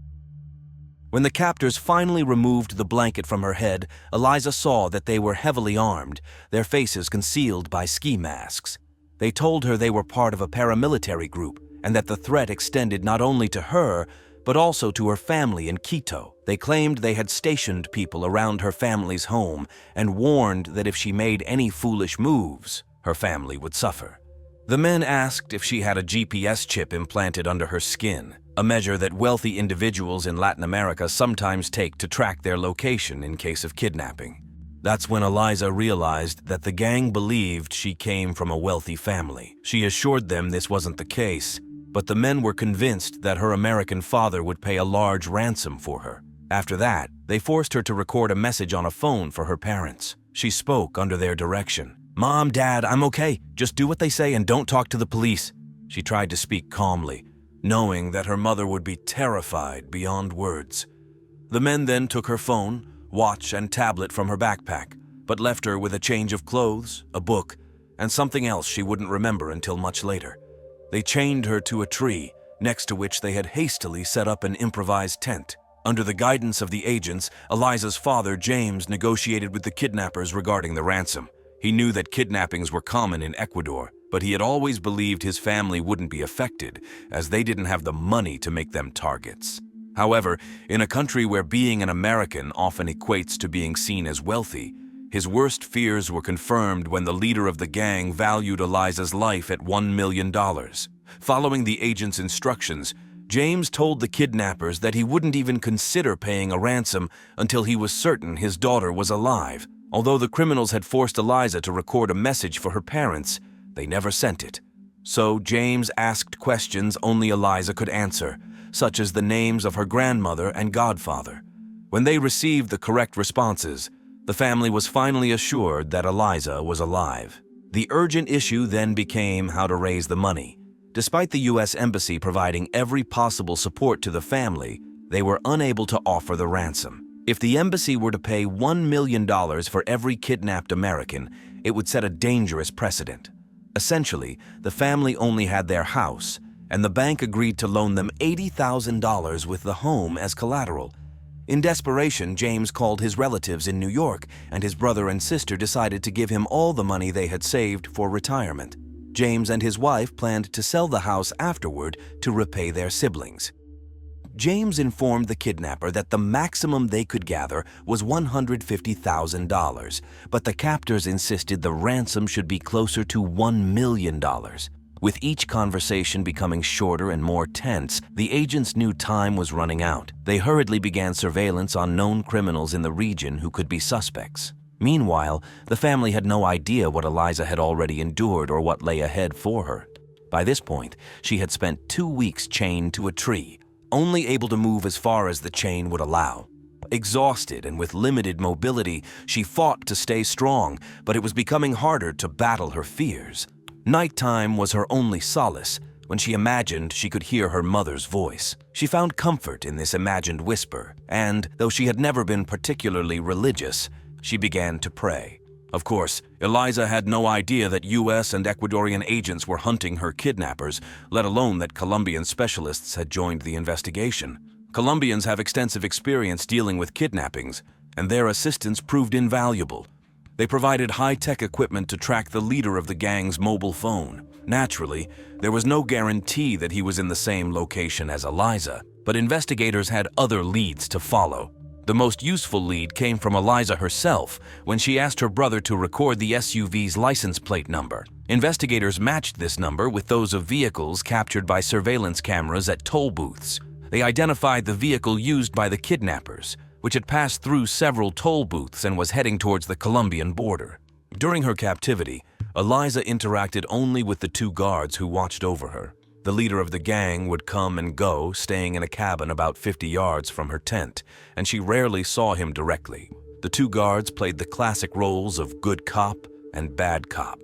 Speaker 1: When the captors finally removed the blanket from her head, Eliza saw that they were heavily armed, their faces concealed by ski masks. They told her they were part of a paramilitary group and that the threat extended not only to her, but also to her family in Quito. They claimed they had stationed people around her family's home and warned that if she made any foolish moves, her family would suffer. The men asked if she had a GPS chip implanted under her skin, a measure that wealthy individuals in Latin America sometimes take to track their location in case of kidnapping. That's when Eliza realized that the gang believed she came from a wealthy family. She assured them this wasn't the case, but the men were convinced that her American father would pay a large ransom for her. After that, they forced her to record a message on a phone for her parents. She spoke under their direction. "Mom, Dad, I'm okay. Just do what they say and don't talk to the police." She tried to speak calmly, knowing that her mother would be terrified beyond words. The men then took her phone, watch, and tablet from her backpack, but left her with a change of clothes, a book, and something else she wouldn't remember until much later. They chained her to a tree, next to which they had hastily set up an improvised tent. Under the guidance of the agents, Eliza's father, James, negotiated with the kidnappers regarding the ransom. He knew that kidnappings were common in Ecuador, but he had always believed his family wouldn't be affected, as they didn't have the money to make them targets. However, in a country where being an American often equates to being seen as wealthy, his worst fears were confirmed when the leader of the gang valued Eliza's life at $1 million. Following the agent's instructions, James told the kidnappers that he wouldn't even consider paying a ransom until he was certain his daughter was alive. Although the criminals had forced Eliza to record a message for her parents, they never sent it. So James asked questions only Eliza could answer, such as the names of her grandmother and godfather. When they received the correct responses, the family was finally assured that Eliza was alive. The urgent issue then became how to raise the money. Despite the U.S. Embassy providing every possible support to the family, they were unable to offer the ransom. If the embassy were to pay $1 million for every kidnapped American, it would set a dangerous precedent. Essentially, the family only had their house, and the bank agreed to loan them $80,000 with the home as collateral. In desperation, James called his relatives in New York, and his brother and sister decided to give him all the money they had saved for retirement. James and his wife planned to sell the house afterward to repay their siblings. James informed the kidnapper that the maximum they could gather was $150,000, but the captors insisted the ransom should be closer to $1 million. With each conversation becoming shorter and more tense, the agents knew time was running out. They hurriedly began surveillance on known criminals in the region who could be suspects. Meanwhile, the family had no idea what Eliza had already endured or what lay ahead for her. By this point, she had spent 2 weeks chained to a tree, only able to move as far as the chain would allow. Exhausted and with limited mobility, she fought to stay strong, but it was becoming harder to battle her fears. Nighttime was her only solace, when she imagined she could hear her mother's voice. She found comfort in this imagined whisper, and, though she had never been particularly religious, she began to pray. Of course, Eliza had no idea that U.S. and Ecuadorian agents were hunting her kidnappers, let alone that Colombian specialists had joined the investigation. Colombians have extensive experience dealing with kidnappings, and their assistance proved invaluable. They provided high-tech equipment to track the leader of the gang's mobile phone. Naturally, there was no guarantee that he was in the same location as Eliza, but investigators had other leads to follow. The most useful lead came from Eliza herself when she asked her brother to record the SUV's license plate number. Investigators matched this number with those of vehicles captured by surveillance cameras at toll booths. They identified the vehicle used by the kidnappers, which had passed through several toll booths and was heading towards the Colombian border. During her captivity, Eliza interacted only with the 2 guards who watched over her. The leader of the gang would come and go, staying in a cabin about 50 yards from her tent, and she rarely saw him directly. The 2 guards played the classic roles of good cop and bad cop.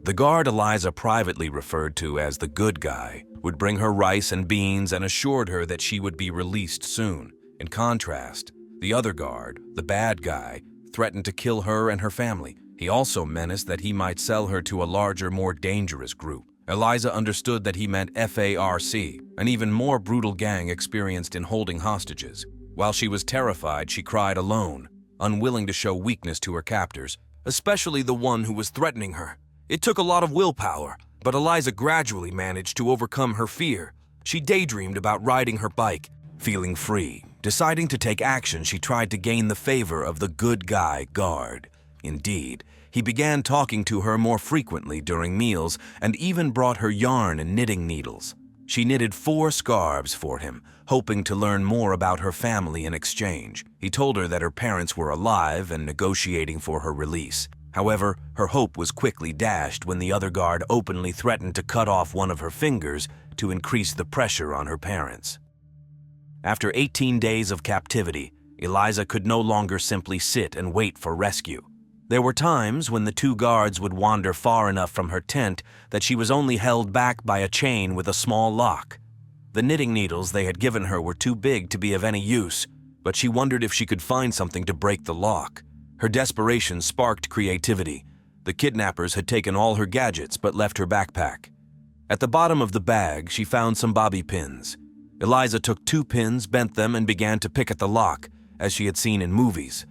Speaker 1: The guard Eliza privately referred to as the good guy would bring her rice and beans and assured her that she would be released soon. In contrast, the other guard, the bad guy, threatened to kill her and her family. He also menaced that he might sell her to a larger, more dangerous group. Eliza understood that he meant FARC, an even more brutal gang experienced in holding hostages. While she was terrified, she cried alone, unwilling to show weakness to her captors, especially the one who was threatening her. It took a lot of willpower, but Eliza gradually managed to overcome her fear. She daydreamed about riding her bike, feeling free. Deciding to take action, she tried to gain the favor of the good guy guard. Indeed, he began talking to her more frequently during meals and even brought her yarn and knitting needles. She knitted 4 scarves for him, hoping to learn more about her family in exchange. He told her that her parents were alive and negotiating for her release. However, her hope was quickly dashed when the other guard openly threatened to cut off one of her fingers to increase the pressure on her parents. After 18 days of captivity, Eliza could no longer simply sit and wait for rescue. There were times when the 2 guards would wander far enough from her tent that she was only held back by a chain with a small lock. The knitting needles they had given her were too big to be of any use, but she wondered if she could find something to break the lock. Her desperation sparked creativity. The kidnappers had taken all her gadgets but left her backpack. At the bottom of the bag, she found some bobby pins. Eliza took 2 pins, bent them, and began to pick at the lock, as she had seen in movies.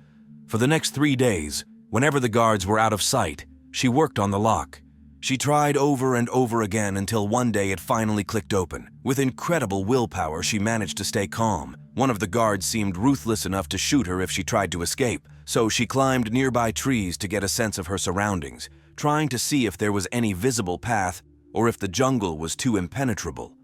Speaker 1: For the next 3 days, whenever the guards were out of sight, she worked on the lock. She tried over and over again until one day it finally clicked open. With incredible willpower, she managed to stay calm. One of the guards seemed ruthless enough to shoot her if she tried to escape, so she climbed nearby trees to get a sense of her surroundings, trying to see if there was any visible path or if the jungle was too impenetrable.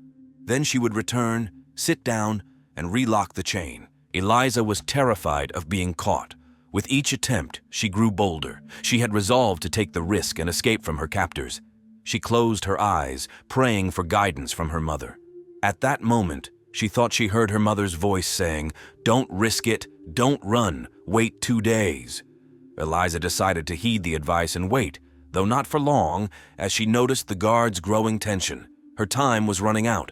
Speaker 1: Then she would return, sit down, and relock the chain. Eliza was terrified of being caught. With each attempt, she grew bolder. She had resolved to take the risk and escape from her captors. She closed her eyes, praying for guidance from her mother. At that moment, she thought she heard her mother's voice saying, "Don't risk it, don't run, wait 2 days." Eliza decided to heed the advice and wait, though not for long, as she noticed the guards' growing tension. Her time was running out.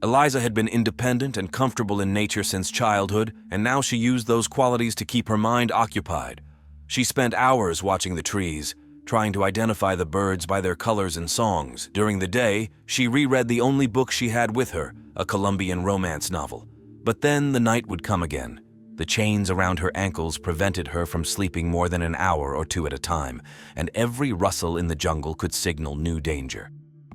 Speaker 1: Eliza had been independent and comfortable in nature since childhood, and now she used those qualities to keep her mind occupied. She spent hours watching the trees, trying to identify the birds by their colors and songs. During the day, she reread the only book she had with her, a Colombian romance novel. But then the night would come again. The chains around her ankles prevented her from sleeping more than an hour or 2 at a time, and every rustle in the jungle could signal new danger.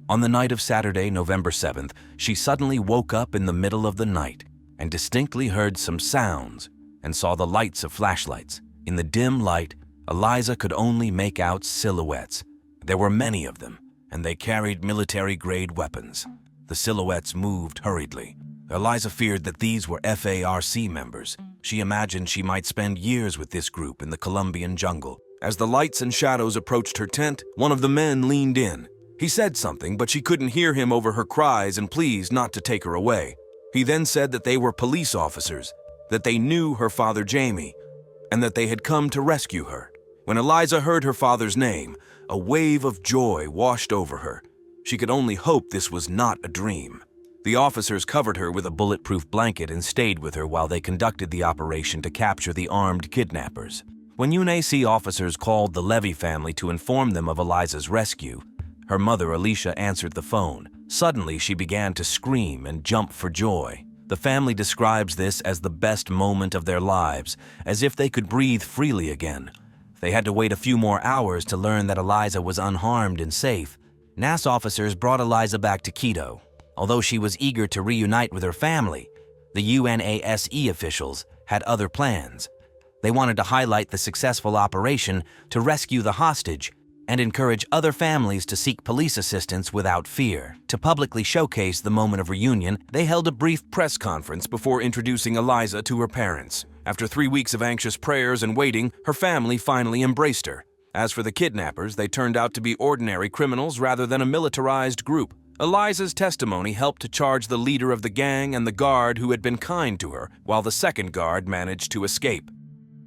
Speaker 1: On the night of Saturday, November 7th, she suddenly woke up in the middle of the night and distinctly heard some sounds and saw the lights of flashlights. In the dim light, Eliza could only make out silhouettes. There were many of them, and they carried military-grade weapons. The silhouettes moved hurriedly. Eliza feared that these were FARC members. She imagined she might spend years with this group in the Colombian jungle. As the lights and shadows approached her tent, one of the men leaned in. He said something, but she couldn't hear him over her cries and pleas not to take her away. He then said that they were police officers, that they knew her father Jamie, and that they had come to rescue her. When Eliza heard her father's name, a wave of joy washed over her. She could only hope this was not a dream. The officers covered her with a bulletproof blanket and stayed with her while they conducted the operation to capture the armed kidnappers. When UNAC officers called the Levey family to inform them of Eliza's rescue, her mother, Alicia, answered the phone. Suddenly, she began to scream and jump for joy. The family describes this as the best moment of their lives, as if they could breathe freely again. They had to wait a few more hours to learn that Eliza was unharmed and safe. NAS officers brought Eliza back to Quito. Although she was eager to reunite with her family, the UNASE officials had other plans. They wanted to highlight the successful operation to rescue the hostage and encourage other families to seek police assistance without fear. To publicly showcase the moment of reunion, they held a brief press conference before introducing Eliza to her parents. After 3 weeks of anxious prayers and waiting, her family finally embraced her. As for the kidnappers, they turned out to be ordinary criminals rather than a militarized group. Eliza's testimony helped to charge the leader of the gang and the guard who had been kind to her, while the second guard managed to escape.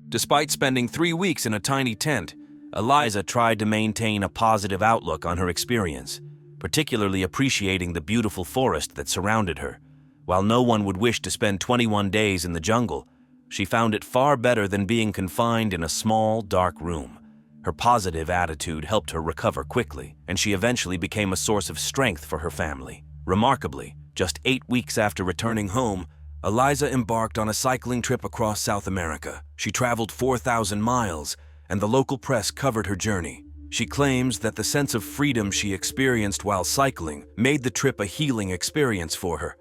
Speaker 1: Despite spending 3 weeks in a tiny tent, Eliza tried to maintain a positive outlook on her experience, particularly appreciating the beautiful forest that surrounded her. While no one would wish to spend 21 days in the jungle, she found it far better than being confined in a small, dark room. Her positive attitude helped her recover quickly, and she eventually became a source of strength for her family. Remarkably, just 8 weeks after returning home, Eliza embarked on a cycling trip across South America. She traveled 4,000 miles, and the local press covered her journey. She claims that the sense of freedom she experienced while cycling made the trip a healing experience for her.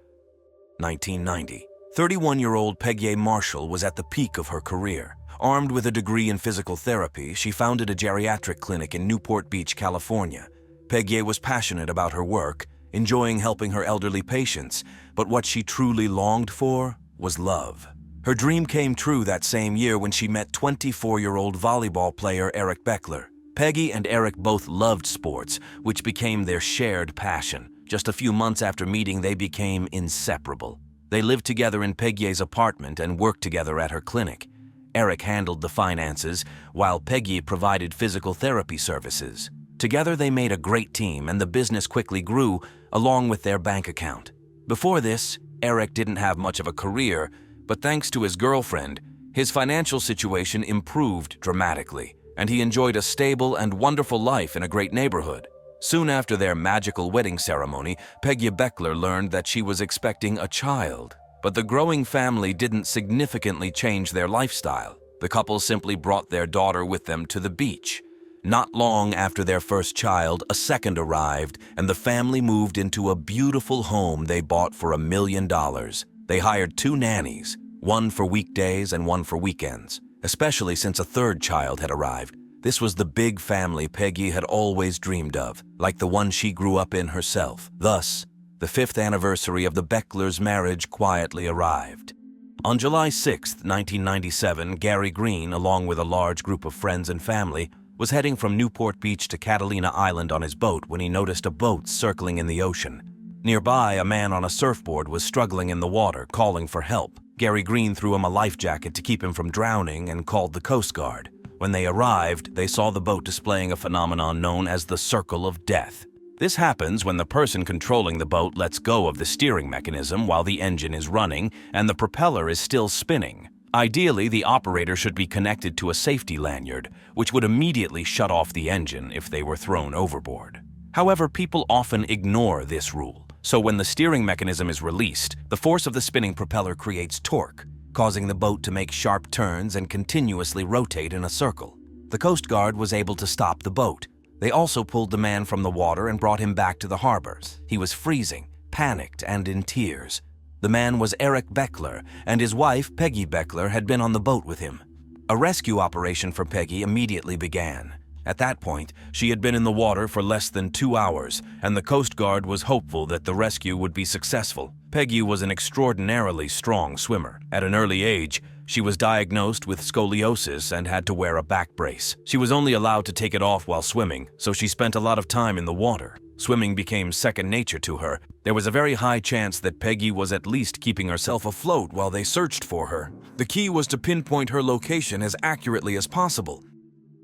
Speaker 1: 1990. 31-year-old Peggy Marshall was at the peak of her career. Armed with a degree in physical therapy, she founded a geriatric clinic in Newport Beach, California. Peggy was passionate about her work, enjoying helping her elderly patients, but what she truly longed for was love. Her dream came true that same year when she met 24-year-old volleyball player Eric Beckler. Peggy and Eric both loved sports, which became their shared passion. Just a few months after meeting, they became inseparable. They lived together in Peggy's apartment and worked together at her clinic. Eric handled the finances, while Peggy provided physical therapy services. Together they made a great team, and the business quickly grew, along with their bank account. Before this, Eric didn't have much of a career, but thanks to his girlfriend, his financial situation improved dramatically, and he enjoyed a stable and wonderful life in a great neighborhood. Soon after their magical wedding ceremony, Peggy Beckler learned that she was expecting a child. But the growing family didn't significantly change their lifestyle. The couple simply brought their daughter with them to the beach. Not long after their first child, a second arrived, and the family moved into a beautiful home they bought for $1 million. They hired 2 nannies, one for weekdays and one for weekends, especially since a third child had arrived. This was the big family Peggy had always dreamed of, like the one she grew up in herself. Thus, the 5th anniversary of the Becklers' marriage quietly arrived. On July 6, 1997, Gary Green, along with a large group of friends and family, was heading from Newport Beach to Catalina Island on his boat when he noticed a boat circling in the ocean. Nearby, a man on a surfboard was struggling in the water, calling for help. Gary Green threw him a life jacket to keep him from drowning and called the Coast Guard. When they arrived, they saw the boat displaying a phenomenon known as the Circle of Death. This happens when the person controlling the boat lets go of the steering mechanism while the engine is running and the propeller is still spinning. Ideally, the operator should be connected to a safety lanyard, which would immediately shut off the engine if they were thrown overboard. However, people often ignore this rule. So when the steering mechanism is released, the force of the spinning propeller creates torque, causing the boat to make sharp turns and continuously rotate in a circle. The Coast Guard was able to stop the boat. They also pulled the man from the water and brought him back to the harbor. He was freezing, panicked, and in tears. The man was Eric Beckler, and his wife, Peggy Beckler, had been on the boat with him. A rescue operation for Peggy immediately began. At that point, she had been in the water for less than 2 hours, and the Coast Guard was hopeful that the rescue would be successful. Peggy was an extraordinarily strong swimmer. At an early age, she was diagnosed with scoliosis and had to wear a back brace. She was only allowed to take it off while swimming, so she spent a lot of time in the water. Swimming became second nature to her. There was a very high chance that Peggy was at least keeping herself afloat while they searched for her. The key was to pinpoint her location as accurately as possible.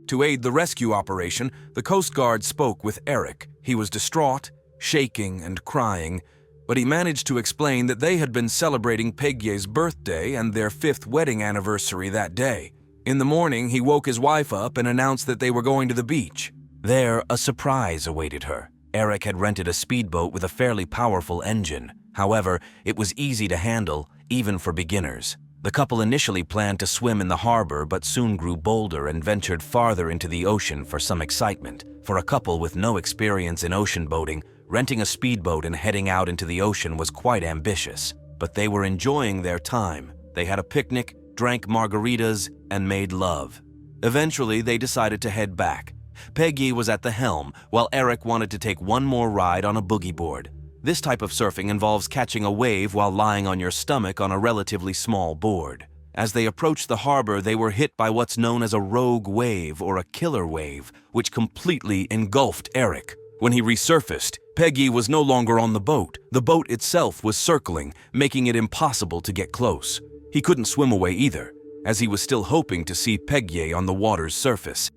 Speaker 1: To aid the rescue operation, the Coast Guard spoke with Eric. He was distraught, shaking, and crying, but he managed to explain that they had been celebrating Peggy's birthday and their 5th wedding anniversary that day. In the morning, he woke his wife up and announced that they were going to the beach. There, a surprise awaited her. Eric had rented a speedboat with a fairly powerful engine. However, it was easy to handle, even for beginners. The couple initially planned to swim in the harbor, but soon grew bolder and ventured farther into the ocean for some excitement. For a couple with no experience in ocean boating, renting a speedboat and heading out into the ocean was quite ambitious. But they were enjoying their time. They had a picnic, drank margaritas, and made love. Eventually, they decided to head back. Peggy was at the helm, while Eric wanted to take one more ride on a boogie board. This type of surfing involves catching a wave while lying on your stomach on a relatively small board. As they approached the harbor, they were hit by what's known as a rogue wave or a killer wave, which completely engulfed Eric. When he resurfaced, Peggy was no longer on the boat. The boat itself was circling, making it impossible to get close. He couldn't swim away either, as he was still hoping to see Peggy on the water's surface.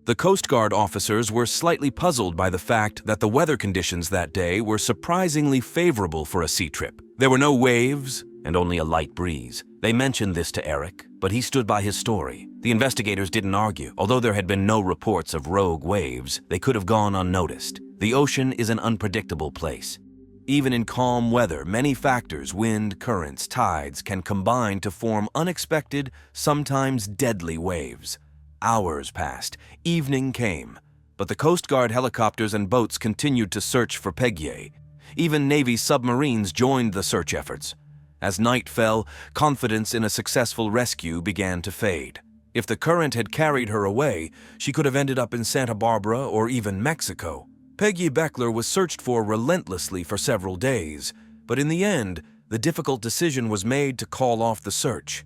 Speaker 1: The Coast Guard officers were slightly puzzled by the fact that the weather conditions that day were surprisingly favorable for a sea trip. There were no waves and only a light breeze. They mentioned this to Eric, but he stood by his story. The investigators didn't argue. Although there had been no reports of rogue waves, they could have gone unnoticed. The ocean is an unpredictable place. Even in calm weather, many factors, wind, currents, tides, can combine to form unexpected, sometimes deadly waves. Hours passed. Evening came. But the Coast Guard helicopters and boats continued to search for Peggy. Even Navy submarines joined the search efforts. As night fell, confidence in a successful rescue began to fade. If the current had carried her away, she could have ended up in Santa Barbara or even Mexico. Peggy Beckler was searched for relentlessly for several days, but in the end, the difficult decision was made to call off the search.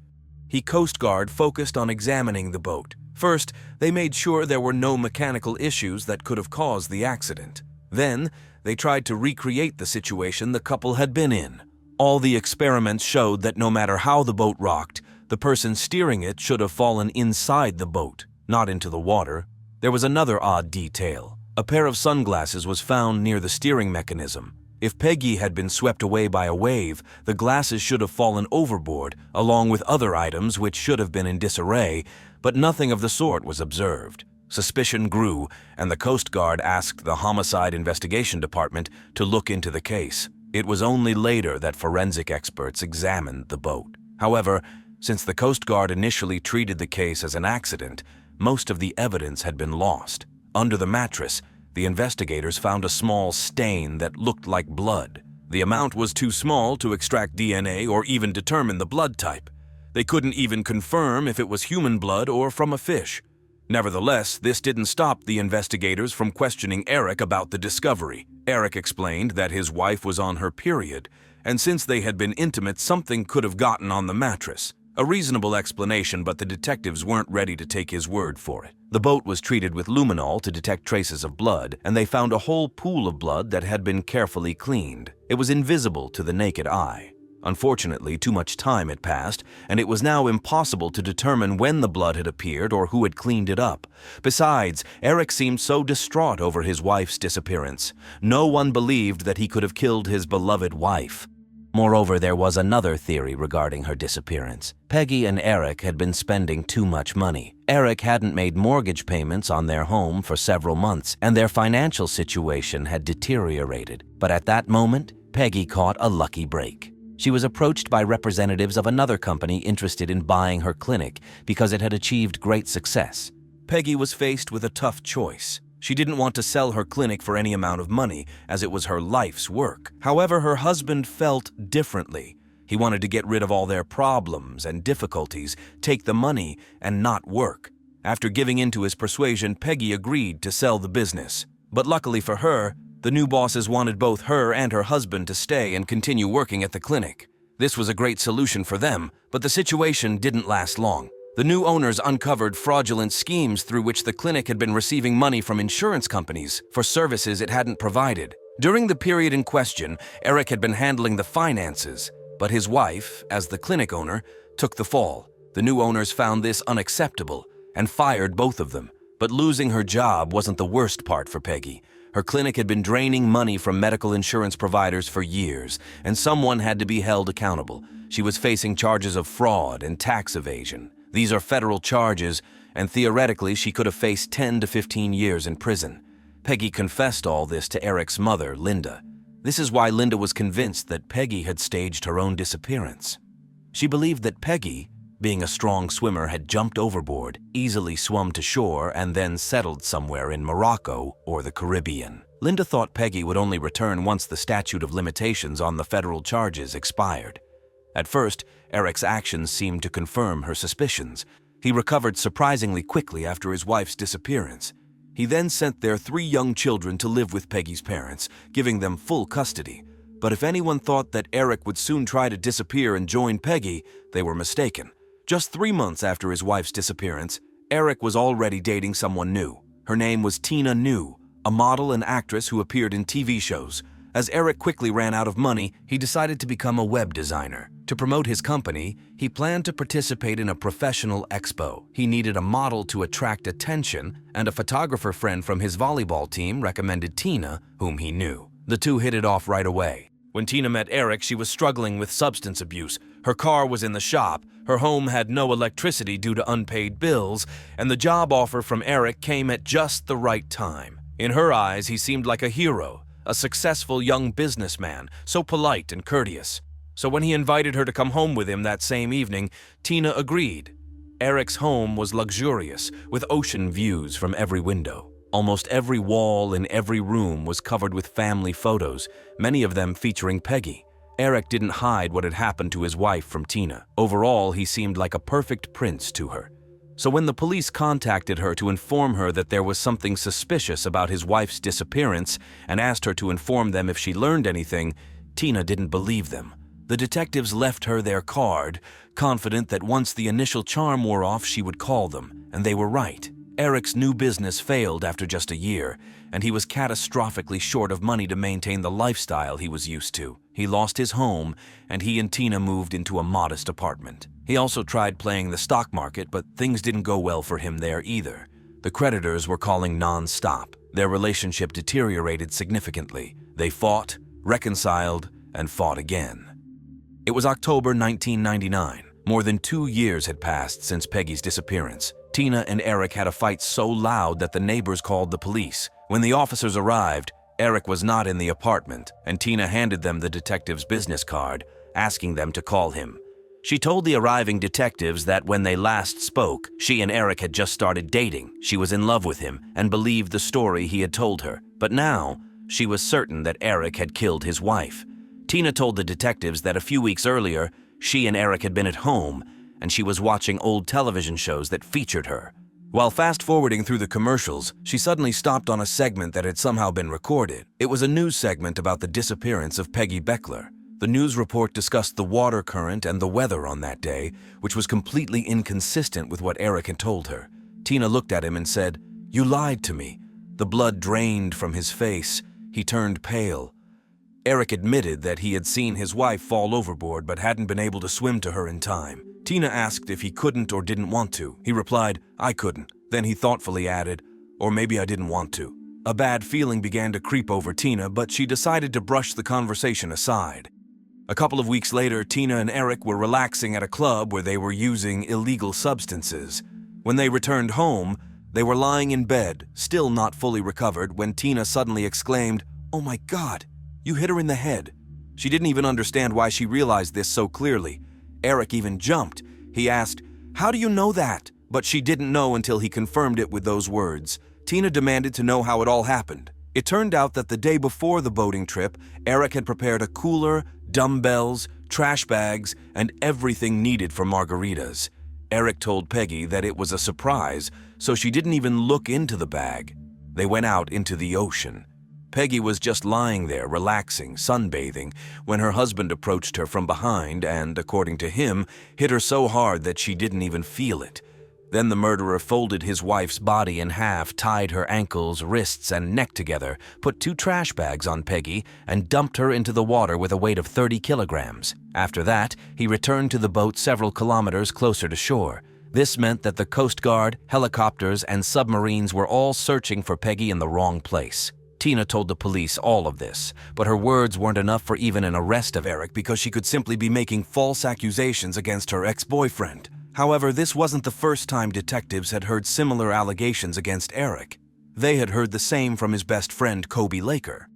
Speaker 1: The Coast Guard focused on examining the boat. First, they made sure there were no mechanical issues that could have caused the accident. Then, they tried to recreate the situation the couple had been in. All the experiments showed that no matter how the boat rocked, the person steering it should have fallen inside the boat, not into the water. There was another odd detail. A pair of sunglasses was found near the steering mechanism. If Peggy had been swept away by a wave, the glasses should have fallen overboard, along with other items which should have been in disarray, but nothing of the sort was observed. Suspicion grew, and the Coast Guard asked the Homicide Investigation Department to look into the case. It was only later that forensic experts examined the boat. However, since the Coast Guard initially treated the case as an accident, most of the evidence had been lost. Under the mattress, the investigators found a small stain that looked like blood. The amount was too small to extract DNA or even determine the blood type. They couldn't even confirm if it was human blood or from a fish. Nevertheless, this didn't stop the investigators from questioning Eric about the discovery. Eric explained that his wife was on her period, and since they had been intimate, something could have gotten on the mattress. A reasonable explanation, but the detectives weren't ready to take his word for it. The boat was treated with luminol to detect traces of blood, and they found a whole pool of blood that had been carefully cleaned. It was invisible to the naked eye. Unfortunately, too much time had passed, and it was now impossible to determine when the blood had appeared or who had cleaned it up. Besides, Eric seemed so distraught over his wife's disappearance. No one believed that he could have killed his beloved wife. Moreover, there was another theory regarding her disappearance. Peggy and Eric had been spending too much money. Eric hadn't made mortgage payments on their home for several months, and their financial situation had deteriorated. But at that moment, Peggy caught a lucky break. She was approached by representatives of another company interested in buying her clinic because it had achieved great success. Peggy was faced with a tough choice. She didn't want to sell her clinic for any amount of money, as it was her life's work. However, her husband felt differently. He wanted to get rid of all their problems and difficulties, take the money, and not work. After giving in to his persuasion, Peggy agreed to sell the business. But luckily for her, the new bosses wanted both her and her husband to stay and continue working at the clinic. This was a great solution for them, but the situation didn't last long. The new owners uncovered fraudulent schemes through which the clinic had been receiving money from insurance companies for services it hadn't provided. During the period in question, Eric had been handling the finances, but his wife, as the clinic owner, took the fall. The new owners found this unacceptable and fired both of them. But losing her job wasn't the worst part for Peggy. Her clinic had been draining money from medical insurance providers for years, and someone had to be held accountable. She was facing charges of fraud and tax evasion. These are federal charges, and theoretically she could have faced 10 to 15 years in prison. Peggy confessed all this to Eric's mother, Linda. This is why Linda was convinced that Peggy had staged her own disappearance. She believed that Peggy, being a strong swimmer, had jumped overboard, easily swum to shore, and then settled somewhere in Morocco or the Caribbean. Linda thought Peggy would only return once the statute of limitations on the federal charges expired. At first, Eric's actions seemed to confirm her suspicions. He recovered surprisingly quickly after his wife's disappearance. He then sent their 3 young children to live with Peggy's parents, giving them full custody. But if anyone thought that Eric would soon try to disappear and join Peggy, they were mistaken. Just 3 months after his wife's disappearance, Eric was already dating someone new. Her name was Tina New, a model and actress who appeared in TV shows. As Eric quickly ran out of money, he decided to become a web designer. To promote his company, he planned to participate in a professional expo. He needed a model to attract attention, and a photographer friend from his volleyball team recommended Tina, whom he knew. The two hit it off right away. When Tina met Eric, she was struggling with substance abuse. Her car was in the shop, her home had no electricity due to unpaid bills, and the job offer from Eric came at just the right time. In her eyes, he seemed like a hero, a successful young businessman, so polite and courteous. So when he invited her to come home with him that same evening, Tina agreed. Eric's home was luxurious, with ocean views from every window. Almost every wall in every room was covered with family photos, many of them featuring Peggy. Eric didn't hide what had happened to his wife from Tina. Overall, he seemed like a perfect prince to her. So when the police contacted her to inform her that there was something suspicious about his wife's disappearance and asked her to inform them if she learned anything, Tina didn't believe them. The detectives left her their card, confident that once the initial charm wore off, she would call them, and they were right. Eric's new business failed after just a year, and he was catastrophically short of money to maintain the lifestyle he was used to. He lost his home, and he and Tina moved into a modest apartment. He also tried playing the stock market, but things didn't go well for him there either. The creditors were calling non-stop. Their relationship deteriorated significantly. They fought, reconciled, and fought again. It was October 1999. More than 2 years had passed since Peggy's disappearance. Tina and Eric had a fight so loud that the neighbors called the police. When the officers arrived, Eric was not in the apartment, and Tina handed them the detective's business card, asking them to call him. She told the arriving detectives that when they last spoke, she and Eric had just started dating. She was in love with him and believed the story he had told her. But now, she was certain that Eric had killed his wife. Tina told the detectives that a few weeks earlier, she and Eric had been at home, and she was watching old television shows that featured her. While fast-forwarding through the commercials, she suddenly stopped on a segment that had somehow been recorded. It was a news segment about the disappearance of Peggy Beckler. The news report discussed the water current and the weather on that day, which was completely inconsistent with what Eric had told her. Tina looked at him and said, "You lied to me." The blood drained from his face. He turned pale. Eric admitted that he had seen his wife fall overboard but hadn't been able to swim to her in time. Tina asked if he couldn't or didn't want to. He replied, "I couldn't." Then he thoughtfully added, "Or maybe I didn't want to." A bad feeling began to creep over Tina, but she decided to brush the conversation aside. A couple of weeks later, Tina and Eric were relaxing at a club where they were using illegal substances. When they returned home, they were lying in bed, still not fully recovered, when Tina suddenly exclaimed, "Oh my God, you hit her in the head." She didn't even understand why she realized this so clearly. Eric even jumped. He asked, "How do you know that?" But she didn't know until he confirmed it with those words. Tina demanded to know how it all happened. It turned out that the day before the boating trip, Eric had prepared a cooler, dumbbells, trash bags, and everything needed for margaritas. Eric told Peggy that it was a surprise, so she didn't even look into the bag. They went out into the ocean. Peggy was just lying there, relaxing, sunbathing, when her husband approached her from behind and, according to him, hit her so hard that she didn't even feel it. Then the murderer folded his wife's body in half, tied her ankles, wrists, and neck together, put 2 trash bags on Peggy, and dumped her into the water with a weight of 30 kilograms. After that, he returned to the boat several kilometers closer to shore. This meant that the Coast Guard, helicopters, and submarines were all searching for Peggy in the wrong place. Tina told the police all of this, but her words weren't enough for even an arrest of Eric because she could simply be making false accusations against her ex-boyfriend. However, this wasn't the first time detectives had heard similar allegations against Eric. They had heard the same from his best friend, Kobe Laker.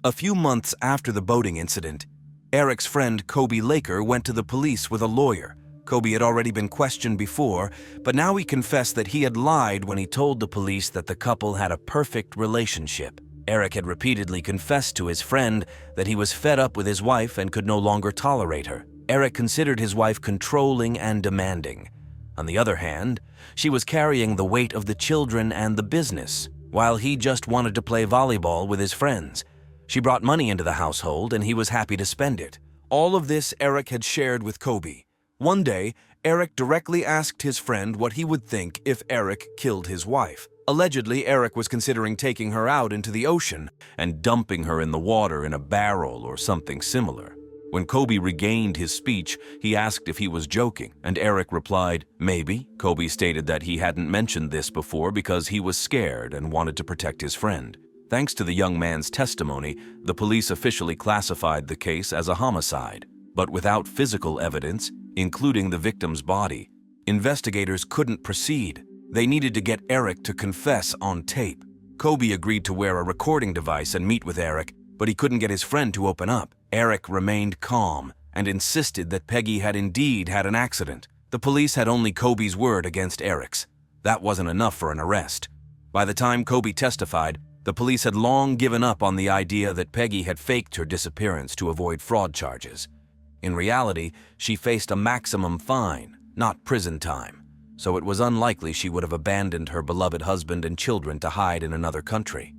Speaker 1: A few months after the boating incident, Eric's friend, Kobe Laker, went to the police with a lawyer. Kobe had already been questioned before, but now he confessed that he had lied when he told the police that the couple had a perfect relationship. Eric had repeatedly confessed to his friend that he was fed up with his wife and could no longer tolerate her. Eric considered his wife controlling and demanding. On the other hand, she was carrying the weight of the children and the business, while he just wanted to play volleyball with his friends. She brought money into the household and he was happy to spend it. All of this Eric had shared with Kobe. One day, Eric directly asked his friend what he would think if Eric killed his wife. Allegedly, Eric was considering taking her out into the ocean and dumping her in the water in a barrel or something similar. When Kobe regained his speech, he asked if he was joking, and Eric replied, "Maybe." Kobe stated that he hadn't mentioned this before because he was scared and wanted to protect his friend. Thanks to the young man's testimony, the police officially classified the case as a homicide, but without physical evidence, including the victim's body, investigators couldn't proceed. They needed to get Eric to confess on tape. Kobe agreed to wear a recording device and meet with Eric, but he couldn't get his friend to open up. Eric remained calm and insisted that Peggy had indeed had an accident. The police had only Kobe's word against Eric's. That wasn't enough for an arrest. By the time Kobe testified, the police had long given up on the idea that Peggy had faked her disappearance to avoid fraud charges. In reality, she faced a maximum fine, not prison time, so it was unlikely she would have abandoned her beloved husband and children to hide in another country.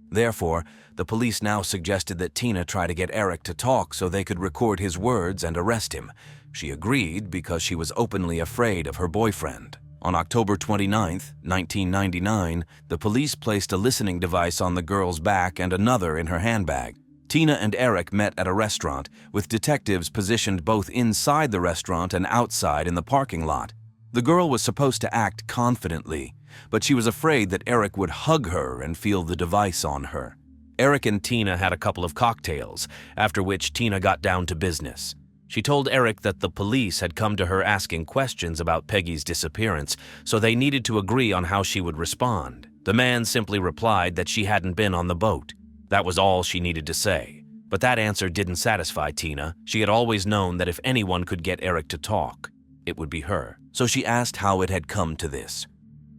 Speaker 1: Therefore, the police now suggested that Tina try to get Eric to talk so they could record his words and arrest him. She agreed because she was openly afraid of her boyfriend. On October 29, 1999, the police placed a listening device on the girl's back and another in her handbag. Tina and Eric met at a restaurant, with detectives positioned both inside the restaurant and outside in the parking lot. The girl was supposed to act confidently, but she was afraid that Eric would hug her and feel the device on her. Eric and Tina had a couple of cocktails, after which Tina got down to business. She told Eric that the police had come to her asking questions about Peggy's disappearance, so they needed to agree on how she would respond. The man simply replied that she hadn't been on the boat. That was all she needed to say. But that answer didn't satisfy Tina. She had always known that if anyone could get Eric to talk, it would be her. So she asked how it had come to this.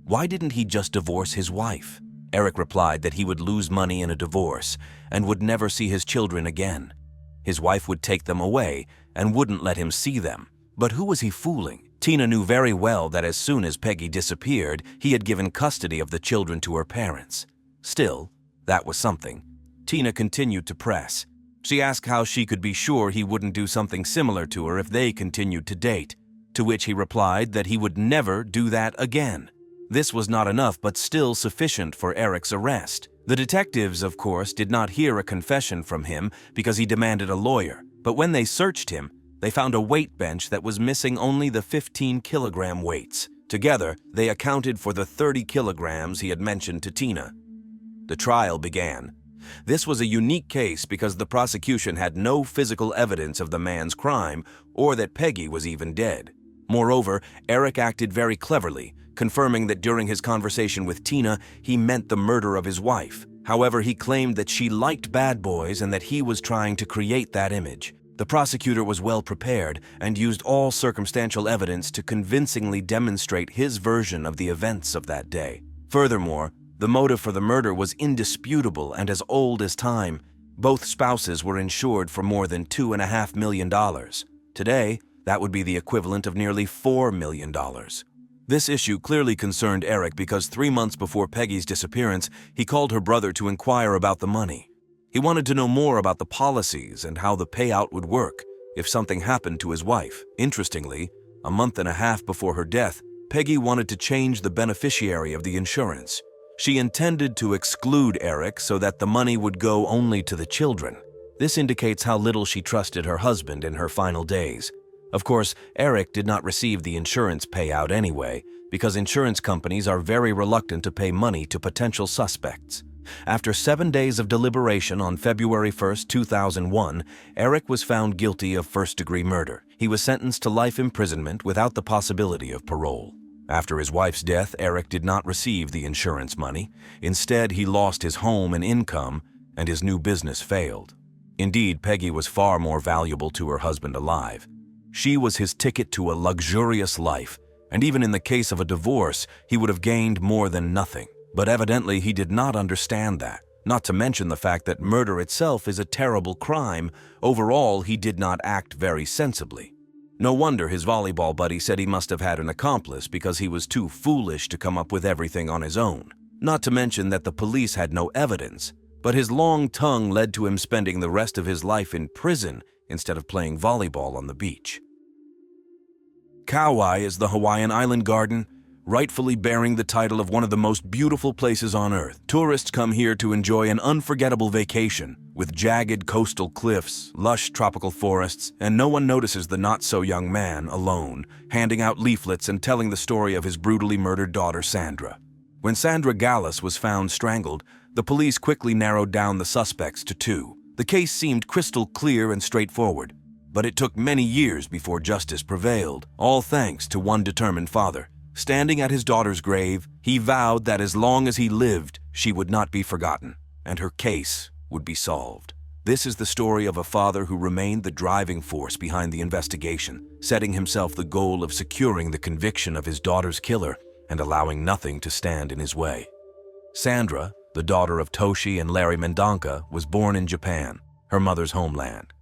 Speaker 1: Why didn't he just divorce his wife? Eric replied that he would lose money in a divorce and would never see his children again. His wife would take them away and wouldn't let him see them. But who was he fooling? Tina knew very well that as soon as Peggy disappeared, he had given custody of the children to her parents. Still, that was something. Tina continued to press. She asked how she could be sure he wouldn't do something similar to her if they continued to date, to which he replied that he would never do that again. This was not enough, but still sufficient for Eric's arrest. The detectives, of course, did not hear a confession from him because he demanded a lawyer. But when they searched him, they found a weight bench that was missing only the 15-kilogram weights. Together, they accounted for the 30 kilograms he had mentioned to Tina. The trial began. This was a unique case because the prosecution had no physical evidence of the man's crime or that Peggy was even dead. Moreover, Eric acted very cleverly, confirming that during his conversation with Tina, he meant the murder of his wife. However, he claimed that she liked bad boys and that he was trying to create that image. The prosecutor was well prepared and used all circumstantial evidence to convincingly demonstrate his version of the events of that day. Furthermore, the motive for the murder was indisputable and as old as time. Both spouses were insured for more than $2.5 million. Today, that would be the equivalent of nearly $4 million. This issue clearly concerned Eric because 3 months before Peggy's disappearance, he called her brother to inquire about the money. He wanted to know more about the policies and how the payout would work if something happened to his wife. Interestingly, a month and a half before her death, Peggy wanted to change the beneficiary of the insurance. She intended to exclude Eric so that the money would go only to the children. This indicates how little she trusted her husband in her final days. Of course, Eric did not receive the insurance payout anyway, because insurance companies are very reluctant to pay money to potential suspects. After 7 days of deliberation on February 1, 2001, Eric was found guilty of first-degree murder. He was sentenced to life imprisonment without the possibility of parole. After his wife's death, Eric did not receive the insurance money. Instead, he lost his home and income, and his new business failed. Indeed, Peggy was far more valuable to her husband alive. She was his ticket to a luxurious life, and even in the case of a divorce, he would have gained more than nothing. But evidently, he did not understand that, not to mention the fact that murder itself is a terrible crime. Overall, he did not act very sensibly. No wonder his volleyball buddy said he must have had an accomplice because he was too foolish to come up with everything on his own. Not to mention that the police had no evidence, but his long tongue led to him spending the rest of his life in prison instead of playing volleyball on the beach. Kauai is the Hawaiian island garden, rightfully bearing the title of one of the most beautiful places on Earth. Tourists come here to enjoy an unforgettable vacation, with jagged coastal cliffs, lush tropical forests, and no one notices the not-so-young man alone, handing out leaflets and telling the story of his brutally murdered daughter Sandra. When Sandra Gallas was found strangled, The police quickly narrowed down the suspects to 2. The case seemed crystal clear and straightforward, but it took many years before justice prevailed, all thanks to one determined father. Standing at his daughter's grave, he vowed that as long as he lived, she would not be forgotten, and her case would be solved. This is the story of a father who remained the driving force behind the investigation, setting himself the goal of securing the conviction of his daughter's killer and allowing nothing to stand in his way. Sandra, the daughter of Toshi and Larry Mendonca, was born in Japan, her mother's homeland.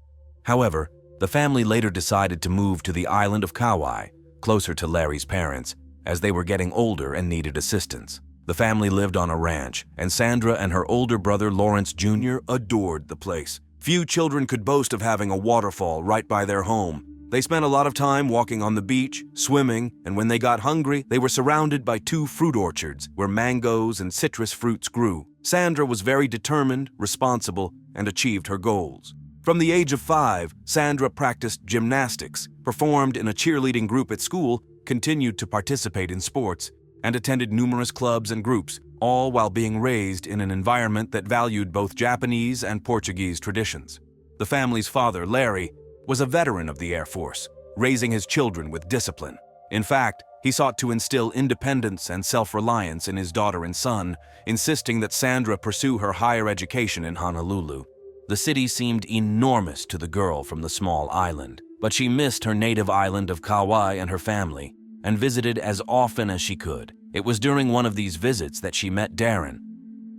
Speaker 1: However, the family later decided to move to the island of Kauai, closer to Larry's parents, as they were getting older and needed assistance. The family lived on a ranch, and Sandra and her older brother Lawrence Jr. adored the place. Few children could boast of having a waterfall right by their home. They spent a lot of time walking on the beach, swimming, and when they got hungry, they were surrounded by 2 fruit orchards where mangoes and citrus fruits grew. Sandra was very determined, responsible, and achieved her goals. From the age of 5, Sandra practiced gymnastics, performed in a cheerleading group at school, continued to participate in sports, and attended numerous clubs and groups, all while being raised in an environment that valued both Japanese and Portuguese traditions. The family's father, Larry, was a veteran of the Air Force, raising his children with discipline. In fact, he sought to instill independence and self-reliance in his daughter and son, insisting that Sandra pursue her higher education in Honolulu. The city seemed enormous to the girl from the small island, but she missed her native island of Kauai and her family, and visited as often as she could. It was during one of these visits that she met Darren.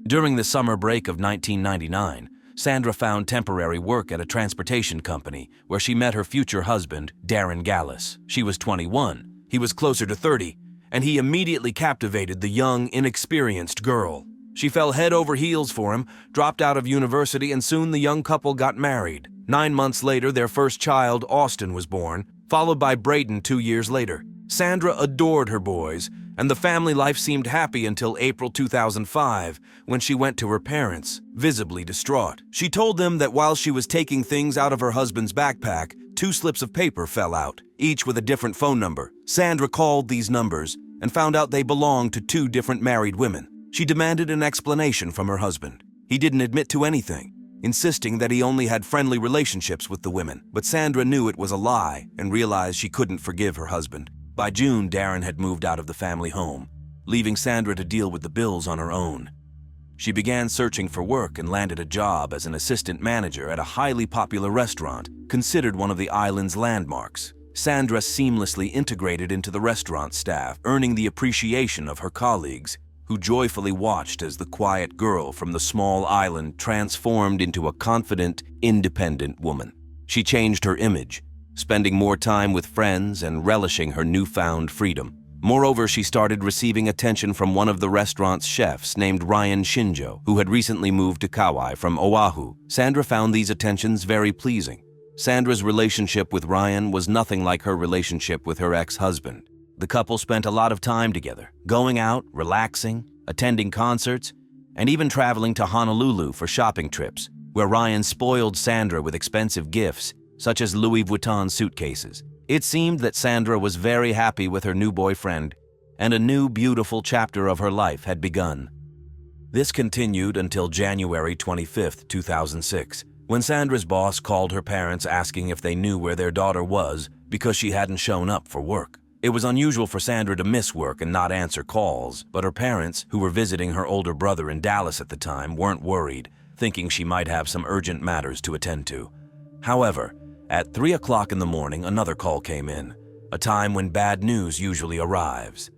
Speaker 1: During the summer break of 1999, Sandra found temporary work at a transportation company where she met her future husband, Darren Gallas. She was 21, he was closer to 30, and he immediately captivated the young, inexperienced girl. She fell head over heels for him, dropped out of university, and soon the young couple got married. 9 months later, their first child, Austin, was born, followed by Braden 2 years later. Sandra adored her boys, and the family life seemed happy until April 2005, when she went to her parents, visibly distraught. She told them that while she was taking things out of her husband's backpack, 2 slips of paper fell out, each with a different phone number. Sandra called these numbers and found out they belonged to 2 different married women. She demanded an explanation from her husband. He didn't admit to anything, insisting that he only had friendly relationships with the women. But Sandra knew it was a lie and realized she couldn't forgive her husband. By June, Darren had moved out of the family home, leaving Sandra to deal with the bills on her own. She began searching for work and landed a job as an assistant manager at a highly popular restaurant, considered one of the island's landmarks. Sandra seamlessly integrated into the restaurant staff, earning the appreciation of her colleagues, who joyfully watched as the quiet girl from the small island transformed into a confident, independent woman. She changed her image, spending more time with friends and relishing her newfound freedom. Moreover, she started receiving attention from one of the restaurant's chefs named Ryan Shinjo, who had recently moved to Kauai from Oahu. Sandra found these attentions very pleasing. Sandra's relationship with Ryan was nothing like her relationship with her ex-husband. The couple spent a lot of time together, going out, relaxing, attending concerts, and even traveling to Honolulu for shopping trips, where Ryan spoiled Sandra with expensive gifts, such as Louis Vuitton suitcases. It seemed that Sandra was very happy with her new boyfriend, and a new beautiful chapter of her life had begun. This continued until January 25, 2006, when Sandra's boss called her parents asking if they knew where their daughter was because she hadn't shown up for work. It was unusual for Sandra to miss work and not answer calls, but her parents, who were visiting her older brother in Dallas at the time, weren't worried, thinking she might have some urgent matters to attend to. However, at 3 o'clock in the morning, another call came in, a time when bad news usually arrives.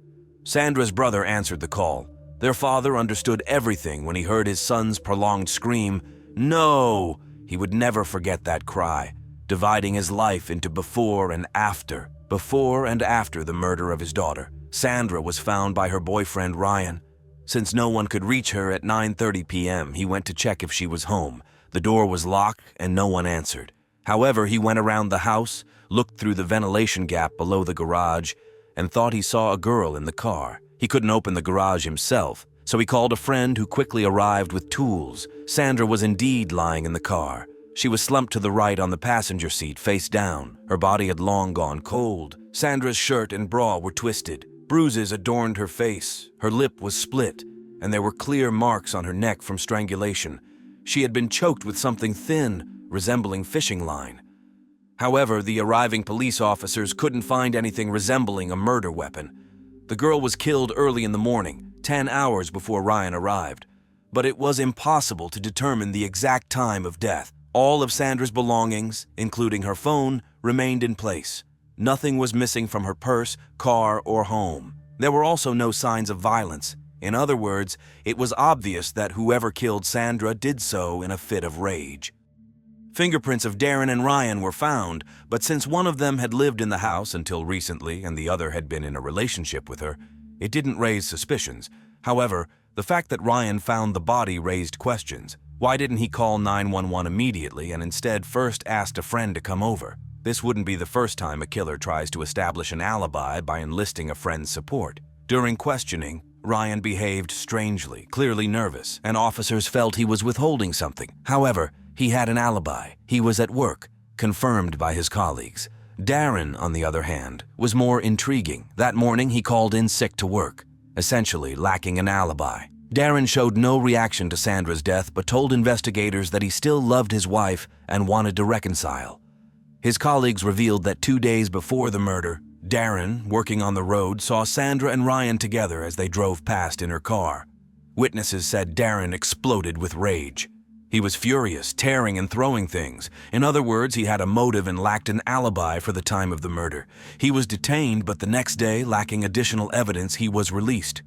Speaker 1: Sandra's brother answered the call. Their father understood everything when he heard his son's prolonged scream, "No!" He would never forget that cry, dividing his life into before and after the murder of his daughter. Sandra was found by her boyfriend Ryan. Since no one could reach her at 9:30 p.m., he went to check if she was home. The door was locked and no one answered. However, he went around the house, looked through the ventilation gap below the garage, and thought he saw a girl in the car. He couldn't open the garage himself, so he called a friend who quickly arrived with tools. Sandra was indeed lying in the car. She was slumped to the right on the passenger seat, face down. Her body had long gone cold. Sandra's shirt and bra were twisted. Bruises adorned her face. Her lip was split, and there were clear marks on her neck from strangulation. She had been choked with something thin, resembling fishing line. However, the arriving police officers couldn't find anything resembling a murder weapon. The girl was killed early in the morning, 10 hours before Ryan arrived. But it was impossible to determine the exact time of death. All of Sandra's belongings, including her phone, remained in place. Nothing was missing from her purse, car, or home. There were also no signs of violence. In other words, it was obvious that whoever killed Sandra did so in a fit of rage. Fingerprints of Darren and Ryan were found, but since one of them had lived in the house until recently and the other had been in a relationship with her, it didn't raise suspicions. However, the fact that Ryan found the body raised questions. Why didn't he call 911 immediately and instead first asked a friend to come over? This wouldn't be the first time a killer tries to establish an alibi by enlisting a friend's support. During questioning, Ryan behaved strangely, clearly nervous, and officers felt he was withholding something. However, he had an alibi. He was at work, confirmed by his colleagues. Darren, on the other hand, was more intriguing. That morning, he called in sick to work, essentially lacking an alibi. Darren showed no reaction to Sandra's death but told investigators that he still loved his wife and wanted to reconcile. His colleagues revealed that 2 days before the murder, Darren, working on the road, saw Sandra and Ryan together as they drove past in her car. Witnesses said Darren exploded with rage. He was furious, tearing and throwing things. In other words, he had a motive and lacked an alibi for the time of the murder. He was detained, but the next day, lacking additional evidence, he was released.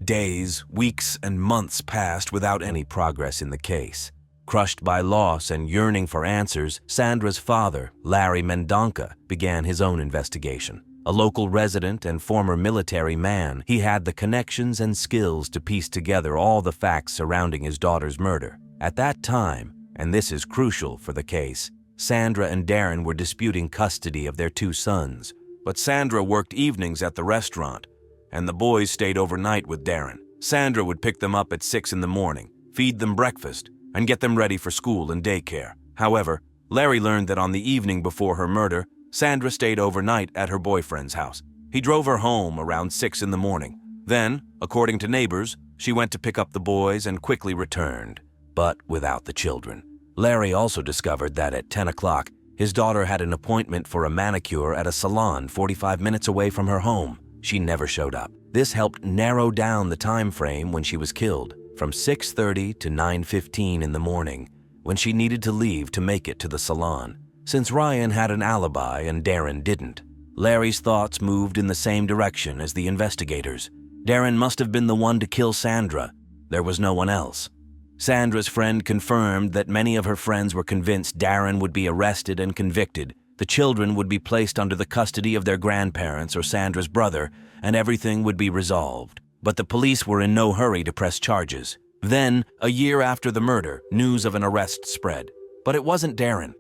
Speaker 1: Days, weeks, and months passed without any progress in the case. Crushed by loss and yearning for answers, Sandra's father, Larry Mendonca, began his own investigation. A local resident and former military man, he had the connections and skills to piece together all the facts surrounding his daughter's murder. At that time, and this is crucial for the case, Sandra and Darren were disputing custody of their 2 sons. But Sandra worked evenings at the restaurant, and the boys stayed overnight with Darren. Sandra would pick them up at 6 in the morning, feed them breakfast, and get them ready for school and daycare. However, Larry learned that on the evening before her murder, Sandra stayed overnight at her boyfriend's house. He drove her home around 6 in the morning. Then, according to neighbors, she went to pick up the boys and quickly returned, but without the children. Larry also discovered that at 10 o'clock, his daughter had an appointment for a manicure at a salon 45 minutes away from her home. She never showed up. This helped narrow down the time frame when she was killed, from 6:30 to 9:15 in the morning, when she needed to leave to make it to the salon. Since Ryan had an alibi and Darren didn't, Larry's thoughts moved in the same direction as the investigators. Darren must have been the one to kill Sandra. There was no one else. Sandra's friend confirmed that many of her friends were convinced Darren would be arrested and convicted. The children would be placed under the custody of their grandparents or Sandra's brother, and everything would be resolved. But the police were in no hurry to press charges. Then, a year after the murder, news of an arrest spread. But it wasn't Darren.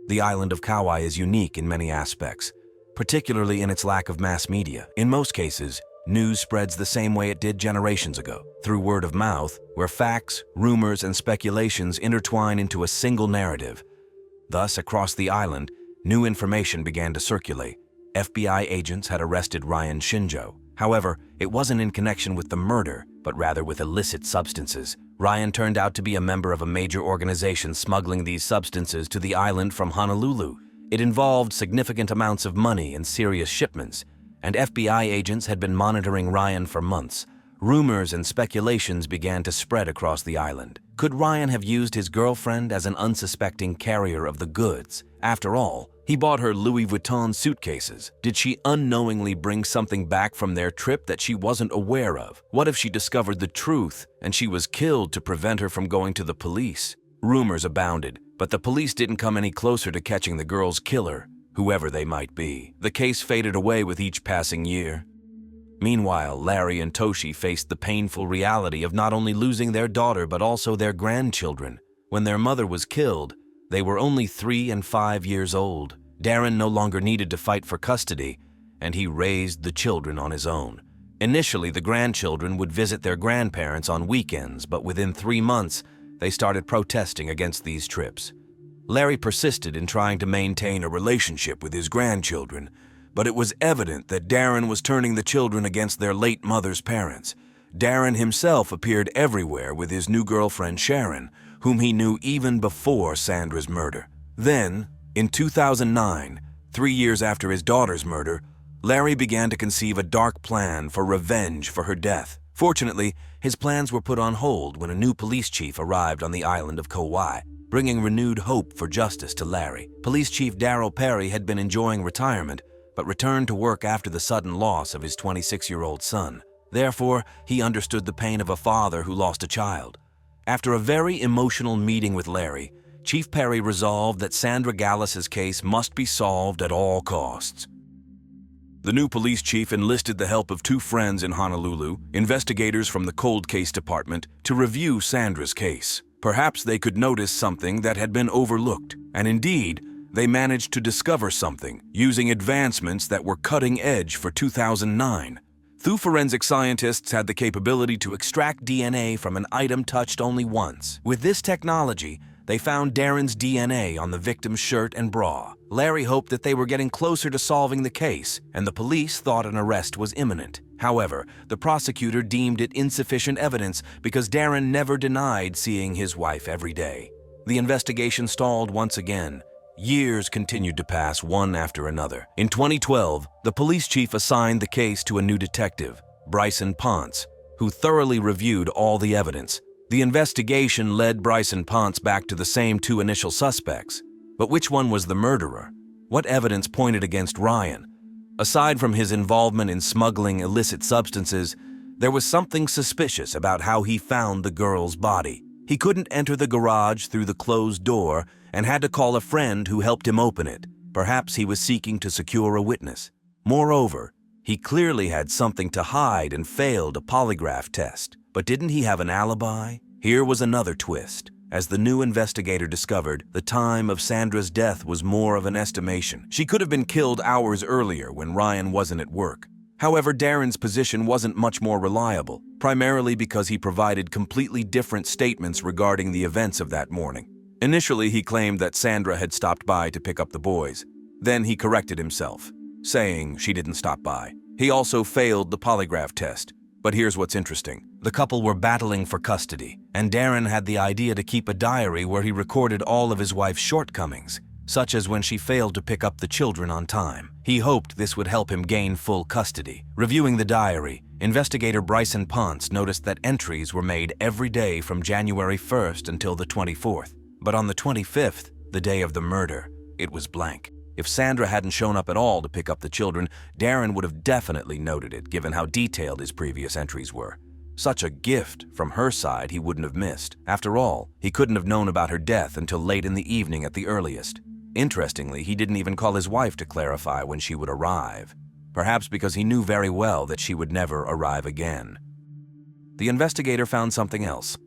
Speaker 1: The island of Kauai is unique in many aspects, particularly in its lack of mass media. In most cases, news spreads the same way it did generations ago, through word of mouth, where facts, rumors, and speculations intertwine into a single narrative. Thus, across the island, new information began to circulate. FBI agents had arrested Ryan Shinjo. However, it wasn't in connection with the murder, but rather with illicit substances. Ryan turned out to be a member of a major organization smuggling these substances to the island from Honolulu. It involved significant amounts of money and serious shipments, and FBI agents had been monitoring Ryan for months. Rumors and speculations began to spread across the island. Could Ryan have used his girlfriend as an unsuspecting carrier of the goods? After all, he bought her Louis Vuitton suitcases. Did she unknowingly bring something back from their trip that she wasn't aware of? What if she discovered the truth and she was killed to prevent her from going to the police? Rumors abounded, but the police didn't come any closer to catching the girl's killer, whoever they might be. The case faded away with each passing year. Meanwhile, Larry and Toshi faced the painful reality of not only losing their daughter but also their grandchildren. When their mother was killed, they were only 3 and 5 years old. Darren no longer needed to fight for custody, and he raised the children on his own. Initially, the grandchildren would visit their grandparents on weekends, but within 3 months, they started protesting against these trips. Larry persisted in trying to maintain a relationship with his grandchildren, but it was evident that Darren was turning the children against their late mother's parents. Darren himself appeared everywhere with his new girlfriend Sharon, whom he knew even before Sandra's murder. Then, in 2009, 3 years after his daughter's murder, Larry began to conceive a dark plan for revenge for her death. Fortunately, his plans were put on hold when a new police chief arrived on the island of Kauai, bringing renewed hope for justice to Larry. Police Chief Darryl Perry had been enjoying retirement, but returned to work after the sudden loss of his 26-year-old son. Therefore, he understood the pain of a father who lost a child. After a very emotional meeting with Larry, Chief Perry resolved that Sandra Gallas's case must be solved at all costs. The new police chief enlisted the help of 2 friends in Honolulu, investigators from the cold case department, to review Sandra's case. Perhaps they could notice something that had been overlooked, and indeed, they managed to discover something using advancements that were cutting edge for 2009. Forensic scientists had the capability to extract DNA from an item touched only once. With this technology, they found Darren's DNA on the victim's shirt and bra. Larry hoped that they were getting closer to solving the case, and the police thought an arrest was imminent. However, the prosecutor deemed it insufficient evidence because Darren never denied seeing his wife every day. The investigation stalled once again. Years continued to pass one after another. In 2012, the police chief assigned the case to a new detective, Bryson Ponce, who thoroughly reviewed all the evidence. The investigation led Bryson Ponce back to the same 2 initial suspects. But which one was the murderer? What evidence pointed against Ryan? Aside from his involvement in smuggling illicit substances, there was something suspicious about how he found the girl's body. He couldn't enter the garage through the closed door and had to call a friend who helped him open it. Perhaps he was seeking to secure a witness. Moreover, he clearly had something to hide and failed a polygraph test. But didn't he have an alibi? Here was another twist. As the new investigator discovered, the time of Sandra's death was more of an estimation. She could have been killed hours earlier when Ryan wasn't at work. However, Darren's position wasn't much more reliable, primarily because he provided completely different statements regarding the events of that morning. Initially, he claimed that Sandra had stopped by to pick up the boys. Then he corrected himself, saying she didn't stop by. He also failed the polygraph test. But here's what's interesting. The couple were battling for custody, and Darren had the idea to keep a diary where he recorded all of his wife's shortcomings, such as when she failed to pick up the children on time. He hoped this would help him gain full custody. Reviewing the diary, investigator Bryson Ponce noticed that entries were made every day from January 1st until the 24th. But on the 25th, the day of the murder, it was blank. If Sandra hadn't shown up at all to pick up the children, Darren would have definitely noted it, given how detailed his previous entries were. Such a gift from her side he wouldn't have missed. After all, he couldn't have known about her death until late in the evening at the earliest. Interestingly, he didn't even call his wife to clarify when she would arrive, perhaps because he knew very well that she would never arrive again. The investigator found something else.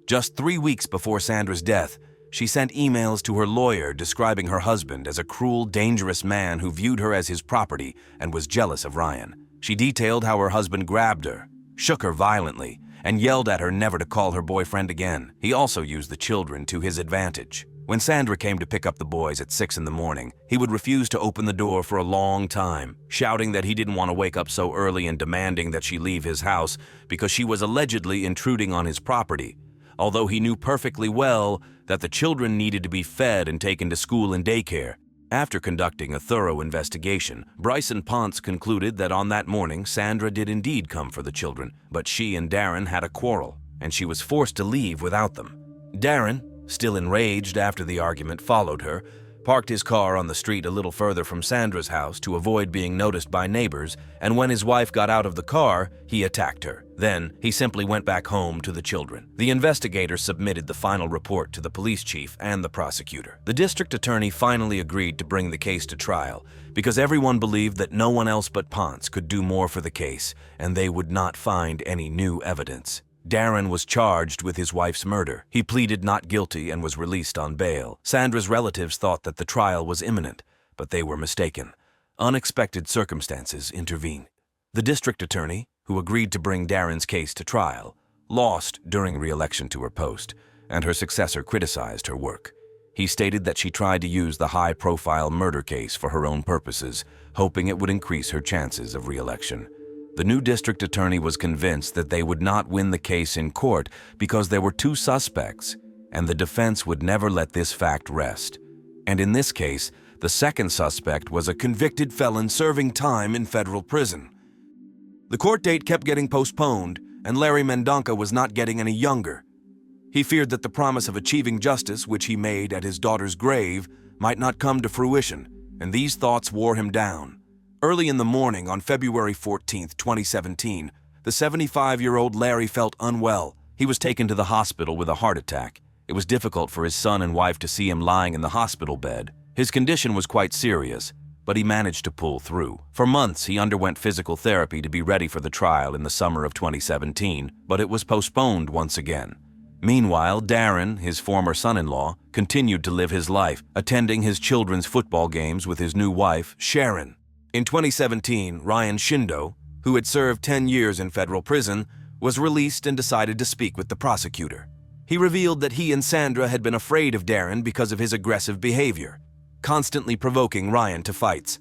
Speaker 1: Just 3 weeks before Sandra's death, she sent emails to her lawyer describing her husband as a cruel, dangerous man who viewed her as his property and was jealous of Ryan. She detailed how her husband grabbed her, shook her violently, and yelled at her never to call her boyfriend again. He also used the children to his advantage. When Sandra came to pick up the boys at 6 in the morning, he would refuse to open the door for a long time, shouting that he didn't want to wake up so early and demanding that she leave his house because she was allegedly intruding on his property, although he knew perfectly well that the children needed to be fed and taken to school and daycare. After conducting a thorough investigation, Bryson Ponce concluded that on that morning, Sandra did indeed come for the children, but she and Darren had a quarrel, and she was forced to leave without them. Darren, still enraged after the argument, followed her, parked his car on the street a little further from Sandra's house to avoid being noticed by neighbors, and when his wife got out of the car, he attacked her. Then, he simply went back home to the children. The investigator submitted the final report to the police chief and the prosecutor. The district attorney finally agreed to bring the case to trial because everyone believed that no one else but Ponce could do more for the case, and they would not find any new evidence. Darren was charged with his wife's murder. He pleaded not guilty and was released on bail. Sandra's relatives thought that the trial was imminent, but they were mistaken. Unexpected circumstances intervened. The district attorney, who agreed to bring Darren's case to trial, lost during re-election to her post, and her successor criticized her work. He stated that she tried to use the high-profile murder case for her own purposes, hoping it would increase her chances of re-election. The new district attorney was convinced that they would not win the case in court because there were two suspects, and the defense would never let this fact rest. And in this case, the second suspect was a convicted felon serving time in federal prison. The court date kept getting postponed, and Larry Mendonca was not getting any younger. He feared that the promise of achieving justice, which he made at his daughter's grave, might not come to fruition, and these thoughts wore him down. Early in the morning on February 14, 2017, the 75-year-old Larry felt unwell. He was taken to the hospital with a heart attack. It was difficult for his son and wife to see him lying in the hospital bed. His condition was quite serious, but he managed to pull through. For months, he underwent physical therapy to be ready for the trial in the summer of 2017, but it was postponed once again. Meanwhile, Darren, his former son-in-law, continued to live his life, attending his children's football games with his new wife, Sharon. In 2017, Ryan Shindo, who had served 10 years in federal prison, was released and decided to speak with the prosecutor. He revealed that he and Sandra had been afraid of Darren because of his aggressive behavior, constantly provoking Ryan to fights.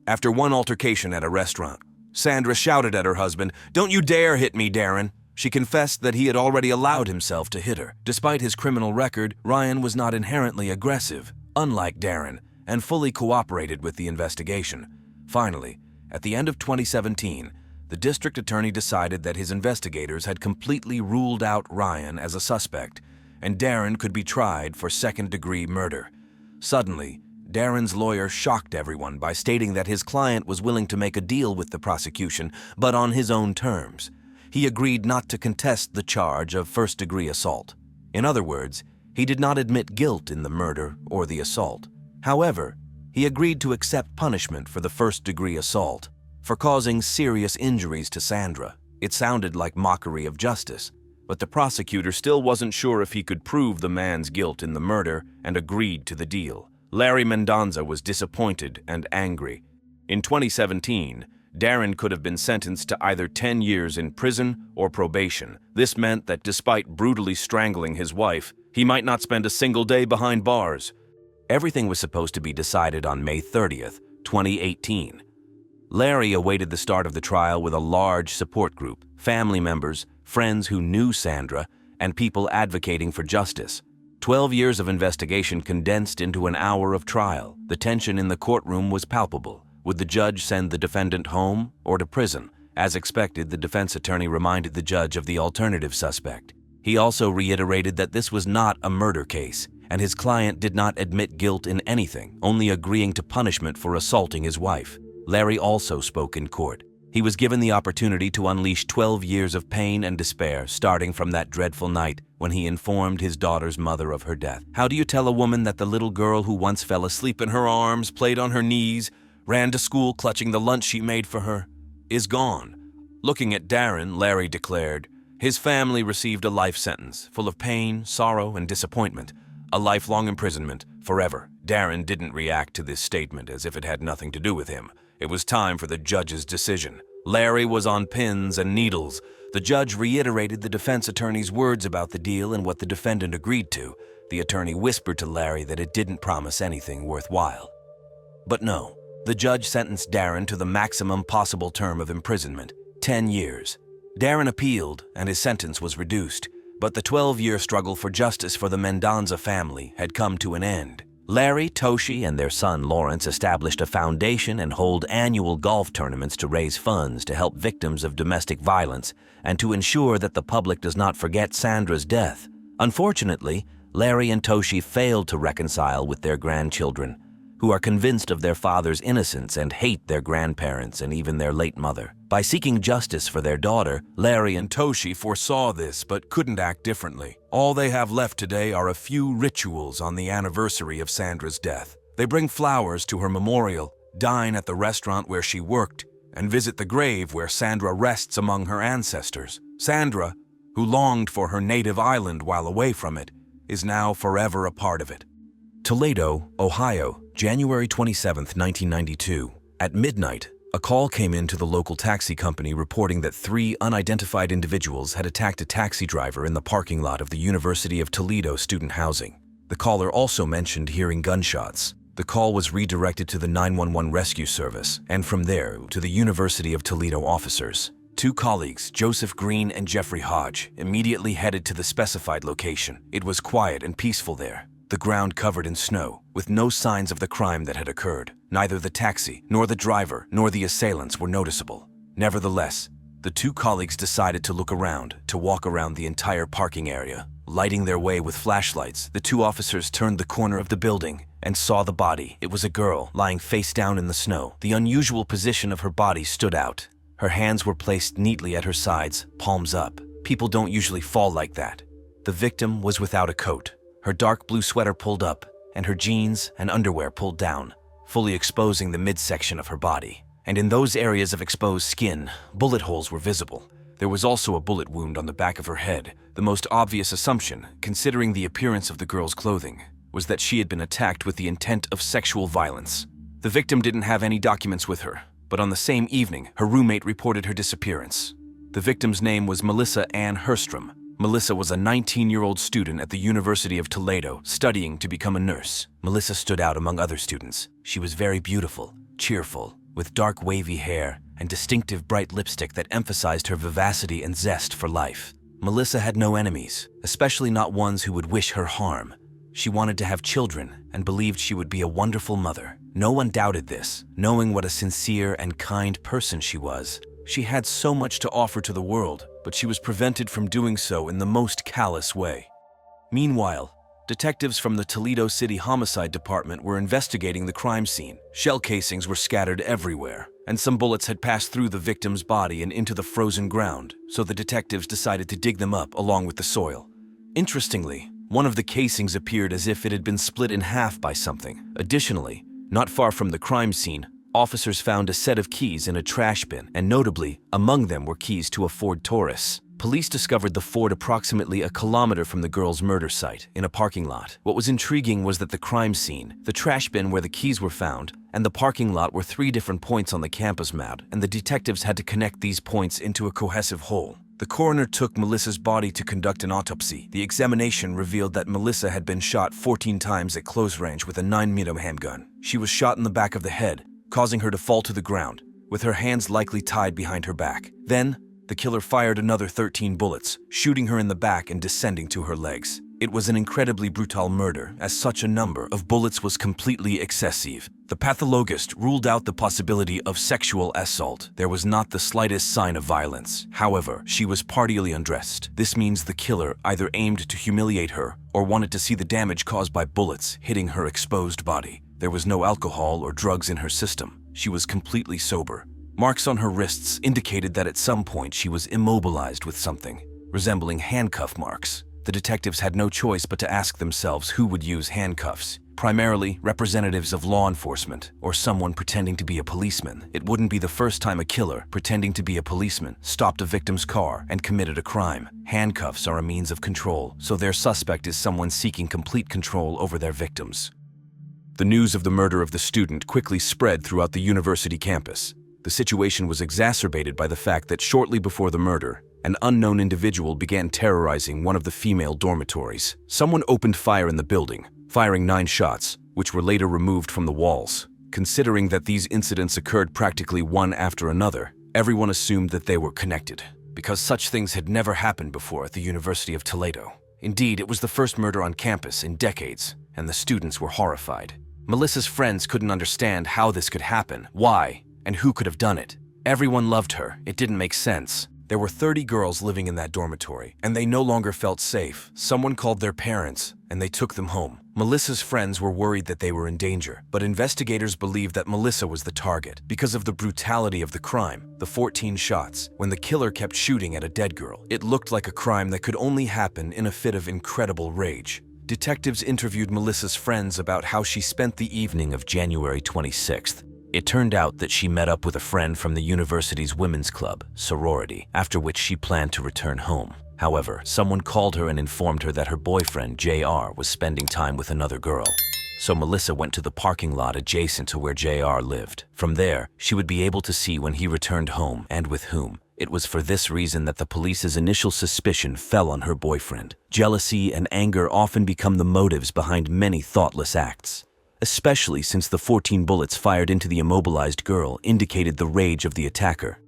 Speaker 1: After one altercation at a restaurant, Sandra shouted at her husband, "Don't you dare hit me, Darren." She confessed that he had already allowed himself to hit her. Despite his criminal record, Ryan was not inherently aggressive, unlike Darren, and fully cooperated with the investigation. Finally, at the end of 2017, the district attorney decided that his investigators had completely ruled out Ryan as a suspect, and Darren could be tried for second-degree murder. Suddenly, Darren's lawyer shocked everyone by stating that his client was willing to make a deal with the prosecution, but on his own terms. He agreed not to contest the charge of first-degree assault. In other words, he did not admit guilt in the murder or the assault. However, he agreed to accept punishment for the first-degree assault for causing serious injuries to Sandra. It sounded like mockery of justice, but the prosecutor still wasn't sure if he could prove the man's guilt in the murder and agreed to the deal. Larry Mendonca was disappointed and angry. In 2017, Darren could have been sentenced to either 10 years in prison or probation. This meant that despite brutally strangling his wife, he might not spend a single day behind bars. Everything was supposed to be decided on May 30th, 2018. Larry awaited the start of the trial with a large support group, family members, friends who knew Sandra, and people advocating for justice. 12 years of investigation condensed into an hour of trial. The tension in the courtroom was palpable. Would the judge send the defendant home or to prison? As expected, the defense attorney reminded the judge of the alternative suspect. He also reiterated that this was not a murder case, and his client did not admit guilt in anything, only agreeing to punishment for assaulting his wife. Larry also spoke in court. He was given the opportunity to unleash 12 years of pain and despair, starting from that dreadful night when he informed his daughter's mother of her death. How do you tell a woman that the little girl who once fell asleep in her arms, played on her knees, ran to school clutching the lunch she made for her, is gone? Looking at Darren, Larry declared, his family received a life sentence, full of pain, sorrow, and disappointment. A lifelong imprisonment, forever. Darren didn't react to this statement as if it had nothing to do with him. It was time for the judge's decision. Larry was on pins and needles. The judge reiterated the defense attorney's words about the deal and what the defendant agreed to. The attorney whispered to Larry that it didn't promise anything worthwhile. But no, the judge sentenced Darren to the maximum possible term of imprisonment, 10 years. Darren appealed, and his sentence was reduced, but the 12-year struggle for justice for the Mendonca family had come to an end. Larry, Toshi, and their son Lawrence established a foundation and hold annual golf tournaments to raise funds to help victims of domestic violence and to ensure that the public does not forget Sandra's death. Unfortunately, Larry and Toshi failed to reconcile with their grandchildren, who are convinced of their father's innocence and hate their grandparents and even their late mother. By seeking justice for their daughter, Larry and Toshi foresaw this but couldn't act differently. All they have left today are a few rituals on the anniversary of Sandra's death. They bring flowers to her memorial, dine at the restaurant where she worked, and visit the grave where Sandra rests among her ancestors. Sandra, who longed for her native island while away from it, is now forever a part of it. Toledo, Ohio, January 27, 1992. At midnight, a call came in to the local taxi company reporting that 3 unidentified individuals had attacked a taxi driver in the parking lot of the University of Toledo student housing. The caller also mentioned hearing gunshots. The call was redirected to the 911 rescue service, and from there to the University of Toledo officers. Two colleagues, Joseph Green and Jeffrey Hodge, immediately headed to the specified location. It was quiet and peaceful there, the ground covered in snow, with no signs of the crime that had occurred. Neither the taxi, nor the driver, nor the assailants were noticeable. Nevertheless, the two colleagues decided to look around, to walk around the entire parking area. Lighting their way with flashlights, the two officers turned the corner of the building and saw the body. It was a girl, lying face down in the snow. The unusual position of her body stood out. Her hands were placed neatly at her sides, palms up. People don't usually fall like that. The victim was without a coat, her dark blue sweater pulled up, and her jeans and underwear pulled down, fully exposing the midsection of her body. And in those areas of exposed skin, bullet holes were visible. There was also a bullet wound on the back of her head. The most obvious assumption, considering the appearance of the girl's clothing, was that she had been attacked with the intent of sexual violence. The victim didn't have any documents with her, but on the same evening, her roommate reported her disappearance. The victim's name was Melissa Ann Herstrom. Melissa was a 19-year-old student at the University of Toledo, studying to become a nurse. Melissa stood out among other students. She was very beautiful, cheerful, with dark wavy hair and distinctive bright lipstick that emphasized her vivacity and zest for life. Melissa had no enemies, especially not ones who would wish her harm. She wanted to have children and believed she would be a wonderful mother. No one doubted this, knowing what a sincere and kind person she was. She had so much to offer to the world, but she was prevented from doing so in the most callous way. Meanwhile, detectives from the Toledo City Homicide Department were investigating the crime scene. Shell casings were scattered everywhere, and some bullets had passed through the victim's body and into the frozen ground, so the detectives decided to dig them up along with the soil. Interestingly, one of the casings appeared as if it had been split in half by something. Additionally, not far from the crime scene, officers found a set of keys in a trash bin, and notably, among them were keys to a Ford Taurus. Police discovered the Ford approximately a kilometer from the girl's murder site, in a parking lot. What was intriguing was that the crime scene, the trash bin where the keys were found, and the parking lot were 3 different points on the campus map, and the detectives had to connect these points into a cohesive whole. The coroner took Melissa's body to conduct an autopsy. The examination revealed that Melissa had been shot 14 times at close range with a 9mm handgun. She was shot in the back of the head, causing her to fall to the ground, with her hands likely tied behind her back. Then, the killer fired another 13 bullets, shooting her in the back and descending to her legs. It was an incredibly brutal murder, as such a number of bullets was completely excessive. The pathologist ruled out the possibility of sexual assault. There was not the slightest sign of violence. However, she was partially undressed. This means the killer either aimed to humiliate her or wanted to see the damage caused by bullets hitting her exposed body. There was no alcohol or drugs in her system. She was completely sober. Marks on her wrists indicated that at some point she was immobilized with something, resembling handcuff marks. The detectives had no choice but to ask themselves who would use handcuffs. Primarily, representatives of law enforcement, or someone pretending to be a policeman. It wouldn't be the first time a killer, pretending to be a policeman, stopped a victim's car and committed a crime. Handcuffs are a means of control, so their suspect is someone seeking complete control over their victims. The news of the murder of the student quickly spread throughout the university campus. The situation was exacerbated by the fact that shortly before the murder, an unknown individual began terrorizing one of the female dormitories. Someone opened fire in the building, firing 9 shots, which were later removed from the walls. Considering that these incidents occurred practically one after another, everyone assumed that they were connected, because such things had never happened before at the University of Toledo. Indeed, it was the first murder on campus in decades, and the students were horrified. Melissa's friends couldn't understand how this could happen, why, and who could have done it. Everyone loved her. It didn't make sense. There were 30 girls living in that dormitory, and they no longer felt safe. Someone called their parents, and they took them home. Melissa's friends were worried that they were in danger, but investigators believed that Melissa was the target because of the brutality of the crime, the 14 shots. When the killer kept shooting at a dead girl, it looked like a crime that could only happen in a fit of incredible rage. Detectives interviewed Melissa's friends about how she spent the evening of January 26th. It turned out that she met up with a friend from the university's women's club, sorority, after which she planned to return home. However, someone called her and informed her that her boyfriend, JR, was spending time with another girl. So Melissa went to the parking lot adjacent to where JR lived. From there, she would be able to see when he returned home and with whom. It was for this reason that the police's initial suspicion fell on her boyfriend. Jealousy and anger often become the motives behind many thoughtless acts. especially since the 14 bullets fired into the immobilized girl indicated the rage of the attacker.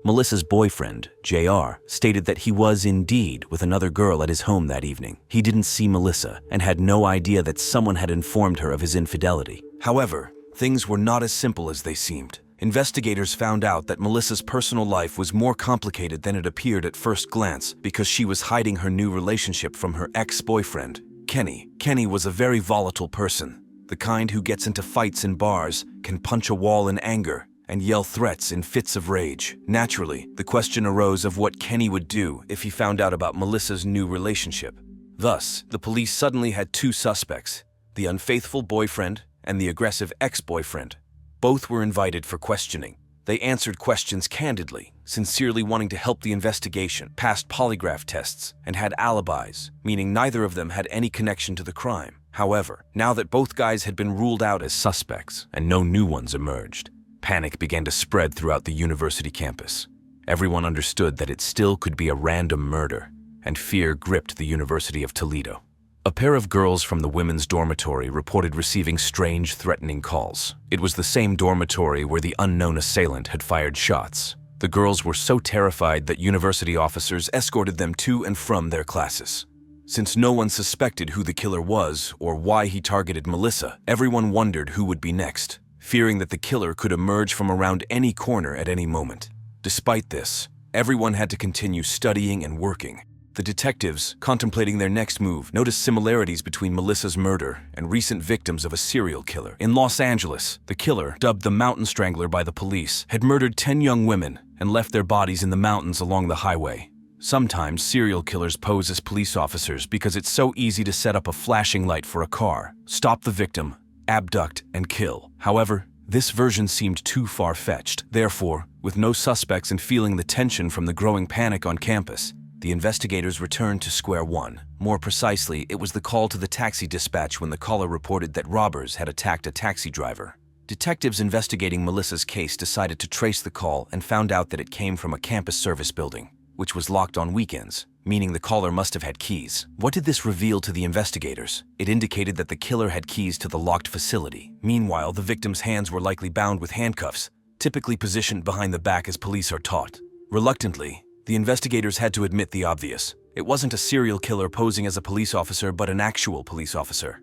Speaker 1: Melissa's boyfriend, JR, stated that he was indeed with another girl at his home that evening. He didn't see Melissa and had no idea that someone had informed her of his infidelity. However, things were not as simple as they seemed. Investigators found out that Melissa's personal life was more complicated than it appeared at first glance because she was hiding her new relationship from her ex-boyfriend, Kenny. Kenny was a very volatile person, the kind who gets into fights in bars, can punch a wall in anger, and yell threats in fits of rage. Naturally, the question arose of what Kenny would do if he found out about Melissa's new relationship. Thus, the police suddenly had two suspects, the unfaithful boyfriend and the aggressive ex-boyfriend. Both were invited for questioning. They answered questions candidly, sincerely wanting to help the investigation, passed polygraph tests, and had alibis, meaning neither of them had any connection to the crime. However, now that both guys had been ruled out as suspects and no new ones emerged, panic began to spread throughout the university campus. Everyone understood that it still could be a random murder, and fear gripped the University of Toledo. A pair of girls from the women's dormitory reported receiving strange, threatening calls. It was the same dormitory where the unknown assailant had fired shots. The girls were so terrified that university officers escorted them to and from their classes. Since no one suspected who the killer was or why he targeted Melissa, everyone wondered who would be next, fearing that the killer could emerge from around any corner at any moment. Despite this, everyone had to continue studying and working. The detectives, contemplating their next move, noticed similarities between Melissa's murder and recent victims of a serial killer. In Los Angeles, the killer, dubbed the Mountain Strangler by the police, had murdered 10 young women and left their bodies in the mountains along the highway. Sometimes serial killers pose as police officers because it's so easy to set up a flashing light for a car, stop the victim, abduct, and kill. However, this version seemed too far-fetched. Therefore, with no suspects and feeling the tension from the growing panic on campus, the investigators returned to square one. More precisely, it was the call to the taxi dispatch when the caller reported that robbers had attacked a taxi driver. Detectives investigating Melissa's case decided to trace the call and found out that it came from a campus service building, which was locked on weekends, meaning the caller must have had keys. What did this reveal to the investigators? It indicated that the killer had keys to the locked facility. Meanwhile, the victim's hands were likely bound with handcuffs, typically positioned behind the back as police are taught. Reluctantly, the investigators had to admit the obvious. It wasn't a serial killer posing as a police officer, but an actual police officer.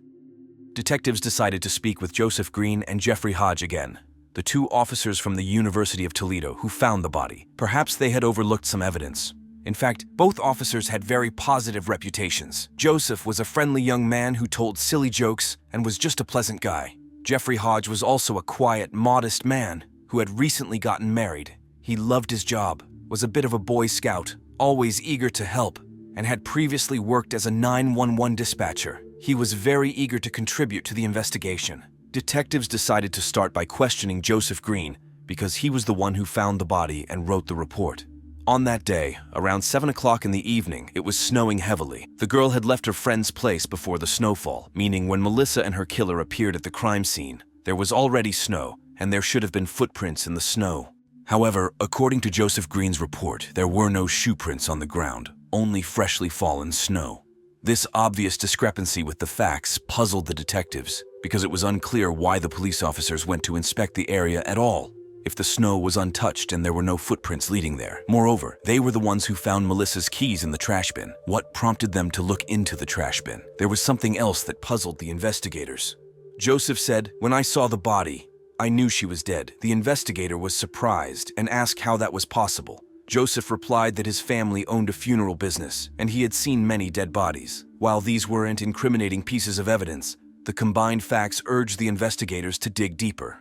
Speaker 1: Detectives decided to speak with Joseph Green and Jeffrey Hodge again, the two officers from the University of Toledo who found the body. Perhaps they had overlooked some evidence. In fact, both officers had very positive reputations. Joseph was a friendly young man who told silly jokes and was just a pleasant guy. Jeffrey Hodge was also a quiet, modest man who had recently gotten married. He loved his job, was a bit of a Boy Scout, always eager to help, and had previously worked as a 911 dispatcher. He was very eager to contribute to the investigation. Detectives decided to start by questioning Joseph Green because he was the one who found the body and wrote the report. On that day, around 7 o'clock in the evening, it was snowing heavily. The girl had left her friend's place before the snowfall, meaning when Melissa and her killer appeared at the crime scene, there was already snow, and there should have been footprints in the snow. However, according to Joseph Green's report, there were no shoe prints on the ground, only freshly fallen snow. This obvious discrepancy with the facts puzzled the detectives because it was unclear why the police officers went to inspect the area at all if the snow was untouched and there were no footprints leading there. Moreover, they were the ones who found Melissa's keys in the trash bin. What prompted them to look into the trash bin? There was something else that puzzled the investigators. Joseph said, "When I saw the body, I knew she was dead." The investigator was surprised and asked how that was possible. Joseph replied that his family owned a funeral business and he had seen many dead bodies. While these weren't incriminating pieces of evidence, the combined facts urged the investigators to dig deeper.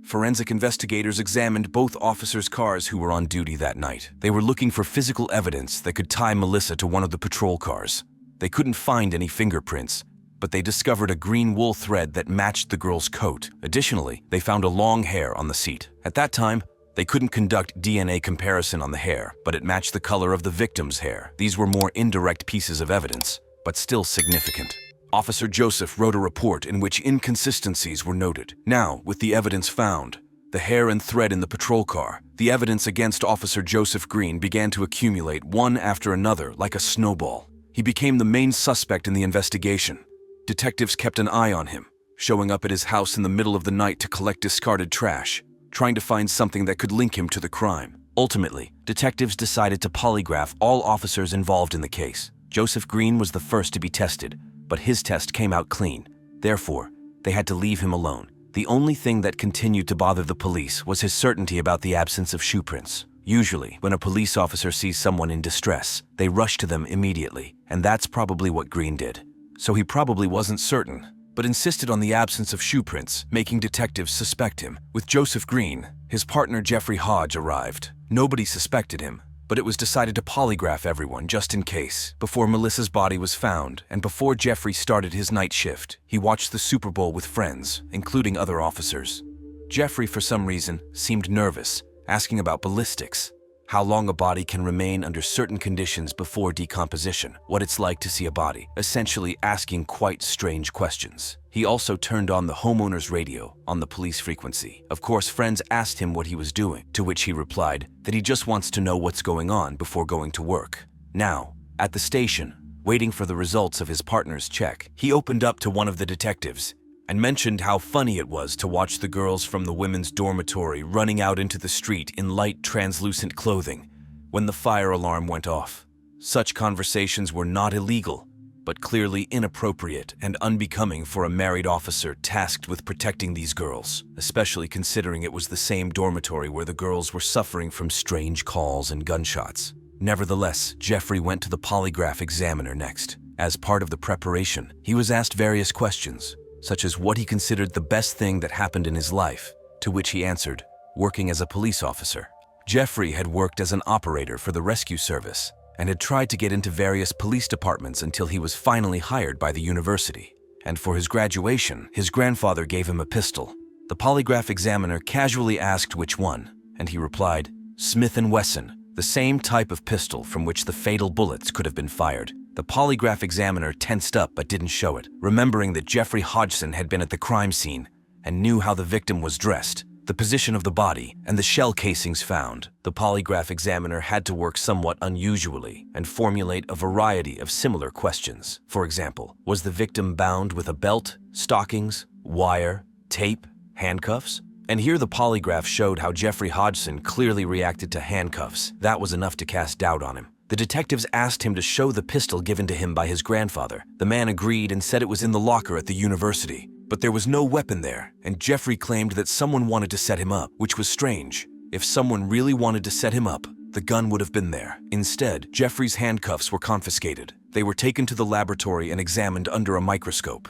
Speaker 1: Forensic investigators examined both officers' cars who were on duty that night. They were looking for physical evidence that could tie Melissa to one of the patrol cars. They couldn't find any fingerprints, but they discovered a green wool thread that matched the girl's coat. Additionally, they found a long hair on the seat. At that time, they couldn't conduct DNA comparison on the hair, but it matched the color of the victim's hair. These were more indirect pieces of evidence, but still significant. Officer Joseph wrote a report in which inconsistencies were noted. Now, with the evidence found, the hair and thread in the patrol car, the evidence against Officer Joseph Green began to accumulate one after another like a snowball. He became the main suspect in the investigation. Detectives kept an eye on him, showing up at his house in the middle of the night to collect discarded trash, trying to find something that could link him to the crime. Ultimately, detectives decided to polygraph all officers involved in the case. Joseph Green was the first to be tested, but his test came out clean. Therefore, they had to leave him alone. The only thing that continued to bother the police was his certainty about the absence of shoe prints. Usually, when a police officer sees someone in distress, they rush to them immediately, and that's probably what Green did. So he probably wasn't certain, but insisted on the absence of shoe prints, making detectives suspect him. With Joseph Green, his partner Jeffrey Hodge arrived. Nobody suspected him, but it was decided to polygraph everyone just in case. Before Melissa's body was found, and before Jeffrey started his night shift, he watched the Super Bowl with friends, including other officers. Jeffrey, for some reason, seemed nervous, asking about ballistics, how long a body can remain under certain conditions before decomposition, what it's like to see a body, essentially asking quite strange questions. He also turned on the homeowner's radio on the police frequency. Of course, friends asked him what he was doing, to which he replied that he just wants to know what's going on before going to work. Now, at the station, waiting for the results of his partner's check, he opened up to one of the detectives and mentioned how funny it was to watch the girls from the women's dormitory running out into the street in light, translucent clothing when the fire alarm went off. Such conversations were not illegal, but clearly inappropriate and unbecoming for a married officer tasked with protecting these girls, especially considering it was the same dormitory where the girls were suffering from strange calls and gunshots. Nevertheless, Jeffrey went to the polygraph examiner next. As part of the preparation, he was asked various questions, such as what he considered the best thing that happened in his life, to which he answered, working as a police officer. Jeffrey had worked as an operator for the rescue service and had tried to get into various police departments until he was finally hired by the university. And for his graduation, his grandfather gave him a pistol. The polygraph examiner casually asked which one, and he replied, Smith & Wesson, the same type of pistol from which the fatal bullets could have been fired. The polygraph examiner tensed up but didn't show it, remembering that Jeffrey Hodgson had been at the crime scene and knew how the victim was dressed, the position of the body, and the shell casings found. The polygraph examiner had to work somewhat unusually and formulate a variety of similar questions. For example, was the victim bound with a belt, stockings, wire, tape, handcuffs? And here the polygraph showed how Jeffrey Hodgson clearly reacted to handcuffs. That was enough to cast doubt on him. The detectives asked him to show the pistol given to him by his grandfather. The man agreed and said it was in the locker at the university. But there was no weapon there, and Jeffrey claimed that someone wanted to set him up, which was strange. If someone really wanted to set him up, the gun would have been there. Instead, Jeffrey's handcuffs were confiscated. They were taken to the laboratory and examined under a microscope.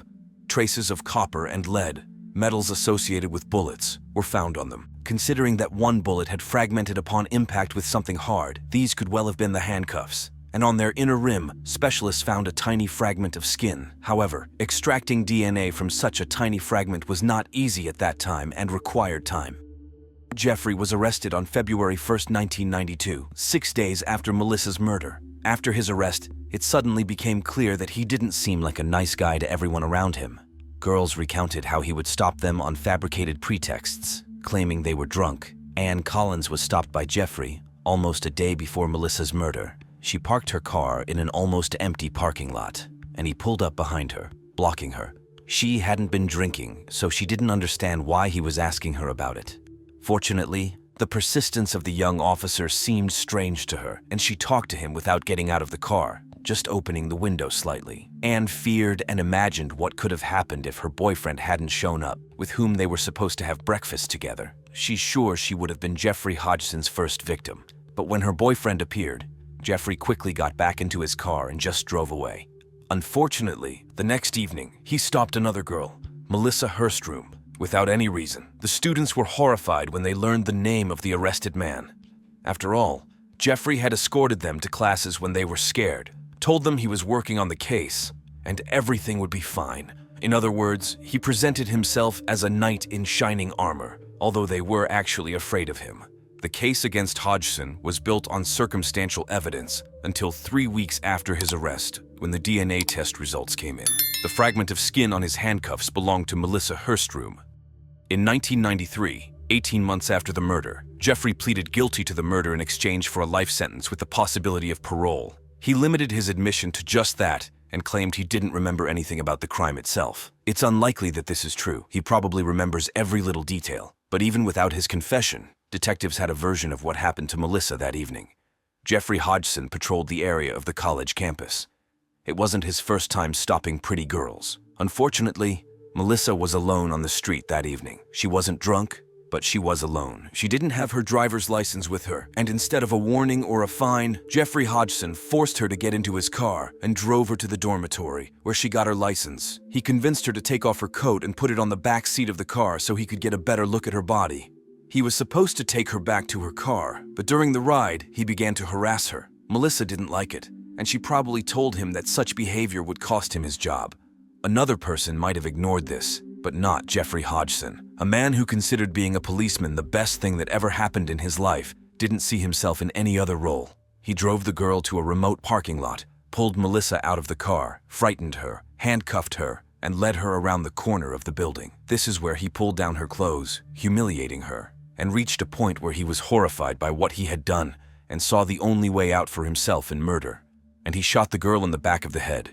Speaker 1: Traces of copper and lead, metals associated with bullets, were found on them. Considering that one bullet had fragmented upon impact with something hard, these could well have been the handcuffs. And on their inner rim, specialists found a tiny fragment of skin. However, extracting DNA from such a tiny fragment was not easy at that time and required time. Jeffrey was arrested on February 1, 1992, 6 days after Melissa's murder. After his arrest, it suddenly became clear that he didn't seem like a nice guy to everyone around him. Girls recounted how he would stop them on fabricated pretexts, claiming they were drunk. Ann Collins was stopped by Jeffrey almost a day before Melissa's murder. She parked her car in an almost empty parking lot, and he pulled up behind her, blocking her. She hadn't been drinking, so she didn't understand why he was asking her about it. Fortunately, the persistence of the young officer seemed strange to her, and she talked to him without getting out of the car, just opening the window slightly. Anne feared and imagined what could have happened if her boyfriend hadn't shown up, with whom they were supposed to have breakfast together. She's sure she would have been Jeffrey Hodgson's first victim. But when her boyfriend appeared, Jeffrey quickly got back into his car and just drove away. Unfortunately, the next evening, he stopped another girl, Melissa Hurstrom, without any reason. The students were horrified when they learned the name of the arrested man. After all, Jeffrey had escorted them to classes when they were scared, told them he was working on the case, and everything would be fine. In other words, he presented himself as a knight in shining armor, although they were actually afraid of him. The case against Hodgson was built on circumstantial evidence until 3 weeks after his arrest, when the DNA test results came in. The fragment of skin on his handcuffs belonged to Melissa Hurstrom. In 1993, 18 months after the murder, Jeffrey pleaded guilty to the murder in exchange for a life sentence with the possibility of parole. He limited his admission to just that and claimed he didn't remember anything about the crime itself. It's unlikely that this is true. He probably remembers every little detail. But even without his confession, detectives had a version of what happened to Melissa that evening. Jeffrey Hodgson patrolled the area of the college campus. It wasn't his first time stopping pretty girls. Unfortunately, Melissa was alone on the street that evening. She wasn't drunk, but she was alone. She didn't have her driver's license with her, and instead of a warning or a fine, Jeffrey Hodgson forced her to get into his car and drove her to the dormitory, where she got her license. He convinced her to take off her coat and put it on the back seat of the car so he could get a better look at her body. He was supposed to take her back to her car, but during the ride, he began to harass her. Melissa didn't like it, and she probably told him that such behavior would cost him his job. Another person might have ignored this, but not Jeffrey Hodgson. A man who considered being a policeman the best thing that ever happened in his life didn't see himself in any other role. He drove the girl to a remote parking lot, pulled Melissa out of the car, frightened her, handcuffed her, and led her around the corner of the building. This is where he pulled down her clothes, humiliating her, and reached a point where he was horrified by what he had done and saw the only way out for himself in murder. And he shot the girl in the back of the head.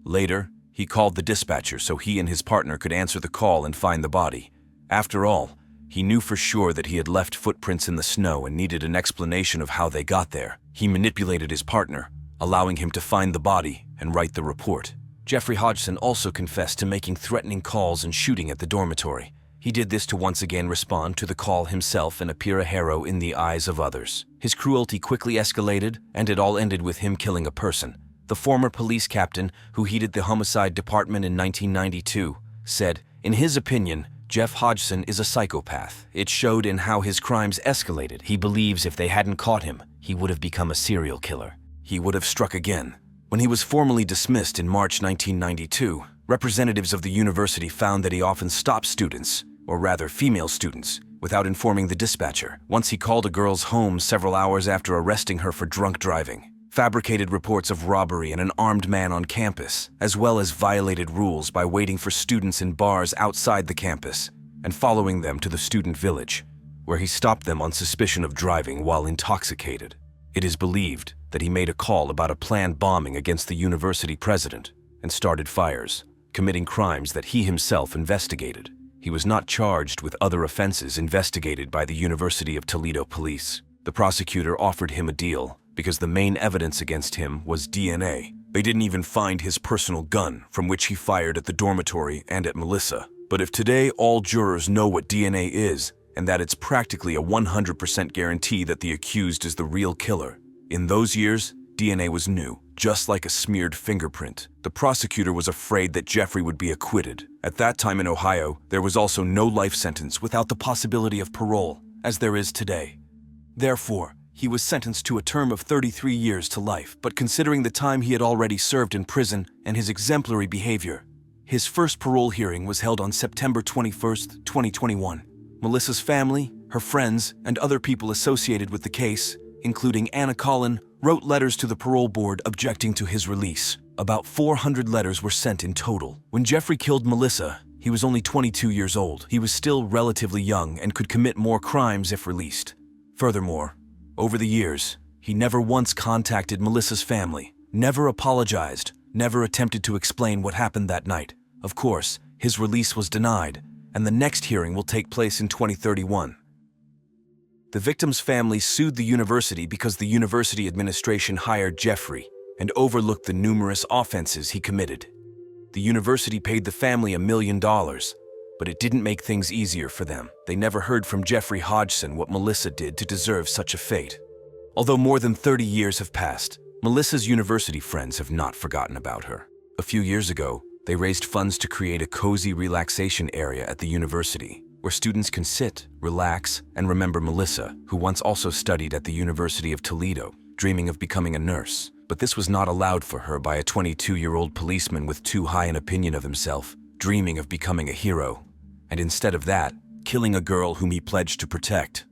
Speaker 1: Later, he called the dispatcher so he and his partner could answer the call and find the body. After all, he knew for sure that he had left footprints in the snow and needed an explanation of how they got there. He manipulated his partner, allowing him to find the body and write the report. Jeffrey Hodgson also confessed to making threatening calls and shooting at the dormitory. He did this to once again respond to the call himself and appear a hero in the eyes of others. His cruelty quickly escalated, and it all ended with him killing a person. The former police captain, who headed the homicide department in 1992, said, in his opinion, Jeff Hodgson is a psychopath. It showed in how his crimes escalated. He believes if they hadn't caught him, he would have become a serial killer. He would have struck again. When he was formally dismissed in March 1992, representatives of the university found that he often stopped students, or rather female students, without informing the dispatcher. Once he called a girl's home several hours after arresting her for drunk driving. Fabricated reports of robbery and an armed man on campus, as well as violated rules by waiting for students in bars outside the campus and following them to the student village, where he stopped them on suspicion of driving while intoxicated. It is believed that he made a call about a planned bombing against the university president and started fires, committing crimes that he himself investigated. He was not charged with other offenses investigated by the University of Toledo police. The prosecutor offered him a deal because the main evidence against him was DNA. They didn't even find his personal gun, from which he fired at the dormitory and at Melissa. But if today all jurors know what DNA is, and that it's practically a 100% guarantee that the accused is the real killer, in those years, DNA was new, just like a smeared fingerprint. The prosecutor was afraid that Jeffrey would be acquitted. At that time in Ohio, there was also no life sentence without the possibility of parole, as there is today. Therefore, he was sentenced to a term of 33 years to life, but considering the time he had already served in prison and his exemplary behavior, his first parole hearing was held on September 21, 2021. Melissa's family, her friends, and other people associated with the case, including Anna Collin, wrote letters to the parole board objecting to his release. About 400 letters were sent in total. When Jeffrey killed Melissa, he was only 22 years old. He was still relatively young and could commit more crimes if released. Furthermore, over the years, he never once contacted Melissa's family, never apologized, never attempted to explain what happened that night. Of course, his release was denied, and the next hearing will take place in 2031. The victim's family sued the university because the university administration hired Jeffrey and overlooked the numerous offenses he committed. The university paid the family $1 million, but it didn't make things easier for them. They never heard from Jeffrey Hodgson what Melissa did to deserve such a fate. Although more than 30 years have passed, Melissa's university friends have not forgotten about her. A few years ago, they raised funds to create a cozy relaxation area at the university, where students can sit, relax, and remember Melissa, who once also studied at the University of Toledo, dreaming of becoming a nurse. But this was not allowed for her by a 22-year-old policeman with too high an opinion of himself, dreaming of becoming a hero, and instead of that, killing a girl whom he pledged to protect.